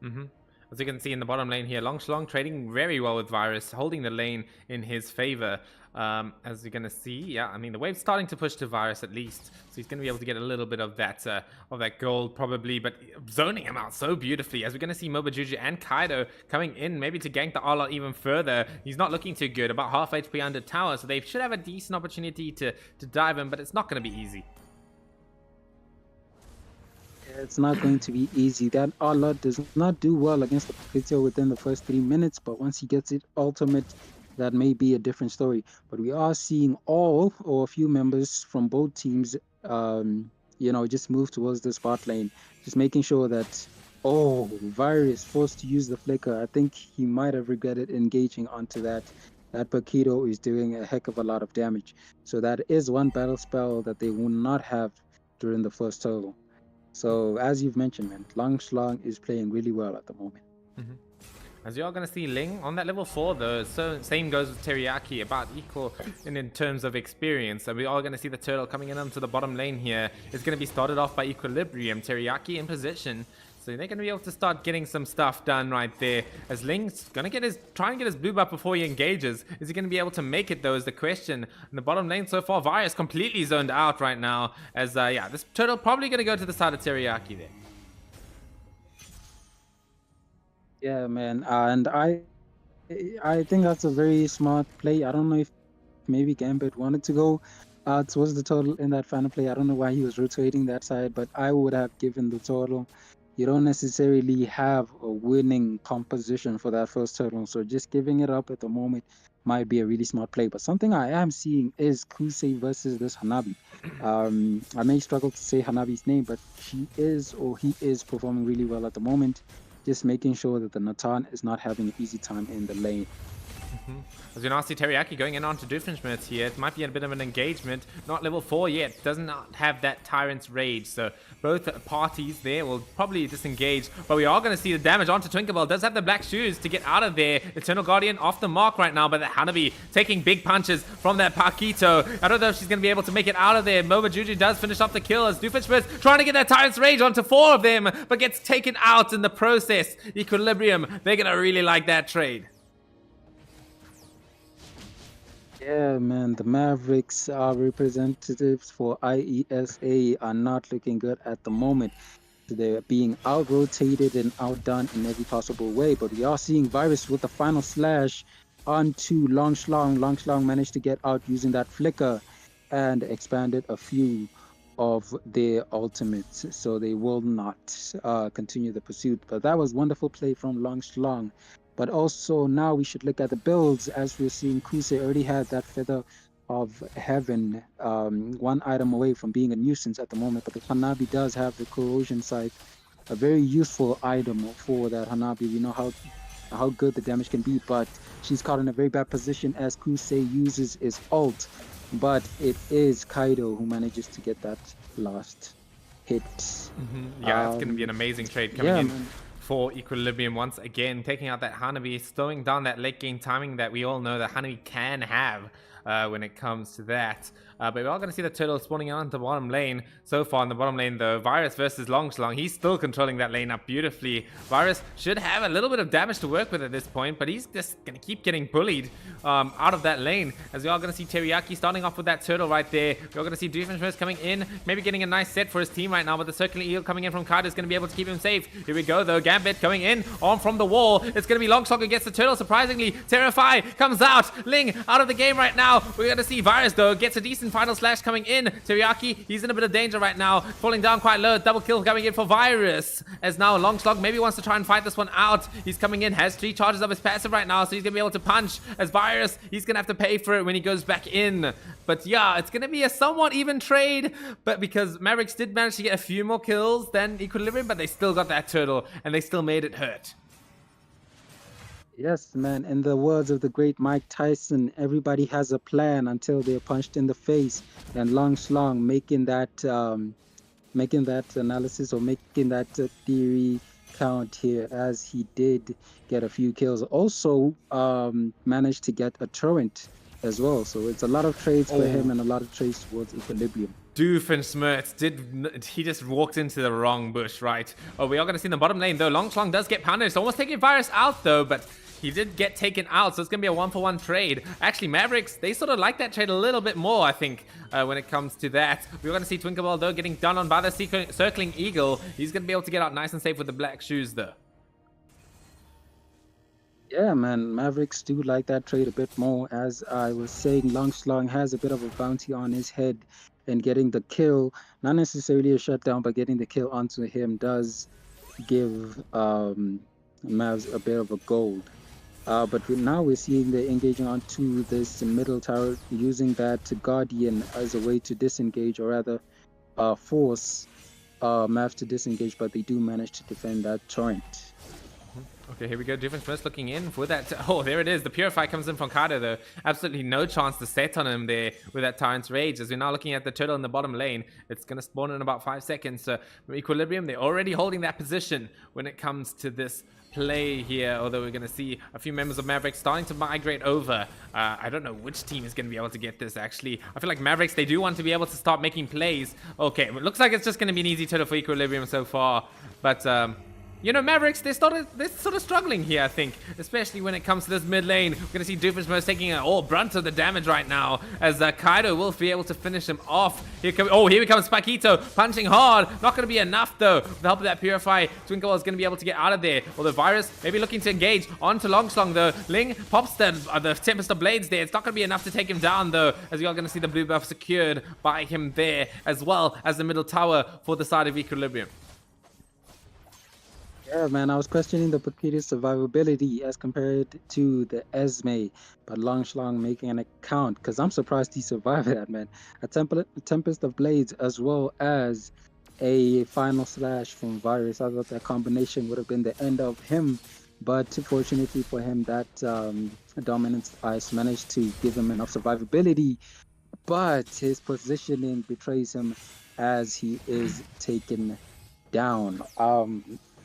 Mm-hmm. As you can see in the bottom lane here, Long Shlong trading very well with Virus, holding the lane in his favor. As you're going to see, yeah, I mean, the wave's starting to push to Virus at least, so he's going to be able to get a little bit of that gold probably, but zoning him out so beautifully. As we're going to see Mobajuju and Kaido coming in, maybe to gank the Arlot even further. He's not looking too good, about half HP under tower, so they should have a decent opportunity to dive him, but it's not going to be easy. It's not going to be easy. That Arlot does not do well against the Paquito within the first 3 minutes, but once he gets it ultimate, that may be a different story. But we are seeing all or a few members from both teams, just move towards the spot lane, just making sure that, Virus forced to use the flicker. I think he might have regretted engaging onto that. That Paquito is doing a heck of a lot of damage. So that is one battle spell that they will not have during the first turtle. So, as you've mentioned, man, Long Shlong is playing really well at the moment. Mm-hmm. As you are going to see Ling on that level 4, though, so same goes with Teriyaki, about equal in terms of experience. And we are going to see the turtle coming in onto the bottom lane here. It's going to be started off by Equilibrium, Teriyaki in position. So they're going to be able to start getting some stuff done right there. As Ling's going to try and get his blue buff before he engages. Is he going to be able to make it, though, is the question. In the bottom lane so far, Virus completely zoned out right now. As, yeah, this turtle probably going to go to the side of Teriyaki there. Yeah, man. And I think that's a very smart play. I don't know if maybe Gambit wanted to go towards the turtle in that final play. I don't know why he was rotating that side, but I would have given the turtle. You don't necessarily have a winning composition for that first turtle, so just giving it up at the moment might be a really smart play. But something I am seeing is Kusei versus this Hanabi. I may struggle to say Hanabi's name, but he is performing really well at the moment. Just making sure that the Natan is not having an easy time in the lane. Mm-hmm. As you now see Teriyaki going in onto Doofenshmirtz here. It might be a bit of an engagement. Not level 4 yet. Does not have that Tyrant's Rage. So both parties there will probably disengage. But we are going to see the damage onto Twinklebell. Does have the black shoes to get out of there. Eternal Guardian off the mark right now. But the Hanabi taking big punches from that Paquito. I don't know if she's going to be able to make it out of there. Mobajuju does finish off the kill as Doofenshmirtz trying to get that Tyrant's Rage onto 4 of them. But gets taken out in the process. Equilibrium. They're going to really like that trade. Yeah, man, the Mavericks representatives for IESA are not looking good at the moment. They're being out-rotated and outdone in every possible way, but we are seeing Virus with the final slash onto Long Shlong. Long Shlong managed to get out using that flicker and expanded a few of their ultimates, so they will not continue the pursuit. But that was wonderful play from Long Shlong. But also now we should look at the builds, as we're seeing Kusei already had that Feather of Heaven, one item away from being a nuisance at the moment. But the Hanabi does have the Corrosion Scythe, a very useful item for that Hanabi. We know how good the damage can be, but she's caught in a very bad position as Kusei uses his ult. But it is Kaido who manages to get that last hit. Mm-hmm. Yeah, it's going to be an amazing trade coming in. Man. for Equilibrium once again, taking out that Hanabi, slowing down that late game timing that we all know that Hanabi can have when it comes to that. But we're all going to see the turtle spawning out into the bottom lane. So far in the bottom lane, though, Virus versus Longslong. He's still controlling that lane up beautifully. Virus should have a little bit of damage to work with at this point, but he's just going to keep getting bullied out of that lane. As we are going to see Teriyaki starting off with that turtle right there. We're going to see Doofenshmirtz coming in, maybe getting a nice set for his team right now, but the circling eel coming in from Kaido is going to be able to keep him safe. Here we go, though. Gambit coming in on from the wall. It's going to be Longslong who gets the turtle, surprisingly. Terrify comes out. Ling out of the game right now. We're going to see Virus, though, gets a decent final slash coming in. Teriyaki, he's in a bit of danger right now. Falling down quite low. Double kill coming in for Virus. As now Longslong maybe wants to try and fight this one out. He's coming in, has 3 charges of his passive right now, so he's going to be able to punch. As Virus, he's going to have to pay for it when he goes back in. But yeah, it's going to be a somewhat even trade. But because Mavericks did manage to get a few more kills than Equilibrium, but they still got that turtle, and they still made it hurt. Yes, man. In the words of the great Mike Tyson, everybody has a plan until they're punched in the face. And Longslong making that analysis or making that theory count here, as he did get a few kills. Also, managed to get a torrent as well. So it's a lot of trades for him and a lot of trades towards Equilibrium. Doofenshmirtz he just walked into the wrong bush, right? Oh, we are going to see in the bottom lane, though. Longslong does get punished. Almost taking Virus out, though, but he did get taken out, so it's going to be a 1-for-1 trade. Actually, Mavericks, they sort of like that trade a little bit more, I think, when it comes to that. We're going to see Twinklebell, though, getting done on by the circling eagle. He's going to be able to get out nice and safe with the black shoes, though. Yeah, man, Mavericks do like that trade a bit more. As I was saying, Longslong has a bit of a bounty on his head, and getting the kill, not necessarily a shutdown, but getting the kill onto him does give Mavs a bit of a gold. But now we're seeing they're engaging onto this middle tower, using that Guardian as a way to disengage, or rather force Mavs to disengage, but they do manage to defend that torrent. Okay, here we go. Doofenshmirtz looking in for that. Oh, there it is. The Purify comes in from Kaido, though. Absolutely no chance to set on him there with that Tyrant's Rage. As we're now looking at the turtle in the bottom lane, it's going to spawn in about 5 seconds. So Equilibrium, they're already holding that position when it comes to this play here, although we're going to see a few members of Mavericks starting to migrate over. I don't know which team is going to be able to get this, actually. I feel like Mavericks, they do want to be able to start making plays. Okay, it looks like it's just going to be an easy turtle for Equilibrium so far. But you know, Mavericks, they're sort of struggling here, I think, especially when it comes to this mid lane. We're going to see Doofenshmirtz taking all brunt of the damage right now, as Kaido will be able to finish him off. Here we comes Paquito, punching hard. Not going to be enough, though. With the help of that Purify, Twinkle is going to be able to get out of there. Although Virus maybe looking to engage onto Longslong, though. Ling pops the Tempest of Blades there. It's not going to be enough to take him down, though, as we are going to see the blue buff secured by him there, as well as the middle tower for the side of Equilibrium. Yeah, man, I was questioning the Paquito's survivability as compared to the Esme, but Longslong making an account, because I'm surprised he survived that, man. A Tempest of Blades as well as a final slash from Virus. I thought that combination would have been the end of him, but fortunately for him, that Dominance Ice managed to give him enough survivability, but his positioning betrays him as he is taken down.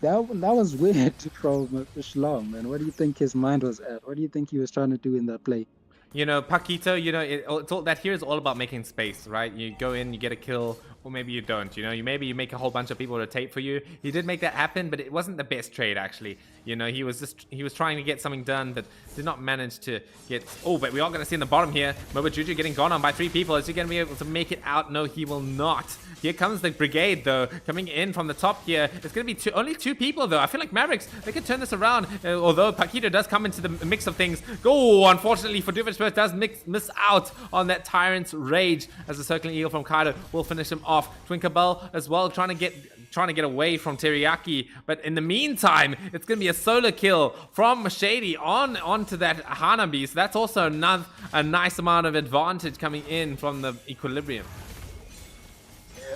That was weird from Shlong, man. What do you think his mind was at? What do you think he was trying to do in that play? You know, Paquito, you know, it's all, that here is all about making space, right? You go in, you get a kill, or maybe you don't, you know. Maybe you make a whole bunch of people rotate for you. He did make that happen, but it wasn't the best trade, actually. You know, he was trying to get something done, but did not manage to get... Oh, but we are going to see in the bottom here, Moba Juju getting gone on by 3 people. Is he going to be able to make it out? No, he will not. Here comes the Brigade, though, coming in from the top here. It's going to be only 2 people, though. I feel like Mavericks, they could turn this around, although Paquito does come into the mix of things. Oh, unfortunately for Doofenshmirtz, does miss out on that Tyrant's Rage, as the Circling Eagle from Kaido will finish him off. Tinkerbell as well, trying to get away from Teriyaki, but in the meantime, it's going to be a solo kill from Shady onto that Hanabi, so that's also a nice amount of advantage coming in from the Equilibrium.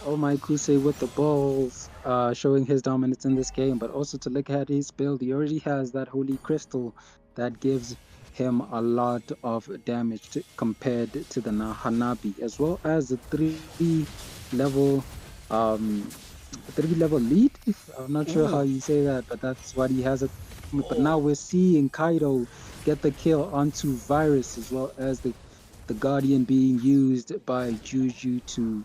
Oh my Kusei with the balls, showing his dominance in this game, but also to look at his build, he already has that Holy Crystal that gives him a lot of damage compared to the Hanabi, as well as the 3 level a 3-level lead. I'm not sure how you say that, but that's what he has. But now we're seeing Kaido get the kill onto Virus, as well as the Guardian being used by Juju to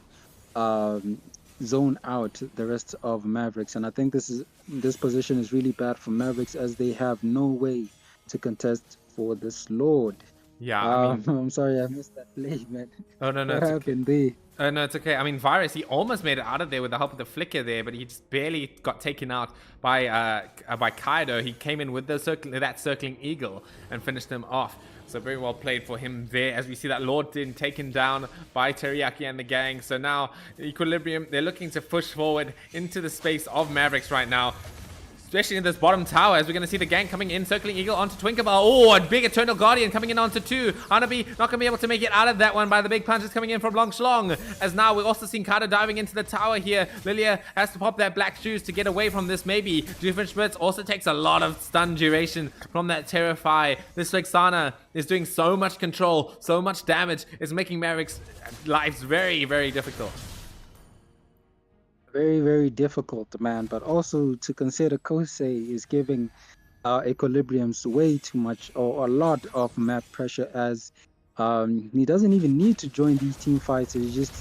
um, zone out the rest of Mavericks. And I think this position is really bad for Mavericks, as they have no way to contest for this Lord. Yeah, I mean, I'm sorry I missed that play, man. oh no, What happened there? No, it's okay. I mean, Virus, he almost made it out of there with the help of the flicker there, but he just barely got taken out by Kaido. He came in with that circling eagle and finished him off. So very well played for him there, as we see that Lord being taken down by Teriyaki and the gang. So now Equilibrium, they're looking to push forward into the space of Mavericks right now, especially in this bottom tower, as we're going to see the gang coming in, circling eagle onto Twinkerbell. Oh, a big Eternal Guardian coming in onto 2. Hanabi not going to be able to make it out of that one by the big punches coming in from Long Shlong. As now we're also seeing Kaido diving into the tower here. Lilia has to pop that black shoes to get away from this maybe. Doofenshmirtz also takes a lot of stun duration from that Terrify. This Rexana is doing so much control, so much damage. It's making Mavericks' lives very, very difficult. Very, very difficult, man. But also to consider, Kosei is giving Equilibriums way too much, or a lot of map pressure, as he doesn't even need to join these team fights. He's just,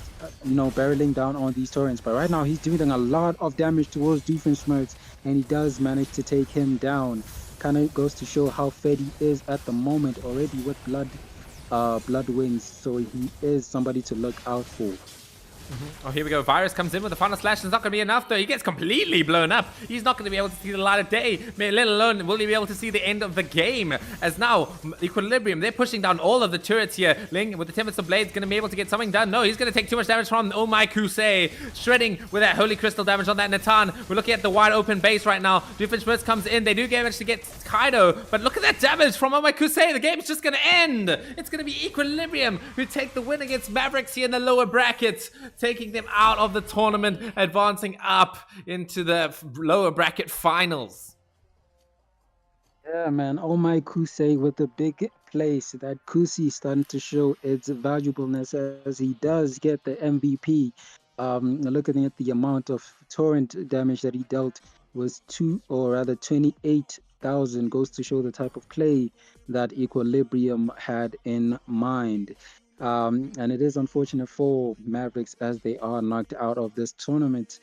barreling down on these torrents. But right now, he's doing a lot of damage towards Doofenshmirtz, and he does manage to take him down. Kind of goes to show how fed he is at the moment, already with blood wings. So he is somebody to look out for. Oh, here we go. Virus comes in with the final slash. It's not going to be enough, though. He gets completely blown up. He's not going to be able to see the light of day, let alone will he be able to see the end of the game. As now, Equilibrium, they're pushing down all of the turrets here. Ling, with the Tempest of Blades, going to be able to get something done. No, he's going to take too much damage from Oh My Kusei. Shredding with that Holy Crystal damage on that Natan. We're looking at the wide open base right now. Doofenshmirtz comes in. They do manage to get Kaido, but look at that damage from Oh My Kusei. The game's just going to end. It's going to be Equilibrium who take the win against Mavericks here in the lower brackets, taking them out of the tournament, advancing up into the lower bracket finals. Yeah, man. Oh My Kusei with the big place. That Kusi starting to show its valuableness, as he does get the MVP. Looking at the amount of torrent damage that he dealt was 28,000. Goes to show the type of play that Equilibrium had in mind. And it is unfortunate for Mavericks, as they are knocked out of this tournament.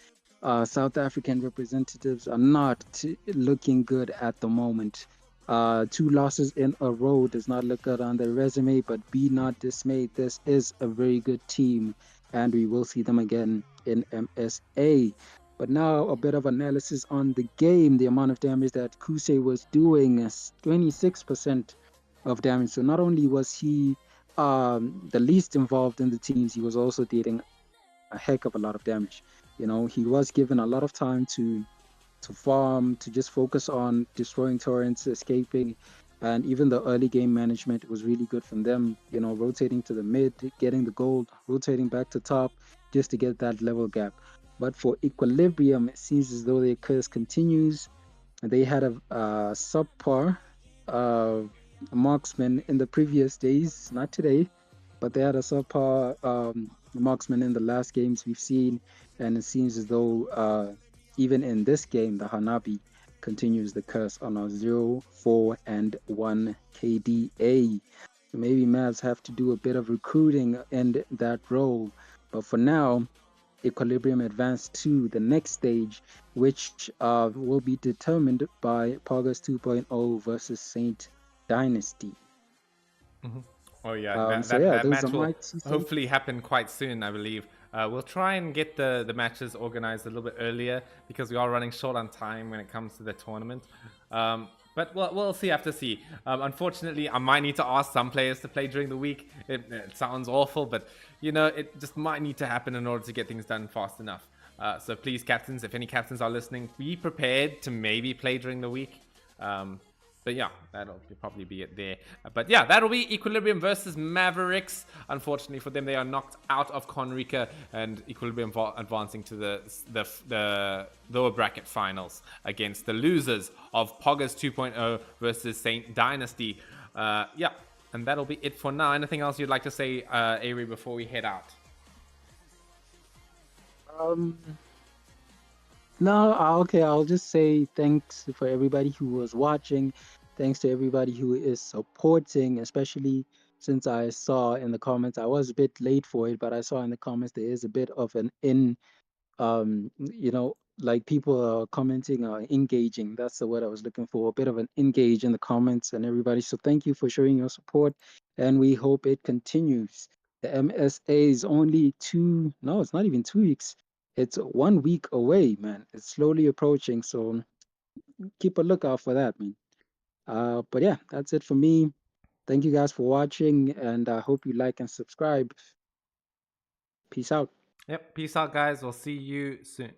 South African representatives are not looking good at the moment. 2 losses in a row does not look good on their resume, but be not dismayed. This is a very good team, and we will see them again in MSA. But now a bit of analysis on the game. The amount of damage that Kusei was doing is 26% of damage. So not only was he the least involved in the teams, he was also dealing a heck of a lot of damage. He was given a lot of time to farm, to just focus on destroying torrents, escaping, and even the early game management was really good from them. Rotating to the mid, getting the gold, rotating back to top, just to get that level gap. But for Equilibrium, it seems as though their curse continues. They had a subpar marksman in the previous days, not today, but they had a subpar marksman in the last games we've seen, and it seems as though even in this game, the Hanabi continues the curse on a 0-4-1 KDA. So maybe Mavs have to do a bit of recruiting in that role, but for now, Equilibrium advanced to the next stage, which will be determined by Poggers 2.0 versus Saint Dynasty. Oh yeah, that match will hopefully happen quite soon, I believe. We'll try and get the matches organized a little bit earlier, because we are running short on time when it comes to the tournament. But we'll see, have to see. Unfortunately, I might need to ask some players to play during the week. It sounds awful, but it just might need to happen in order to get things done fast enough. So please, captains, if any captains are listening, be prepared to maybe play during the week. But yeah, that'll probably be it there. But yeah, that'll be Equilibrium versus Mavericks. Unfortunately for them, they are knocked out of Kon-Rikka, and Equilibrium advancing to the lower bracket finals against the losers of Poggers 2.0 versus Saint Dynasty. Yeah, and that'll be it for now. Anything else you'd like to say, Avery, before we head out? No, okay, I'll just say thanks for everybody who was watching. Thanks to everybody who is supporting, especially since I saw in the comments, I was a bit late for it, but I saw in the comments there is a bit of an like people are commenting or engaging. That's the word I was looking for. A bit of an engage in the comments and everybody. So thank you for showing your support, and we hope it continues. The MSA is only no, it's not even 2 weeks. It's 1 week away, man. It's slowly approaching. So keep a lookout for that, man. But yeah, that's it for me. Thank you guys for watching, and I hope you like and subscribe. Peace out. Yep. Peace out, guys. We'll see you soon.